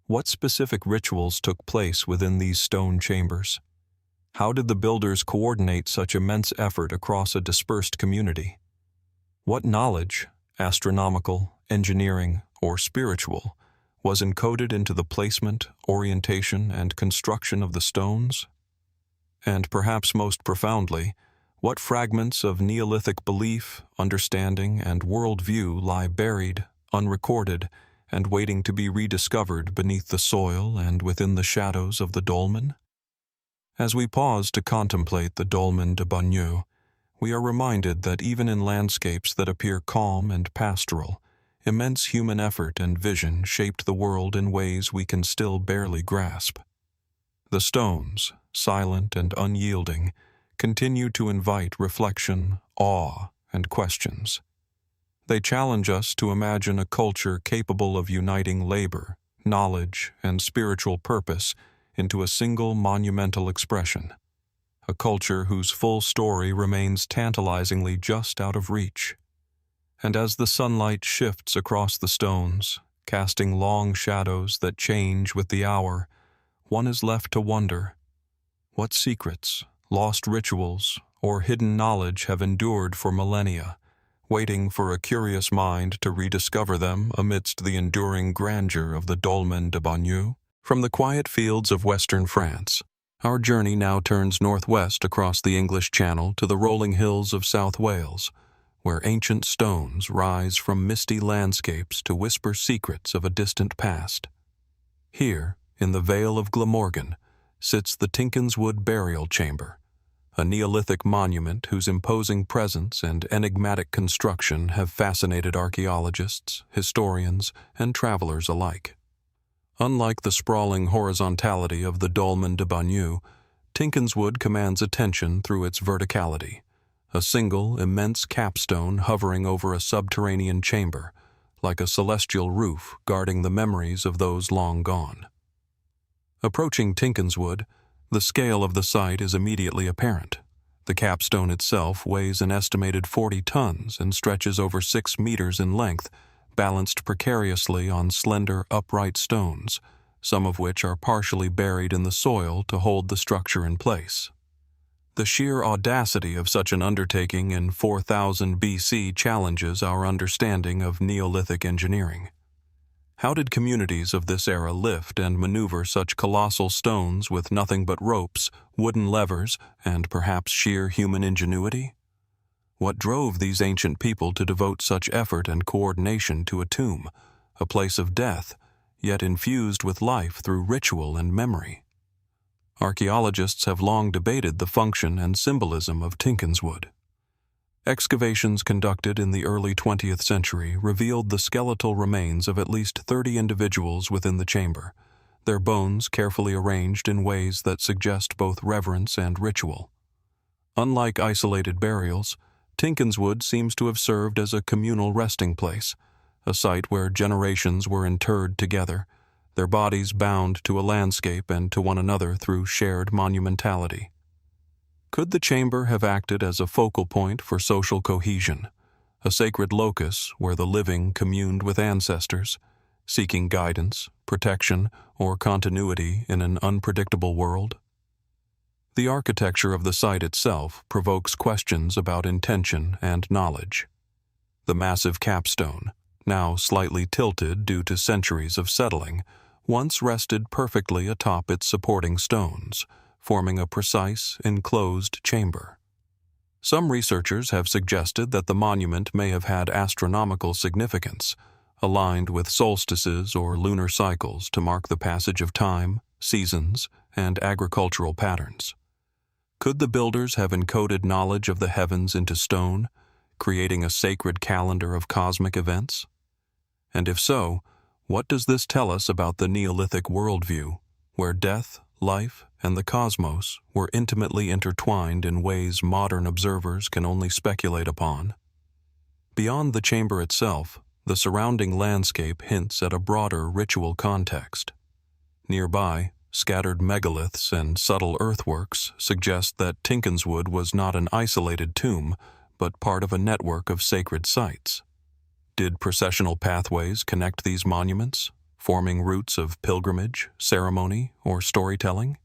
What specific rituals took place within these stone chambers? How did the builders coordinate such immense effort across a dispersed community? What knowledge, astronomical, engineering, or spiritual, was encoded into the placement, orientation, and construction of the stones? And perhaps most profoundly, what fragments of Neolithic belief, understanding, and worldview lie buried, unrecorded, and waiting to be rediscovered beneath the soil and within the shadows of the dolmen? As we pause to contemplate the Dolmen de Bagneux, we are reminded that even in landscapes that appear calm and pastoral, immense human effort and vision shaped the world in ways we can still barely grasp. The stones, silent and unyielding, continue to invite reflection, awe, and questions. They challenge us to imagine a culture capable of uniting labor, knowledge, and spiritual purpose into a single monumental expression. A culture whose full story remains tantalizingly just out of reach. And as the sunlight shifts across the stones, casting long shadows that change with the hour, one is left to wonder, what secrets, lost rituals, or hidden knowledge have endured for millennia, waiting for a curious mind to rediscover them amidst the enduring grandeur of the Dolmen de Bagneux? From the quiet fields of western France, our journey now turns northwest across the English Channel to the rolling hills of South Wales, where ancient stones rise from misty landscapes to whisper secrets of a distant past. Here, in the Vale of Glamorgan, sits the Tinkinswood burial chamber, a Neolithic monument whose imposing presence and enigmatic construction have fascinated archaeologists, historians, and travelers alike. Unlike the sprawling horizontality of the Dolmen de Bagneux, Tinkinswood commands attention through its verticality, a single, immense capstone hovering over a subterranean chamber, like a celestial roof guarding the memories of those long gone. Approaching Tinkinswood, the scale of the site is immediately apparent. The capstone itself weighs an estimated 40 tons and stretches over 6 meters in length, balanced precariously on slender, upright stones, some of which are partially buried in the soil to hold the structure in place. The sheer audacity of such an undertaking in 4000 BC challenges our understanding of Neolithic engineering. How did communities of this era lift and maneuver such colossal stones with nothing but ropes, wooden levers, and perhaps sheer human ingenuity? What drove these ancient people to devote such effort and coordination to a tomb, a place of death, yet infused with life through ritual and memory? Archaeologists have long debated the function and symbolism of Tinkinswood. Excavations conducted in the early 20th century revealed the skeletal remains of at least 30 individuals within the chamber, their bones carefully arranged in ways that suggest both reverence and ritual. Unlike isolated burials, Tinkinswood seems to have served as a communal resting place, a site where generations were interred together, their bodies bound to a landscape and to one another through shared monumentality. Could the chamber have acted as a focal point for social cohesion, a sacred locus where the living communed with ancestors, seeking guidance, protection, or continuity in an unpredictable world? The architecture of the site itself provokes questions about intention and knowledge. The massive capstone, now slightly tilted due to centuries of settling, once rested perfectly atop its supporting stones, forming a precise, enclosed chamber. Some researchers have suggested that the monument may have had astronomical significance, aligned with solstices or lunar cycles to mark the passage of time, seasons, and agricultural patterns. Could the builders have encoded knowledge of the heavens into stone, creating a sacred calendar of cosmic events? And if so, what does this tell us about the Neolithic worldview, where death, life, and the cosmos were intimately intertwined in ways modern observers can only speculate upon? Beyond the chamber itself, the surrounding landscape hints at a broader ritual context. Nearby, scattered megaliths and subtle earthworks suggest that Tinkinswood was not an isolated tomb, but part of a network of sacred sites. Did processional pathways connect these monuments, forming routes of pilgrimage, ceremony, or storytelling?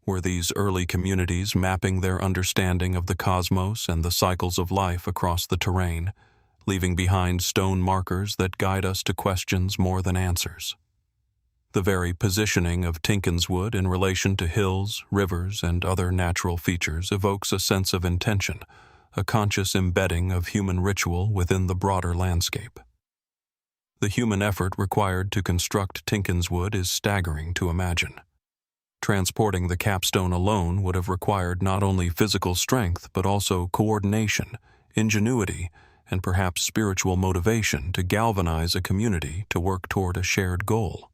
Were these early communities mapping their understanding of the cosmos and the cycles of life across the terrain, leaving behind stone markers that guide us to questions more than answers? The very positioning of Tinkinswood in relation to hills, rivers, and other natural features evokes a sense of intention, a conscious embedding of human ritual within the broader landscape. The human effort required to construct Tinkinswood is staggering to imagine. Transporting the capstone alone would have required not only physical strength but also coordination, ingenuity, and perhaps spiritual motivation to galvanize a community to work toward a shared goal.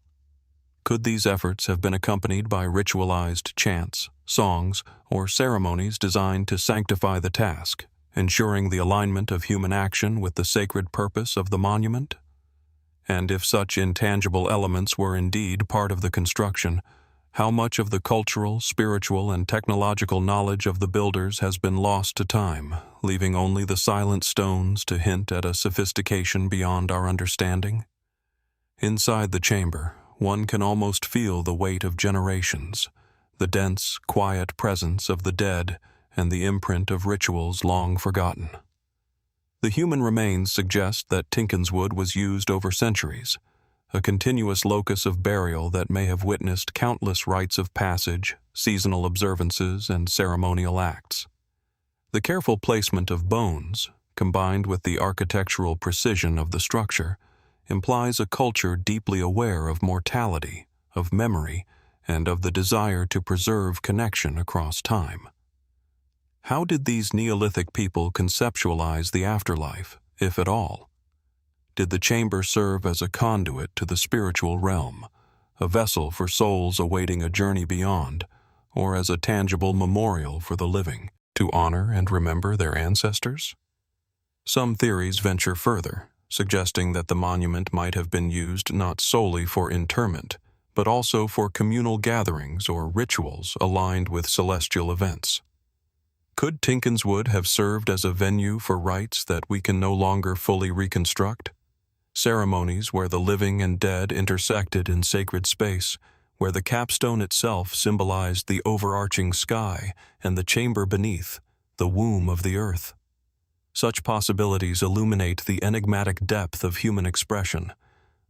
Could these efforts have been accompanied by ritualized chants, songs, or ceremonies designed to sanctify the task, ensuring the alignment of human action with the sacred purpose of the monument? And if such intangible elements were indeed part of the construction, how much of the cultural, spiritual, and technological knowledge of the builders has been lost to time, leaving only the silent stones to hint at a sophistication beyond our understanding? Inside the chamber, one can almost feel the weight of generations, the dense, quiet presence of the dead, and the imprint of rituals long forgotten. The human remains suggest that Tinkinswood was used over centuries, a continuous locus of burial that may have witnessed countless rites of passage, seasonal observances, and ceremonial acts. The careful placement of bones, combined with the architectural precision of the structure, implies a culture deeply aware of mortality, of memory, and of the desire to preserve connection across time. How did these Neolithic people conceptualize the afterlife, if at all? Did the chamber serve as a conduit to the spiritual realm, a vessel for souls awaiting a journey beyond, or as a tangible memorial for the living, to honor and remember their ancestors? Some theories venture further, suggesting that the monument might have been used not solely for interment, but also for communal gatherings or rituals aligned with celestial events. Could Tinkinswood have served as a venue for rites that we can no longer fully reconstruct? Ceremonies where the living and dead intersected in sacred space, where the capstone itself symbolized the overarching sky and the chamber beneath, the womb of the earth. Such possibilities illuminate the enigmatic depth of human expression,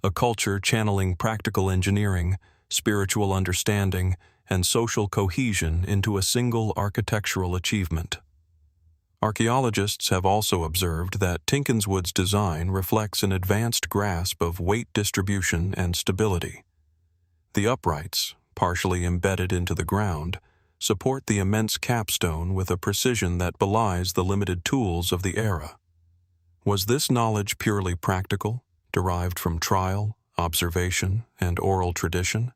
a culture channeling practical engineering, spiritual understanding, and social cohesion into a single architectural achievement. Archaeologists have also observed that Tinkinswood's design reflects an advanced grasp of weight distribution and stability. The uprights, partially embedded into the ground, support the immense capstone with a precision that belies the limited tools of the era. Was this knowledge purely practical, derived from trial, observation, and oral tradition?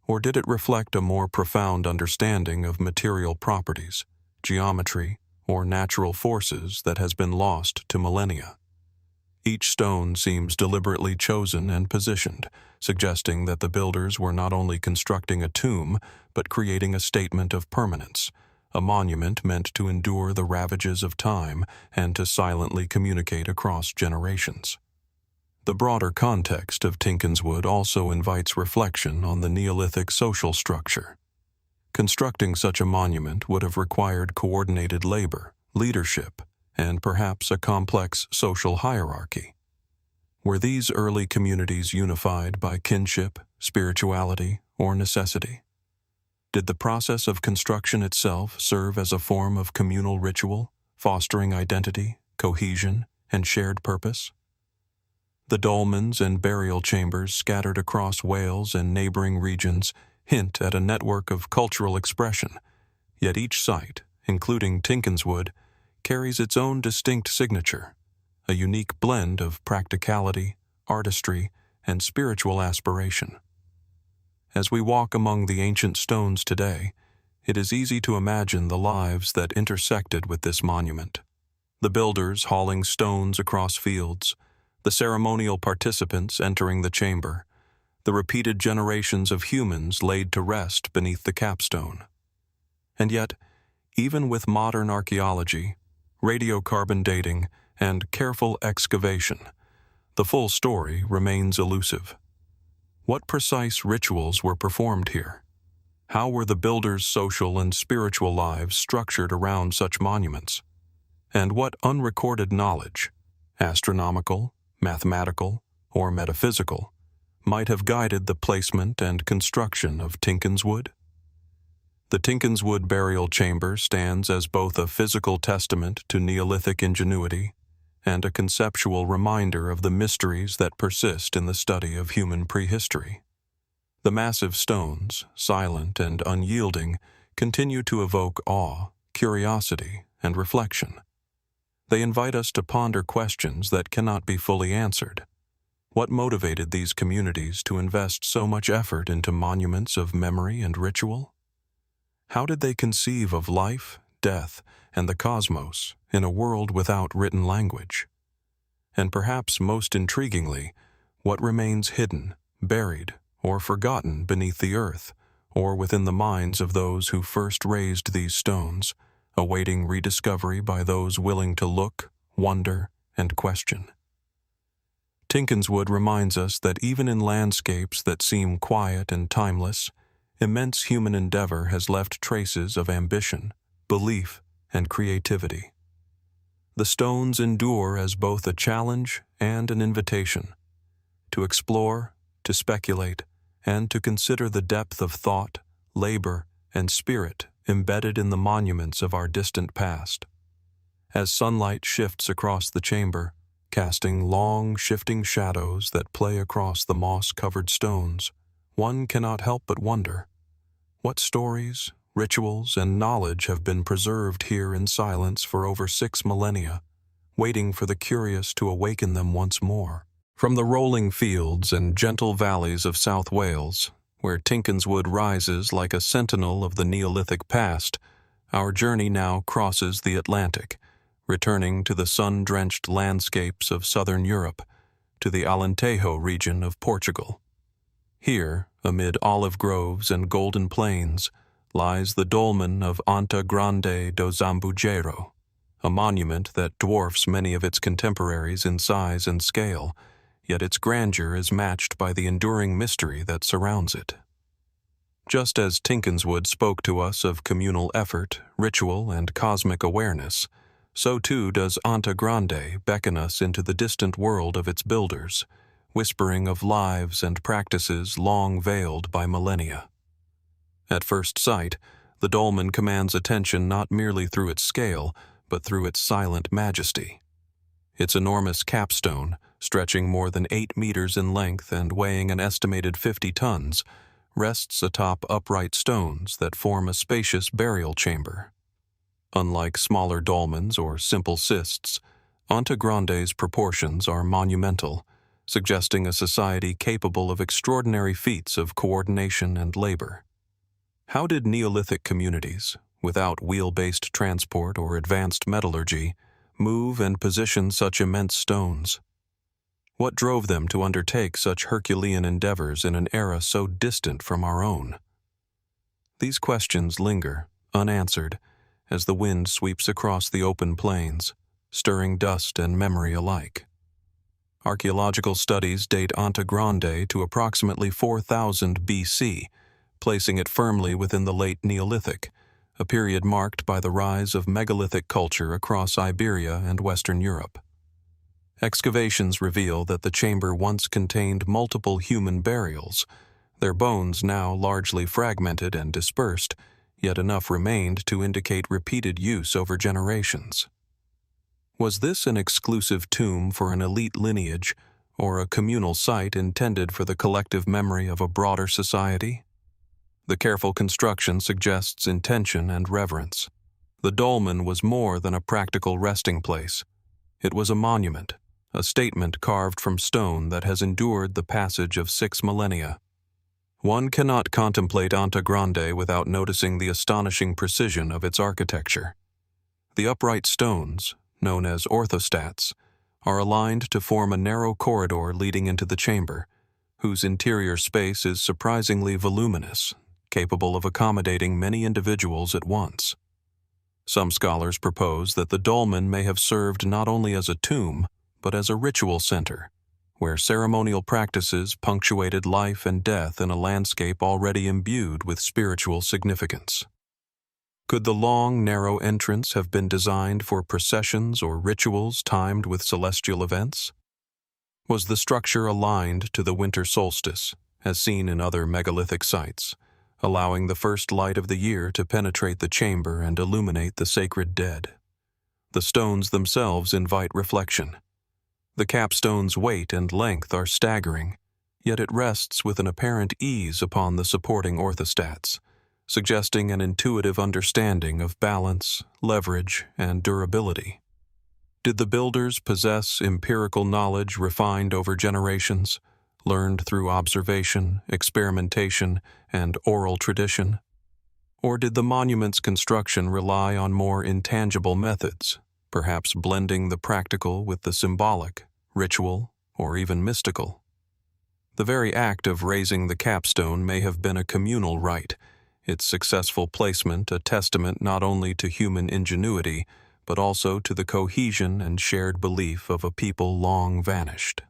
Or did it reflect a more profound understanding of material properties, geometry, or natural forces that has been lost to millennia? Each stone seems deliberately chosen and positioned, suggesting that the builders were not only constructing a tomb, but creating a statement of permanence, a monument meant to endure the ravages of time and to silently communicate across generations. The broader context of Tinkinswood also invites reflection on the Neolithic social structure. Constructing such a monument would have required coordinated labor, leadership, and perhaps a complex social hierarchy. Were these early communities unified by kinship, spirituality, or necessity? Did the process of construction itself serve as a form of communal ritual, fostering identity, cohesion, and shared purpose? The dolmens and burial chambers scattered across Wales and neighboring regions hint at a network of cultural expression, yet each site, including Tinkinswood, carries its own distinct signature, a unique blend of practicality, artistry, and spiritual aspiration. As we walk among the ancient stones today, it is easy to imagine the lives that intersected with this monument. The builders hauling stones across fields, the ceremonial participants entering the chamber, the repeated generations of humans laid to rest beneath the capstone. And yet, even with modern archaeology, radiocarbon dating, and careful excavation, the full story remains elusive. What precise rituals were performed here? How were the builders' social and spiritual lives structured around such monuments? And what unrecorded knowledge, astronomical, mathematical, or metaphysical, might have guided the placement and construction of Tinkinswood? The Tinkinswood burial chamber stands as both a physical testament to Neolithic ingenuity and a conceptual reminder of the mysteries that persist in the study of human prehistory. The massive stones, silent and unyielding, continue to evoke awe, curiosity, and reflection. They invite us to ponder questions that cannot be fully answered. What motivated these communities to invest so much effort into monuments of memory and ritual? How did they conceive of life, death, and the cosmos in a world without written language? And perhaps most intriguingly, what remains hidden, buried, or forgotten beneath the earth, or within the minds of those who first raised these stones, awaiting rediscovery by those willing to look, wonder, and question? Tinkinswood reminds us that even in landscapes that seem quiet and timeless, immense human endeavor has left traces of ambition, belief, and creativity. The stones endure as both a challenge and an invitation to explore, to speculate, and to consider the depth of thought, labor, and spirit embedded in the monuments of our distant past. As sunlight shifts across the chamber, casting long, shifting shadows that play across the moss-covered stones, one cannot help but wonder, what stories, rituals, and knowledge have been preserved here in silence for over 6 millennia, waiting for the curious to awaken them once more? From the rolling fields and gentle valleys of South Wales, where Tinkinswood rises like a sentinel of the Neolithic past, our journey now crosses the Atlantic, returning to the sun-drenched landscapes of southern Europe, to the Alentejo region of Portugal. Here, amid olive groves and golden plains, lies the dolmen of Anta Grande do Zambujeiro, a monument that dwarfs many of its contemporaries in size and scale, yet its grandeur is matched by the enduring mystery that surrounds it. Just as Tinkinswood spoke to us of communal effort, ritual, and cosmic awareness, so too does Anta Grande beckon us into the distant world of its builders, whispering of lives and practices long veiled by millennia. At first sight, the dolmen commands attention not merely through its scale, but through its silent majesty. Its enormous capstone, stretching more than 8 meters in length and weighing an estimated 50 tons, rests atop upright stones that form a spacious burial chamber. Unlike smaller dolmens or simple cists, Anta Grande's proportions are monumental, suggesting a society capable of extraordinary feats of coordination and labor. How did Neolithic communities, without wheel-based transport or advanced metallurgy, move and position such immense stones? What drove them to undertake such Herculean endeavors in an era so distant from our own? These questions linger, unanswered, as the wind sweeps across the open plains, stirring dust and memory alike. Archaeological studies date Anta Grande to approximately 4000 BC, placing it firmly within the late Neolithic, a period marked by the rise of megalithic culture across Iberia and Western Europe. Excavations reveal that the chamber once contained multiple human burials, their bones now largely fragmented and dispersed, yet enough remained to indicate repeated use over generations. Was this an exclusive tomb for an elite lineage, or a communal site intended for the collective memory of a broader society? The careful construction suggests intention and reverence. The dolmen was more than a practical resting place. It was a monument, a statement carved from stone that has endured the passage of 6 millennia. One cannot contemplate Anta Grande without noticing the astonishing precision of its architecture. The upright stones, known as orthostats, are aligned to form a narrow corridor leading into the chamber, whose interior space is surprisingly voluminous, capable of accommodating many individuals at once. Some scholars propose that the dolmen may have served not only as a tomb, but as a ritual center, where ceremonial practices punctuated life and death in a landscape already imbued with spiritual significance. Could the long, narrow entrance have been designed for processions or rituals timed with celestial events? Was the structure aligned to the winter solstice, as seen in other megalithic sites, allowing the first light of the year to penetrate the chamber and illuminate the sacred dead? The stones themselves invite reflection. The capstone's weight and length are staggering, yet it rests with an apparent ease upon the supporting orthostats, suggesting an intuitive understanding of balance, leverage, and durability. Did the builders possess empirical knowledge refined over generations, learned through observation, experimentation, and oral tradition? Or did the monument's construction rely on more intangible methods, perhaps blending the practical with the symbolic, ritual, or even mystical? The very act of raising the capstone may have been a communal rite, its successful placement a testament not only to human ingenuity, but also to the cohesion and shared belief of a people long vanished.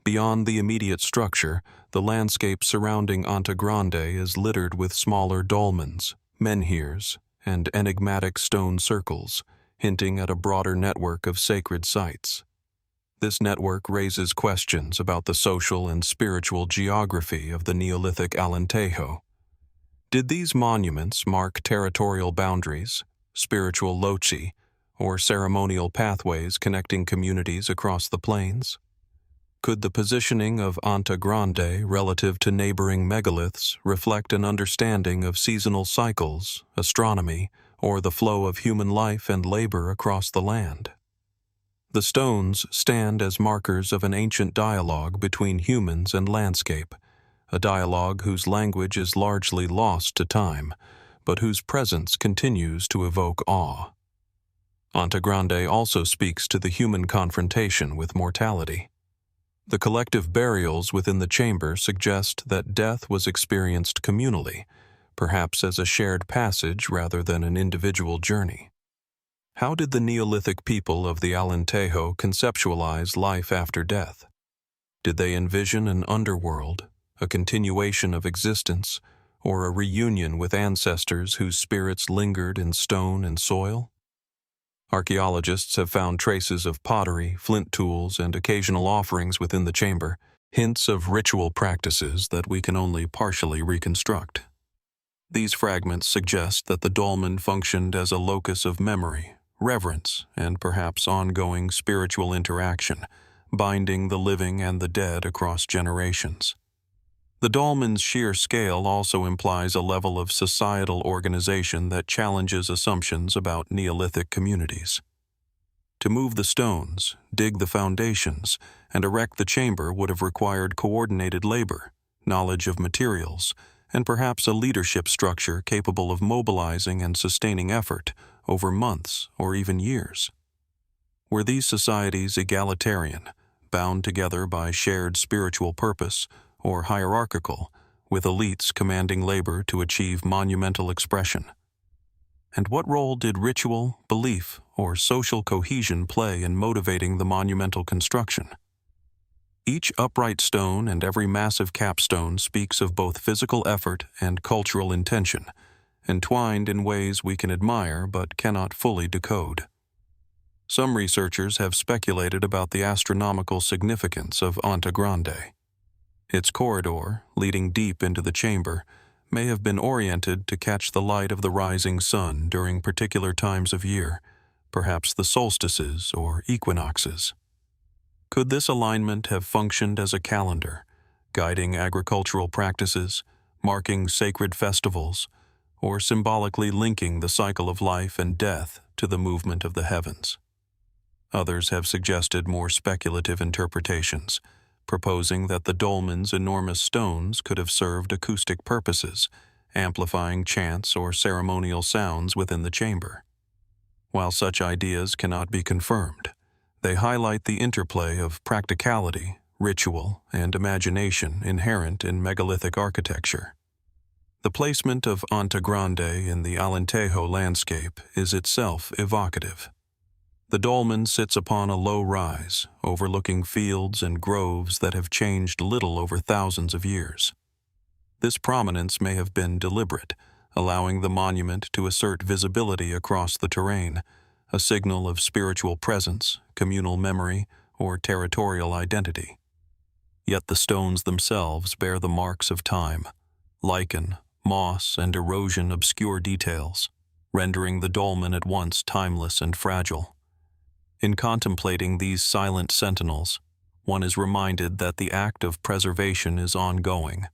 Beyond the immediate structure, the landscape surrounding Anta Grande is littered with smaller dolmens, menhirs, and enigmatic stone circles, hinting at a broader network of sacred sites. This network raises questions about the social and spiritual geography of the Neolithic Alentejo. Did these monuments mark territorial boundaries, spiritual loci, or ceremonial pathways connecting communities across the plains? Could the positioning of Anta Grande relative to neighboring megaliths reflect an understanding of seasonal cycles, astronomy, or the flow of human life and labor across the land? The stones stand as markers of an ancient dialogue between humans and landscape, a dialogue whose language is largely lost to time, but whose presence continues to evoke awe. Anta Grande also speaks to the human confrontation with mortality. The collective burials within the chamber suggest that death was experienced communally, perhaps as a shared passage rather than an individual journey. How did the Neolithic people of the Alentejo conceptualize life after death? Did they envision an underworld, a continuation of existence, or a reunion with ancestors whose spirits lingered in stone and soil? Archaeologists have found traces of pottery, flint tools, and occasional offerings within the chamber, hints of ritual practices that we can only partially reconstruct. These fragments suggest that the dolmen functioned as a locus of memory, reverence, and perhaps ongoing spiritual interaction, binding the living and the dead across generations. The dolmen's sheer scale also implies a level of societal organization that challenges assumptions about Neolithic communities. To move the stones, dig the foundations, and erect the chamber would have required coordinated labor, knowledge of materials, and perhaps a leadership structure capable of mobilizing and sustaining effort over months or even years. Were these societies egalitarian, bound together by shared spiritual purpose, or hierarchical, with elites commanding labor to achieve monumental expression? And what role did ritual, belief, or social cohesion play in motivating the monumental construction? Each upright stone and every massive capstone speaks of both physical effort and cultural intention, entwined in ways we can admire but cannot fully decode. Some researchers have speculated about the astronomical significance of Anta Grande. Its corridor, leading deep into the chamber, may have been oriented to catch the light of the rising sun during particular times of year, perhaps the solstices or equinoxes. Could this alignment have functioned as a calendar, guiding agricultural practices, marking sacred festivals, or symbolically linking the cycle of life and death to the movement of the heavens? Others have suggested more speculative interpretations, proposing that the dolmen's enormous stones could have served acoustic purposes, amplifying chants or ceremonial sounds within the chamber. While such ideas cannot be confirmed, they highlight the interplay of practicality, ritual, and imagination inherent in megalithic architecture. The placement of Anta Grande in the Alentejo landscape is itself evocative. The dolmen sits upon a low rise, overlooking fields and groves that have changed little over thousands of years. This prominence may have been deliberate, allowing the monument to assert visibility across the terrain, a signal of spiritual presence, communal memory, or territorial identity. Yet the stones themselves bear the marks of time. Lichen, moss, and erosion obscure details, rendering the dolmen at once timeless and fragile. In contemplating these silent sentinels, one is reminded that the act of preservation is ongoing,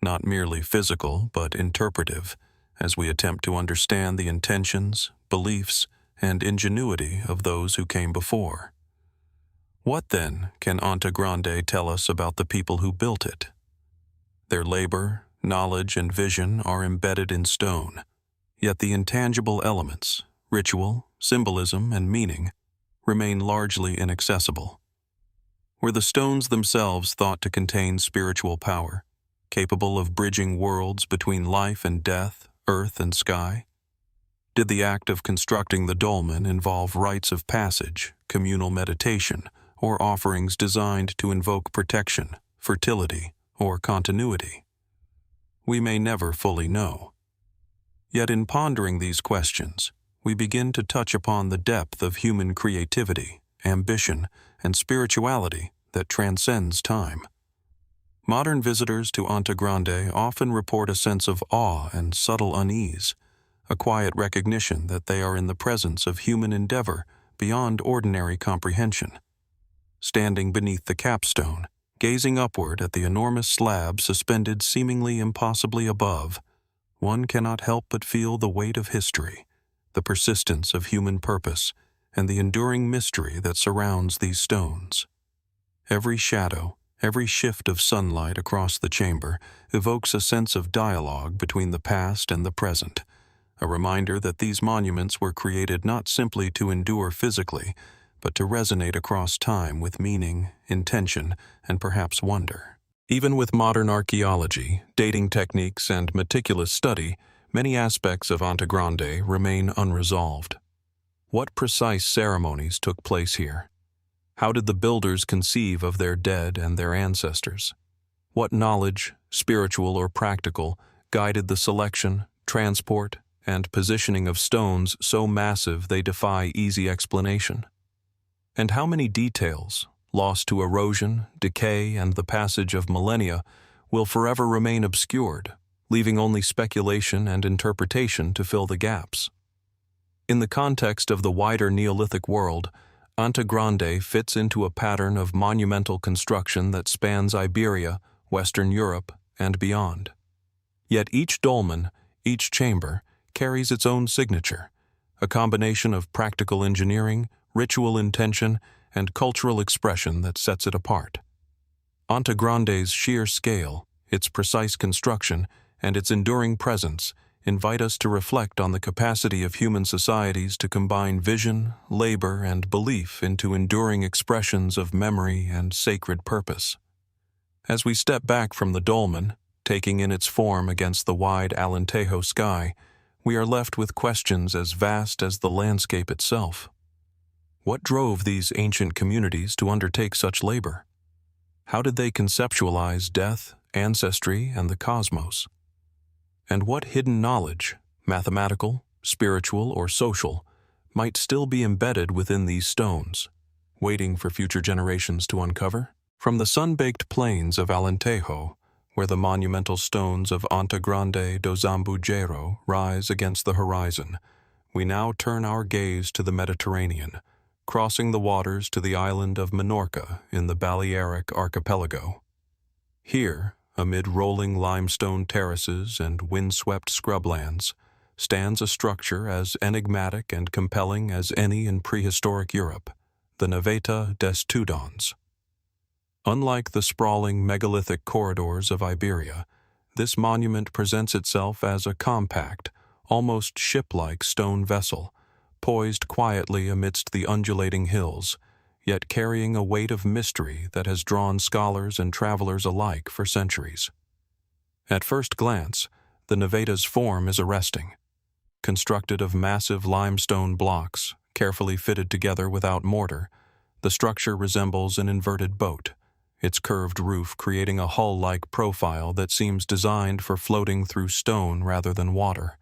not merely physical but interpretive, as we attempt to understand the intentions, beliefs, and ingenuity of those who came before. What, then, can Anta Grande tell us about the people who built it? Their labor, knowledge, and vision are embedded in stone, yet the intangible elements, ritual, symbolism, and meaning, remain largely inaccessible. Were the stones themselves thought to contain spiritual power, capable of bridging worlds between life and death, earth and sky? Did the act of constructing the dolmen involve rites of passage, communal meditation, or offerings designed to invoke protection, fertility, or continuity? We may never fully know. Yet in pondering these questions, we begin to touch upon the depth of human creativity, ambition, and spirituality that transcends time. Modern visitors to Anta Grande often report a sense of awe and subtle unease, a quiet recognition that they are in the presence of human endeavor beyond ordinary comprehension. Standing beneath the capstone, gazing upward at the enormous slab suspended seemingly impossibly above, one cannot help but feel the weight of history, the persistence of human purpose, and the enduring mystery that surrounds these stones. Every shadow, every shift of sunlight across the chamber evokes a sense of dialogue between the past and the present, a reminder that these monuments were created not simply to endure physically, but to resonate across time with meaning, intention, and perhaps wonder. Even with modern archaeology, dating techniques, and meticulous study, many aspects of Anta Grande remain unresolved. What precise ceremonies took place here? How did the builders conceive of their dead and their ancestors? What knowledge, spiritual or practical, guided the selection, transport, and positioning of stones so massive they defy easy explanation? And how many details, lost to erosion, decay, and the passage of millennia, will forever remain obscured, leaving only speculation and interpretation to fill the gaps? In the context of the wider Neolithic world, Anta Grande fits into a pattern of monumental construction that spans Iberia, Western Europe, and beyond. Yet each dolmen, each chamber, carries its own signature, a combination of practical engineering, ritual intention, and cultural expression that sets it apart. Anta Grande's sheer scale, its precise construction, and its enduring presence invite us to reflect on the capacity of human societies to combine vision, labor, and belief into enduring expressions of memory and sacred purpose. As we step back from the dolmen, taking in its form against the wide Alentejo sky, we are left with questions as vast as the landscape itself. What drove these ancient communities to undertake such labor? How did they conceptualize death, ancestry, and the cosmos? And what hidden knowledge, mathematical, spiritual, or social, might still be embedded within these stones, waiting for future generations to uncover? From the sun-baked plains of Alentejo, where the monumental stones of Anta Grande do Zambujeiro rise against the horizon, we now turn our gaze to the Mediterranean, crossing the waters to the island of Minorca in the Balearic archipelago. Here, amid rolling limestone terraces and windswept scrublands, stands a structure as enigmatic and compelling as any in prehistoric Europe, the Naveta des Tudons. Unlike the sprawling megalithic corridors of Iberia, this monument presents itself as a compact, almost ship-like stone vessel, poised quietly amidst the undulating hills, yet carrying a weight of mystery that has drawn scholars and travelers alike for centuries. At first glance, the Naveta's form is arresting. Constructed of massive limestone blocks, carefully fitted together without mortar, the structure resembles an inverted boat, its curved roof creating a hull-like profile that seems designed for floating through stone rather than water.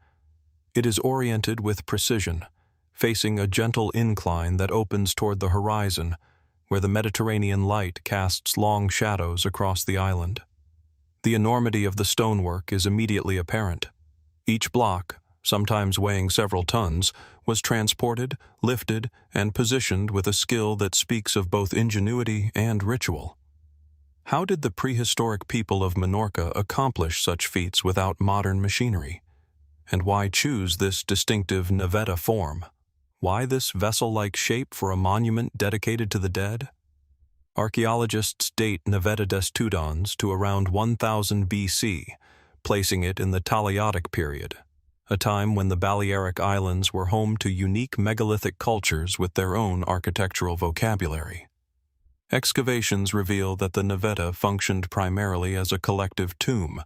It is oriented with precision, facing a gentle incline that opens toward the horizon, where the Mediterranean light casts long shadows across the island. The enormity of the stonework is immediately apparent. Each block, sometimes weighing several tons, was transported, lifted, and positioned with a skill that speaks of both ingenuity and ritual. How did the prehistoric people of Minorca accomplish such feats without modern machinery? And why choose this distinctive Naveta form? Why this vessel-like shape for a monument dedicated to the dead? Archaeologists date Naveta des Tudons to around 1000 BC, placing it in the Talayotic period, a time when the Balearic Islands were home to unique megalithic cultures with their own architectural vocabulary. Excavations reveal that the Naveta functioned primarily as a collective tomb,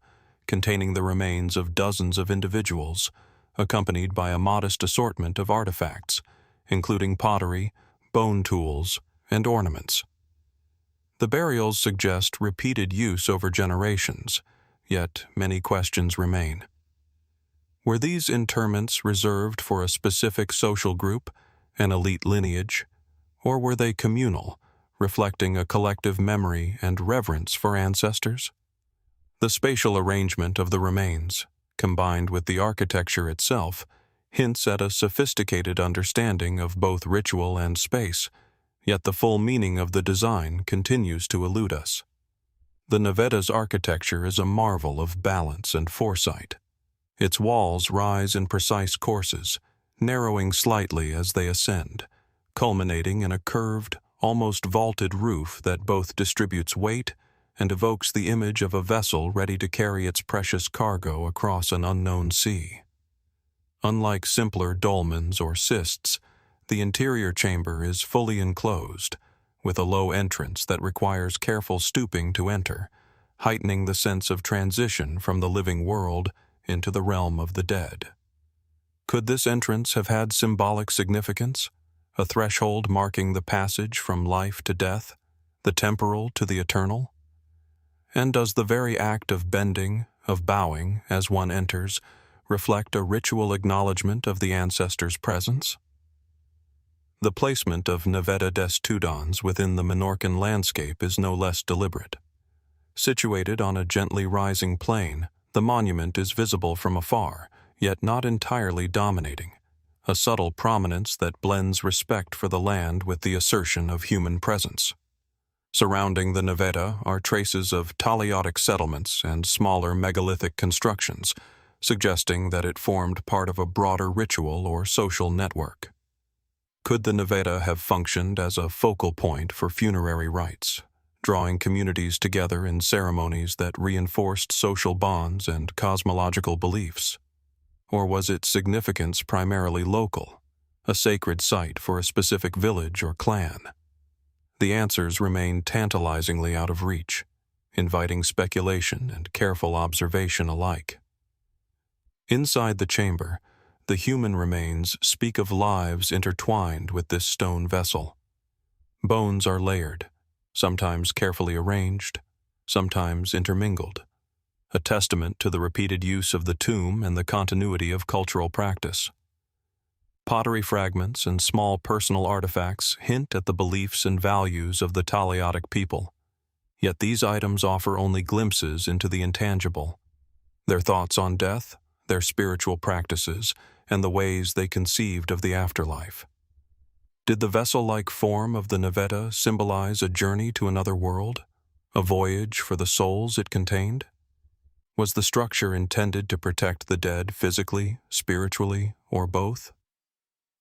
containing the remains of dozens of individuals, accompanied by a modest assortment of artifacts, including pottery, bone tools, and ornaments. The burials suggest repeated use over generations, yet many questions remain. Were these interments reserved for a specific social group, an elite lineage, or were they communal, reflecting a collective memory and reverence for ancestors? The spatial arrangement of the remains, combined with the architecture itself, hints at a sophisticated understanding of both ritual and space, yet the full meaning of the design continues to elude us. The Naveta's architecture is a marvel of balance and foresight. Its walls rise in precise courses, narrowing slightly as they ascend, culminating in a curved, almost vaulted roof that both distributes weight and evokes the image of a vessel ready to carry its precious cargo across an unknown sea. Unlike simpler dolmens or cists, the interior chamber is fully enclosed, with a low entrance that requires careful stooping to enter, heightening the sense of transition from the living world into the realm of the dead. Could this entrance have had symbolic significance, a threshold marking the passage from life to death, the temporal to the eternal? And does the very act of bending, of bowing as one enters, reflect a ritual acknowledgement of the ancestor's presence? The placement of Naveta des Tudons within the Minorcan landscape is no less deliberate. Situated on a gently rising plain, the monument is visible from afar, yet not entirely dominating, a subtle prominence that blends respect for the land with the assertion of human presence. Surrounding the Naveta are traces of Talayotic settlements and smaller megalithic constructions, suggesting that it formed part of a broader ritual or social network. Could the Naveta have functioned as a focal point for funerary rites, drawing communities together in ceremonies that reinforced social bonds and cosmological beliefs? Or was its significance primarily local, a sacred site for a specific village or clan? The answers remain tantalizingly out of reach, inviting speculation and careful observation alike. Inside the chamber, the human remains speak of lives intertwined with this stone vessel. Bones are layered, sometimes carefully arranged, sometimes intermingled, a testament to the repeated use of the tomb and the continuity of cultural practice. Pottery fragments and small personal artifacts hint at the beliefs and values of the Talayotic people, yet these items offer only glimpses into the intangible. Their thoughts on death, their spiritual practices, and the ways they conceived of the afterlife. Did the vessel-like form of the Naveta symbolize a journey to another world, a voyage for the souls it contained? Was the structure intended to protect the dead physically, spiritually, or both?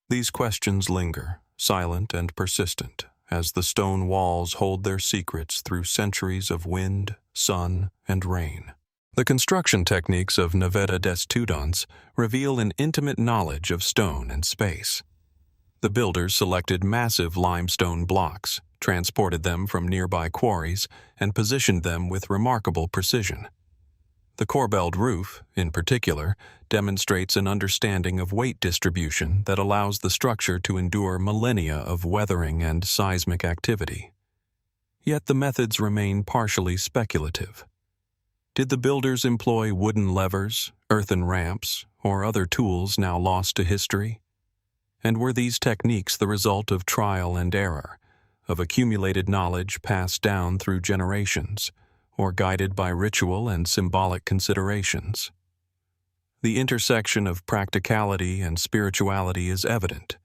These questions linger, silent and persistent, as the stone walls hold their secrets through centuries of wind, sun, and rain. The construction techniques of Naveta des Tudons reveal an intimate knowledge of stone and space. The builders selected massive limestone blocks, transported them from nearby quarries, and positioned them with remarkable precision. The corbelled roof, in particular, demonstrates an understanding of weight distribution that allows the structure to endure millennia of weathering and seismic activity. Yet the methods remain partially speculative. Did the builders employ wooden levers, earthen ramps, or other tools now lost to history? And were these techniques the result of trial and error, of accumulated knowledge passed down through generations, or guided by ritual and symbolic considerations? The intersection of practicality and spirituality is evident,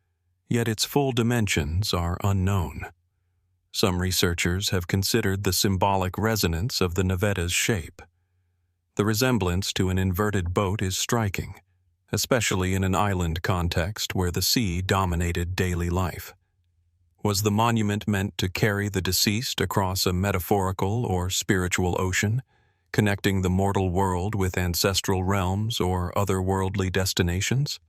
yet its full dimensions are unknown. Some researchers have considered the symbolic resonance of the Naveta's shape. The resemblance to an inverted boat is striking, especially in an island context where the sea dominated daily life. Was the monument meant to carry the deceased across a metaphorical or spiritual ocean, connecting the mortal world with ancestral realms or otherworldly destinations?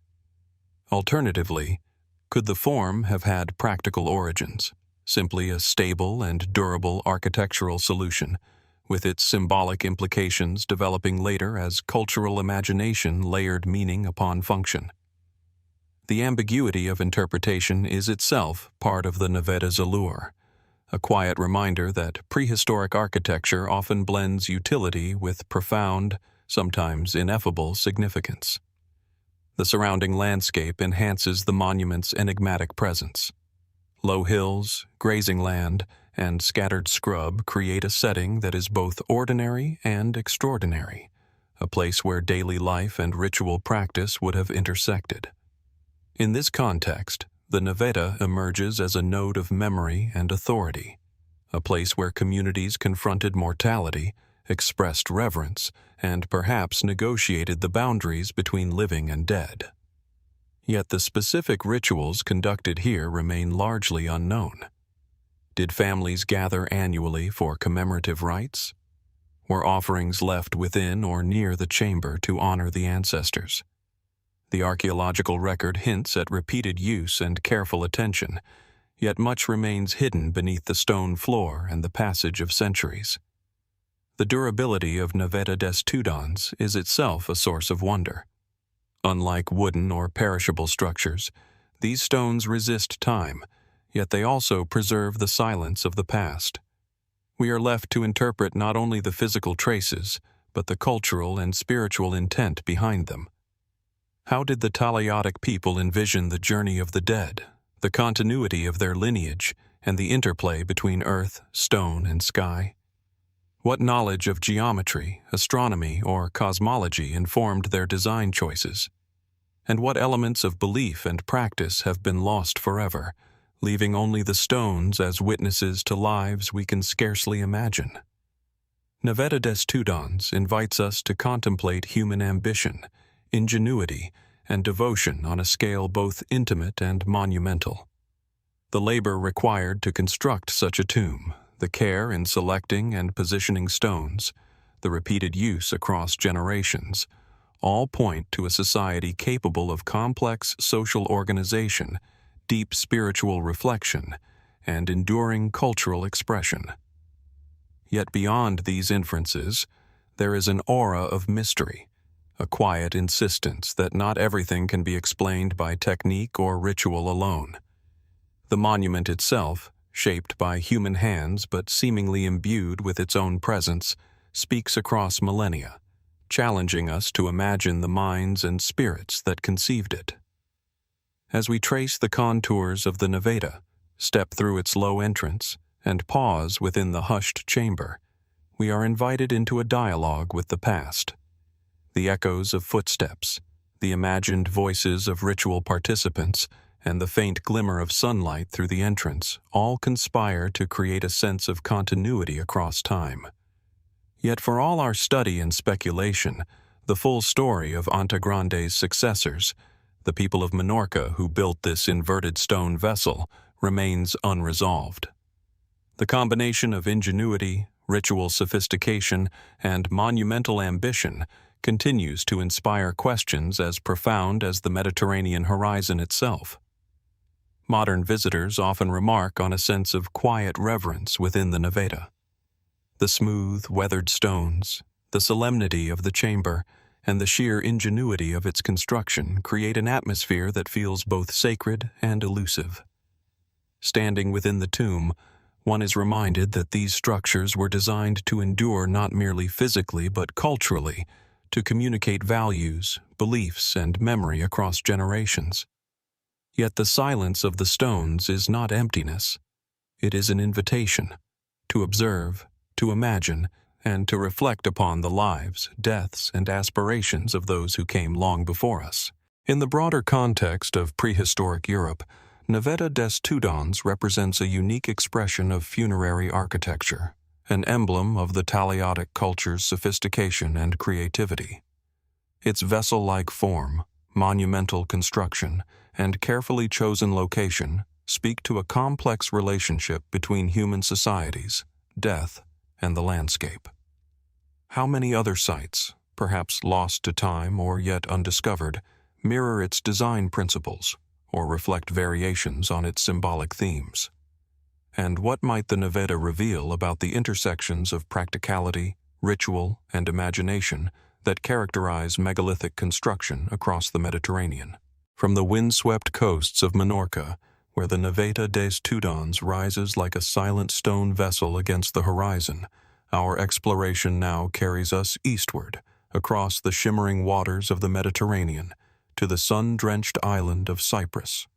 Alternatively, could the form have had practical origins, simply a stable and durable architectural solution, with its symbolic implications developing later as cultural imagination layered meaning upon function? The ambiguity of interpretation is itself part of the Naveta's allure, a quiet reminder that prehistoric architecture often blends utility with profound, sometimes ineffable significance. The surrounding landscape enhances the monument's enigmatic presence. Low hills, grazing land, and scattered scrub create a setting that is both ordinary and extraordinary, a place where daily life and ritual practice would have intersected. In this context, the Naveta emerges as a node of memory and authority, a place where communities confronted mortality, expressed reverence, and perhaps negotiated the boundaries between living and dead. Yet the specific rituals conducted here remain largely unknown. Did families gather annually for commemorative rites? Were offerings left within or near the chamber to honor the ancestors? The archaeological record hints at repeated use and careful attention, yet much remains hidden beneath the stone floor and the passage of centuries. The durability of Naveta des Tudons is itself a source of wonder. Unlike wooden or perishable structures, these stones resist time, yet they also preserve the silence of the past. We are left to interpret not only the physical traces, but the cultural and spiritual intent behind them. How did the Talayotic people envision the journey of the dead, the continuity of their lineage, and the interplay between earth, stone, and sky? What knowledge of geometry, astronomy, or cosmology informed their design choices? And what elements of belief and practice have been lost forever, leaving only the stones as witnesses to lives we can scarcely imagine? Naveta des Tudons invites us to contemplate human ambition, ingenuity, and devotion on a scale both intimate and monumental. The labor required to construct such a tomb, the care in selecting and positioning stones, the repeated use across generations, all point to a society capable of complex social organization, deep spiritual reflection, and enduring cultural expression. Yet beyond these inferences, there is an aura of mystery, a quiet insistence that not everything can be explained by technique or ritual alone. The monument itself, shaped by human hands but seemingly imbued with its own presence, speaks across millennia, challenging us to imagine the minds and spirits that conceived it. As we trace the contours of the Naveta, step through its low entrance, and pause within the hushed chamber, we are invited into a dialogue with the past. The echoes of footsteps, the imagined voices of ritual participants, and the faint glimmer of sunlight through the entrance all conspire to create a sense of continuity across time. Yet for all our study and speculation, the full story of Anta Grande's successors, the people of Minorca who built this inverted stone vessel, remains unresolved. The combination of ingenuity, ritual sophistication, and monumental ambition continues to inspire questions as profound as the Mediterranean horizon itself. Modern visitors often remark on a sense of quiet reverence within the Naveta. The smooth, weathered stones, the solemnity of the chamber, and the sheer ingenuity of its construction create an atmosphere that feels both sacred and elusive. Standing within the tomb, one is reminded that these structures were designed to endure not merely physically but culturally, to communicate values, beliefs, and memory across generations. Yet the silence of the stones is not emptiness. It is an invitation to observe, to imagine, and to reflect upon the lives, deaths, and aspirations of those who came long before us. In the broader context of prehistoric Europe, Naveta des Tudons represents a unique expression of funerary architecture, an emblem of the Talayotic culture's sophistication and creativity. Its vessel-like form, monumental construction, and carefully chosen location speak to a complex relationship between human societies, death, and the landscape. How many other sites, perhaps lost to time or yet undiscovered, mirror its design principles or reflect variations on its symbolic themes? And what might the Naveta reveal about the intersections of practicality, ritual, and imagination that characterize megalithic construction across the Mediterranean? From the windswept coasts of Minorca, where the Naveta des Tudons rises like a silent stone vessel against the horizon, our exploration now carries us eastward, across the shimmering waters of the Mediterranean, to the sun-drenched island of Cyprus.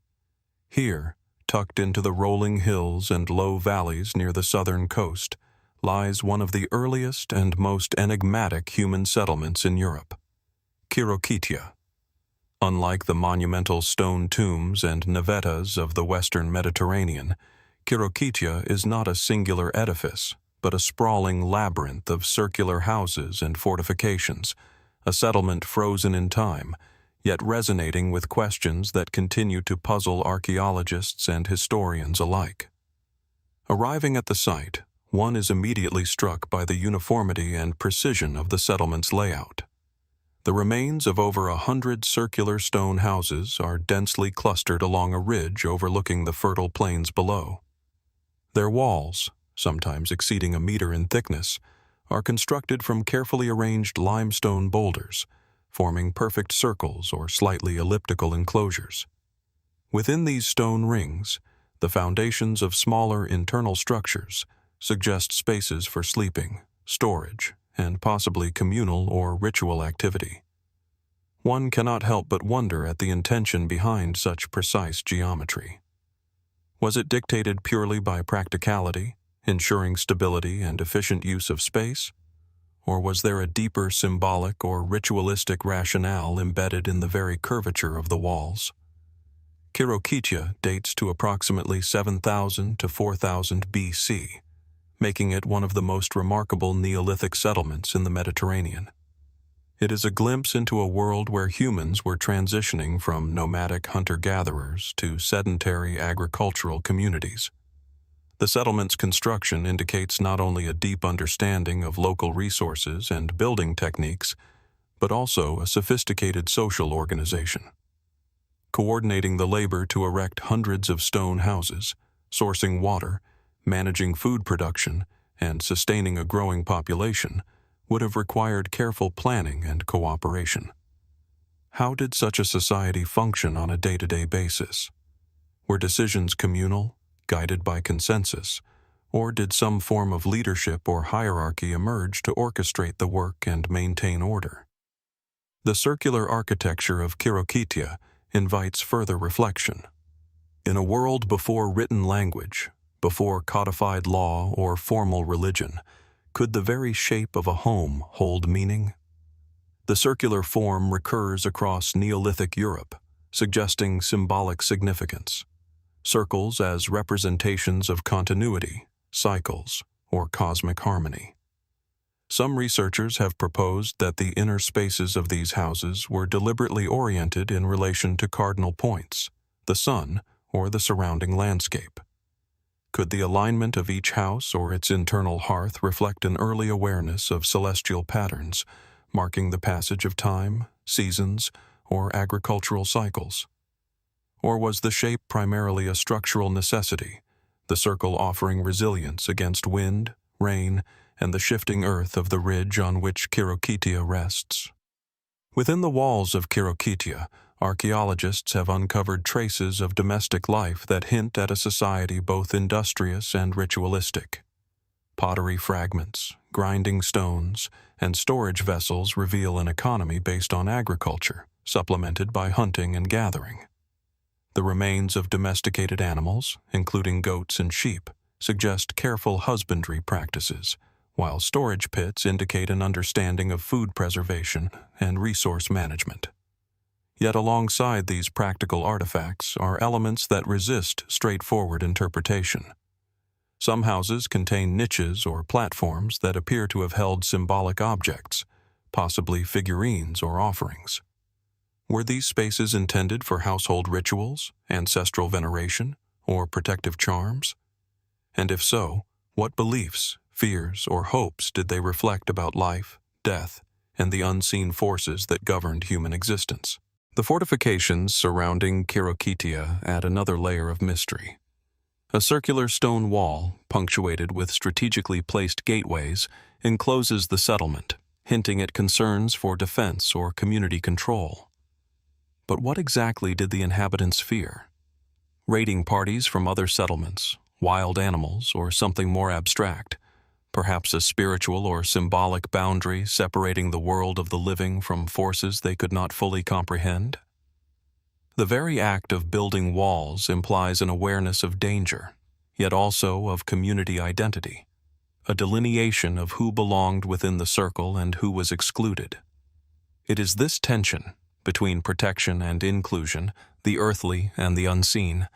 Here, tucked into the rolling hills and low valleys near the southern coast, lies one of the earliest and most enigmatic human settlements in Europe, Khirokitia. Unlike the monumental stone tombs and navetas of the western Mediterranean, Khirokitia is not a singular edifice, but a sprawling labyrinth of circular houses and fortifications, a settlement frozen in time, yet resonating with questions that continue to puzzle archaeologists and historians alike. Arriving at the site, one is immediately struck by the uniformity and precision of the settlement's layout. The remains of over 100 circular stone houses are densely clustered along a ridge overlooking the fertile plains below. Their walls, sometimes exceeding a meter in thickness, are constructed from carefully arranged limestone boulders, forming perfect circles or slightly elliptical enclosures. Within these stone rings, the foundations of smaller internal structures suggest spaces for sleeping, storage, and possibly communal or ritual activity. One cannot help but wonder at the intention behind such precise geometry. Was it dictated purely by practicality, ensuring stability and efficient use of space? Or was there a deeper symbolic or ritualistic rationale embedded in the very curvature of the walls? Khirokitia dates to approximately 7,000 to 4,000 BC, making it one of the most remarkable Neolithic settlements in the Mediterranean. It is a glimpse into a world where humans were transitioning from nomadic hunter-gatherers to sedentary agricultural communities. The settlement's construction indicates not only a deep understanding of local resources and building techniques, but also a sophisticated social organization. Coordinating the labor to erect hundreds of stone houses, sourcing water, managing food production, and sustaining a growing population would have required careful planning and cooperation. How did such a society function on a day-to-day basis? Were decisions communal, guided by consensus, or did some form of leadership or hierarchy emerge to orchestrate the work and maintain order? The circular architecture of Khirokitia invites further reflection. In a world before written language, before codified law or formal religion, could the very shape of a home hold meaning? The circular form recurs across Neolithic Europe, suggesting symbolic significance. Circles as representations of continuity, cycles, or cosmic harmony. Some researchers have proposed that the inner spaces of these houses were deliberately oriented in relation to cardinal points, the sun, or the surrounding landscape. Could the alignment of each house or its internal hearth reflect an early awareness of celestial patterns, marking the passage of time, seasons, or agricultural cycles? Or was the shape primarily a structural necessity, the circle offering resilience against wind, rain, and the shifting earth of the ridge on which Khirokitia rests? Within the walls of Khirokitia, archaeologists have uncovered traces of domestic life that hint at a society both industrious and ritualistic. Pottery fragments, grinding stones, and storage vessels reveal an economy based on agriculture, supplemented by hunting and gathering. The remains of domesticated animals, including goats and sheep, suggest careful husbandry practices, while storage pits indicate an understanding of food preservation and resource management. Yet alongside these practical artifacts are elements that resist straightforward interpretation. Some houses contain niches or platforms that appear to have held symbolic objects, possibly figurines or offerings. Were these spaces intended for household rituals, ancestral veneration, or protective charms? And if so, what beliefs, fears, or hopes did they reflect about life, death, and the unseen forces that governed human existence? The fortifications surrounding Khirokitia add another layer of mystery. A circular stone wall, punctuated with strategically placed gateways, encloses the settlement, hinting at concerns for defense or community control. But what exactly did the inhabitants fear? Raiding parties from other settlements, wild animals, or something more abstract? Perhaps a spiritual or symbolic boundary separating the world of the living from forces they could not fully comprehend? The very act of building walls implies an awareness of danger, yet also of community identity, a delineation of who belonged within the circle and who was excluded. It is this tension between protection and inclusion, the earthly and the unseen,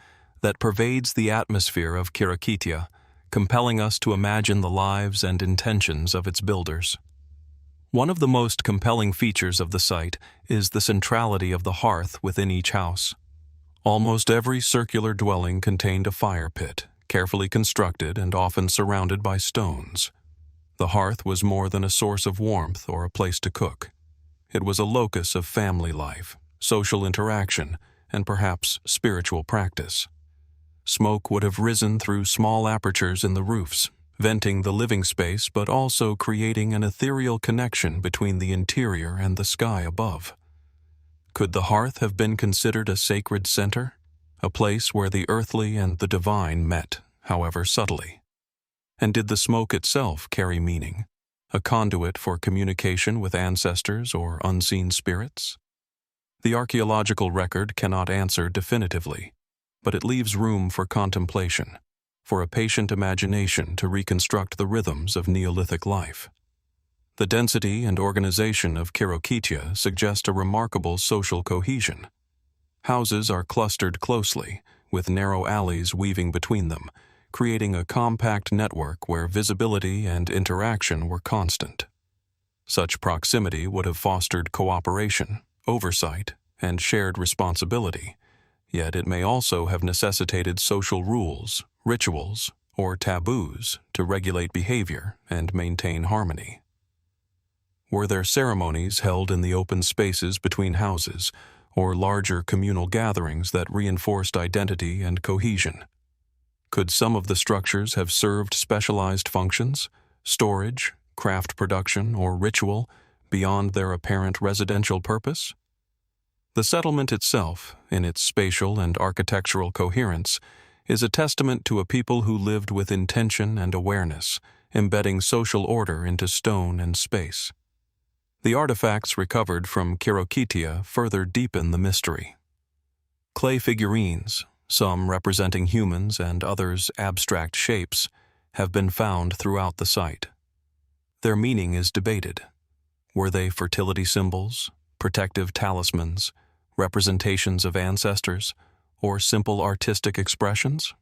that pervades the atmosphere of Khirokitia, compelling us to imagine the lives and intentions of its builders. One of the most compelling features of the site is the centrality of the hearth within each house. Almost every circular dwelling contained a fire pit, carefully constructed and often surrounded by stones. The hearth was more than a source of warmth or a place to cook. It was a locus of family life, social interaction, and perhaps spiritual practice. Smoke would have risen through small apertures in the roofs, venting the living space but also creating an ethereal connection between the interior and the sky above. Could the hearth have been considered a sacred center, a place where the earthly and the divine met, however subtly? And did the smoke itself carry meaning, a conduit for communication with ancestors or unseen spirits? The archaeological record cannot answer definitively, but it leaves room for contemplation, for a patient imagination to reconstruct the rhythms of Neolithic life. The density and organization of Khirokitia suggest a remarkable social cohesion. Houses are clustered closely, with narrow alleys weaving between them, creating a compact network where visibility and interaction were constant. Such proximity would have fostered cooperation, oversight, and shared responsibility, yet it may also have necessitated social rules, rituals, or taboos to regulate behavior and maintain harmony. Were there ceremonies held in the open spaces between houses, or larger communal gatherings that reinforced identity and cohesion? Could some of the structures have served specialized functions, storage, craft production, or ritual, beyond their apparent residential purpose? The settlement itself, in its spatial and architectural coherence, is a testament to a people who lived with intention and awareness, embedding social order into stone and space. The artifacts recovered from Khirokitia further deepen the mystery. Clay figurines, some representing humans and others abstract shapes, have been found throughout the site. Their meaning is debated. Were they fertility symbols, protective talismans, representations of ancestors, or simple artistic expressions?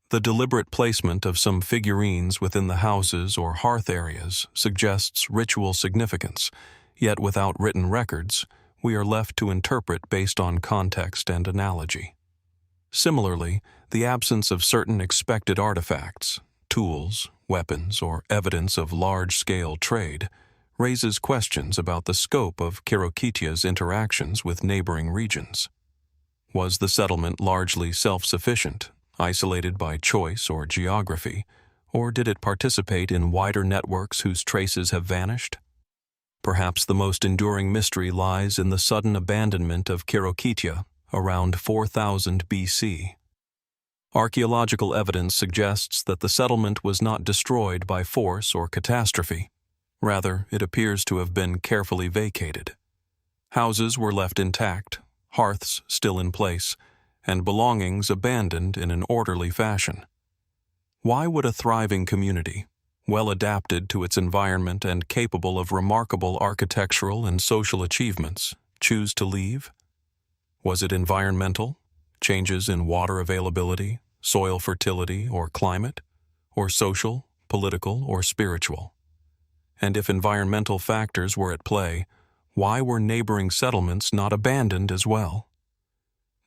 The deliberate placement of some figurines within the houses or hearth areas suggests ritual significance, yet without written records, we are left to interpret based on context and analogy. Similarly, the absence of certain expected artifacts, tools, weapons, or evidence of large-scale trade raises questions about the scope of Khirokitia's interactions with neighboring regions. Was the settlement largely self-sufficient, isolated by choice or geography, or did it participate in wider networks whose traces have vanished? Perhaps the most enduring mystery lies in the sudden abandonment of Khirokitia around 4000 BC. Archaeological evidence suggests that the settlement was not destroyed by force or catastrophe. Rather, it appears to have been carefully vacated. Houses were left intact, hearths still in place, and belongings abandoned in an orderly fashion. Why would a thriving community, well adapted to its environment and capable of remarkable architectural and social achievements, choose to leave? Was it environmental, changes in water availability, soil fertility, or climate, or social, political, or spiritual? And if environmental factors were at play, why were neighboring settlements not abandoned as well?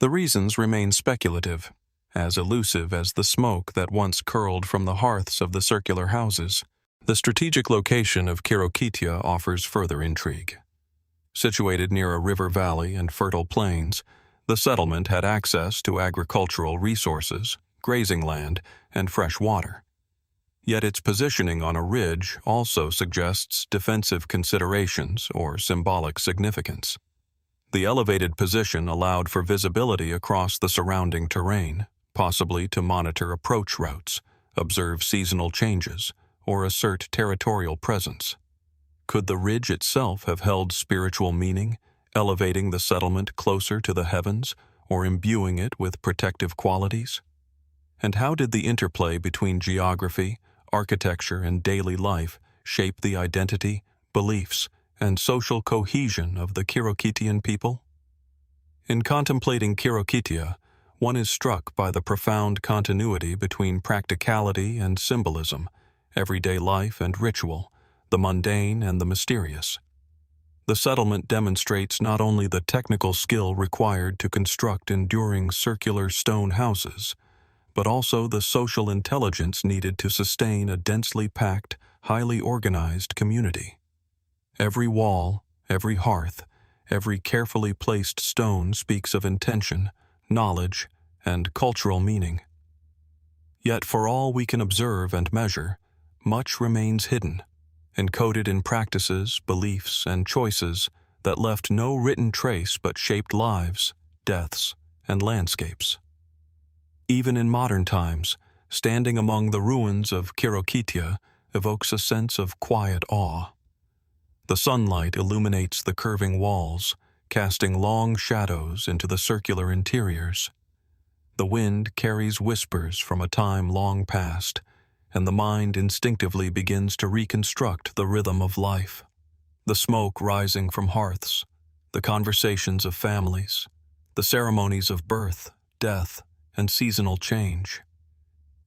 The reasons remain speculative, as elusive as the smoke that once curled from the hearths of the circular houses. The strategic location of Khirokitia offers further intrigue. Situated near a river valley and fertile plains, the settlement had access to agricultural resources, grazing land, and fresh water. Yet its positioning on a ridge also suggests defensive considerations or symbolic significance. The elevated position allowed for visibility across the surrounding terrain, possibly to monitor approach routes, observe seasonal changes, or assert territorial presence. Could the ridge itself have held spiritual meaning, elevating the settlement closer to the heavens or imbuing it with protective qualities? And how did the interplay between geography, architecture, and daily life shape the identity, beliefs, and social cohesion of the Khirokitian people? In contemplating Khirokitia, one is struck by the profound continuity between practicality and symbolism, everyday life and ritual, the mundane and the mysterious. The settlement demonstrates not only the technical skill required to construct enduring circular stone houses, but also the social intelligence needed to sustain a densely packed, highly organized community. Every wall, every hearth, every carefully placed stone speaks of intention, knowledge, and cultural meaning. Yet for all we can observe and measure, much remains hidden, encoded in practices, beliefs, and choices that left no written trace but shaped lives, deaths, and landscapes. Even in modern times, standing among the ruins of Khirokitia evokes a sense of quiet awe. The sunlight illuminates the curving walls, casting long shadows into the circular interiors. The wind carries whispers from a time long past, and the mind instinctively begins to reconstruct the rhythm of life. The smoke rising from hearths, the conversations of families, the ceremonies of birth, death, and seasonal change.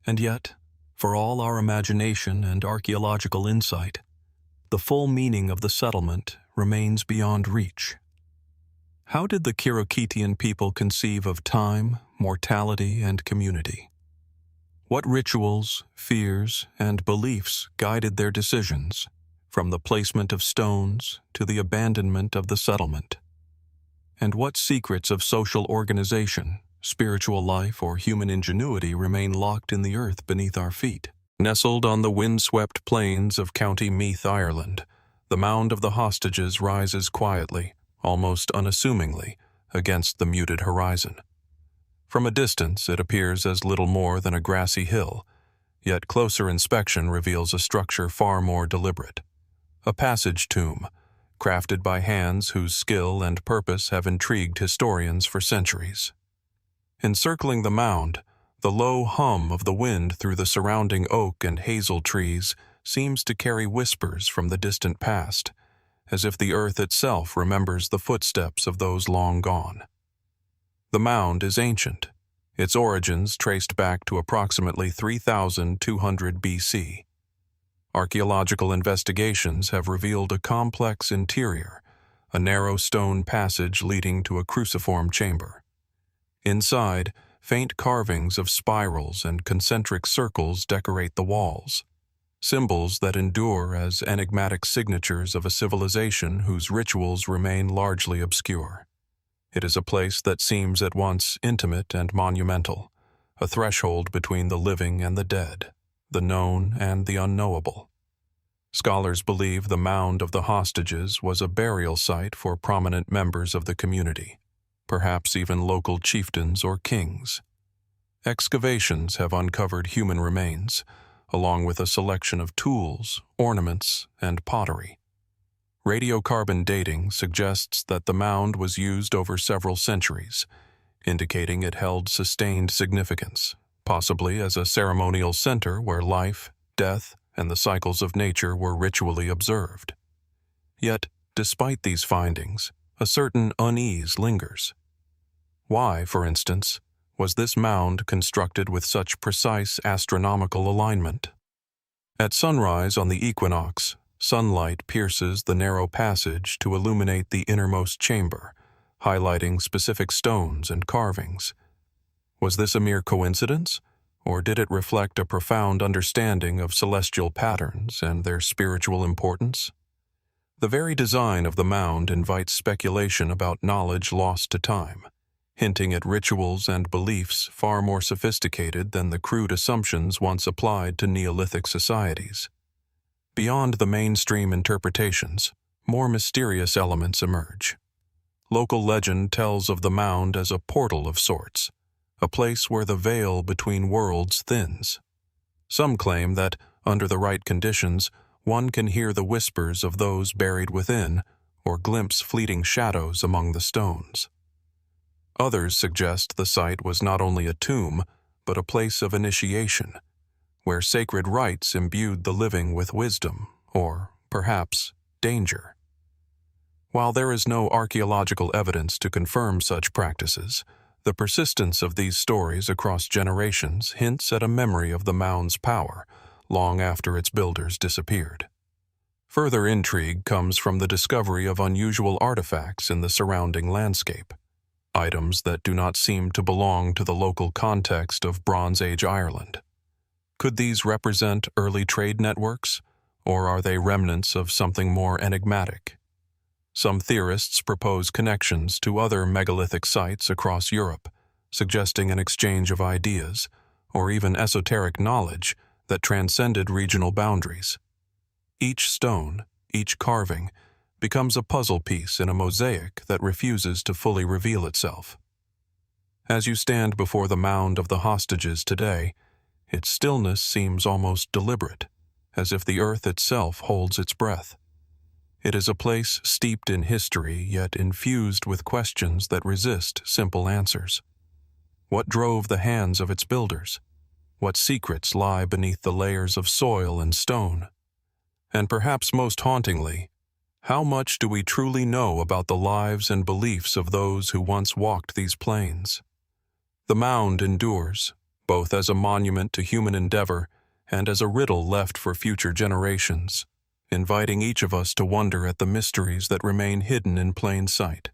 And yet, for all our imagination and archaeological insight, the full meaning of the settlement remains beyond reach. How did the Khirokitian people conceive of time, mortality, and community? What rituals, fears, and beliefs guided their decisions, from the placement of stones to the abandonment of the settlement? And what secrets of social organization, spiritual life, or human ingenuity remain locked in the earth beneath our feet? Nestled on the wind-swept plains of County Meath, Ireland, the mound of the hostages rises quietly, almost unassumingly, against the muted horizon. From a distance, it appears as little more than a grassy hill, yet closer inspection reveals a structure far more deliberate. A passage tomb, crafted by hands whose skill and purpose have intrigued historians for centuries. Encircling the mound, the low hum of the wind through the surrounding oak and hazel trees seems to carry whispers from the distant past, as if the earth itself remembers the footsteps of those long gone. The mound is ancient, its origins traced back to approximately 3200 BC. Archaeological investigations have revealed a complex interior, a narrow stone passage leading to a cruciform chamber. Inside, faint carvings of spirals and concentric circles decorate the walls, symbols that endure as enigmatic signatures of a civilization whose rituals remain largely obscure. It is a place that seems at once intimate and monumental, a threshold between the living and the dead, the known and the unknowable. Scholars believe the Mound of the Hostages was a burial site for prominent members of the community, perhaps even local chieftains or kings. Excavations have uncovered human remains, along with a selection of tools, ornaments, and pottery. Radiocarbon dating suggests that the mound was used over several centuries, indicating it held sustained significance, possibly as a ceremonial center where life, death, and the cycles of nature were ritually observed. Yet, despite these findings, a certain unease lingers. Why, for instance, was this mound constructed with such precise astronomical alignment? At sunrise on the equinox, sunlight pierces the narrow passage to illuminate the innermost chamber, highlighting specific stones and carvings. Was this a mere coincidence, or did it reflect a profound understanding of celestial patterns and their spiritual importance? The very design of the mound invites speculation about knowledge lost to time, hinting at rituals and beliefs far more sophisticated than the crude assumptions once applied to Neolithic societies. Beyond the mainstream interpretations, more mysterious elements emerge. Local legend tells of the mound as a portal of sorts, a place where the veil between worlds thins. Some claim that, under the right conditions, one can hear the whispers of those buried within, or glimpse fleeting shadows among the stones. Others suggest the site was not only a tomb, but a place of initiation, where sacred rites imbued the living with wisdom, or, perhaps, danger. While there is no archaeological evidence to confirm such practices, the persistence of these stories across generations hints at a memory of the mound's power, long after its builders disappeared. Further intrigue comes from the discovery of unusual artifacts in the surrounding landscape, items that do not seem to belong to the local context of Bronze Age Ireland. Could these represent early trade networks, or are they remnants of something more enigmatic? Some theorists propose connections to other megalithic sites across Europe, suggesting an exchange of ideas, or even esoteric knowledge that transcended regional boundaries. Each stone, each carving, becomes a puzzle piece in a mosaic that refuses to fully reveal itself. As you stand before the Mound of the Hostages today, its stillness seems almost deliberate, as if the earth itself holds its breath. It is a place steeped in history, yet infused with questions that resist simple answers. What drove the hands of its builders? What secrets lie beneath the layers of soil and stone? And perhaps most hauntingly, how much do we truly know about the lives and beliefs of those who once walked these plains? The mound endures, both as a monument to human endeavor and as a riddle left for future generations, inviting each of us to wonder at the mysteries that remain hidden in plain sight.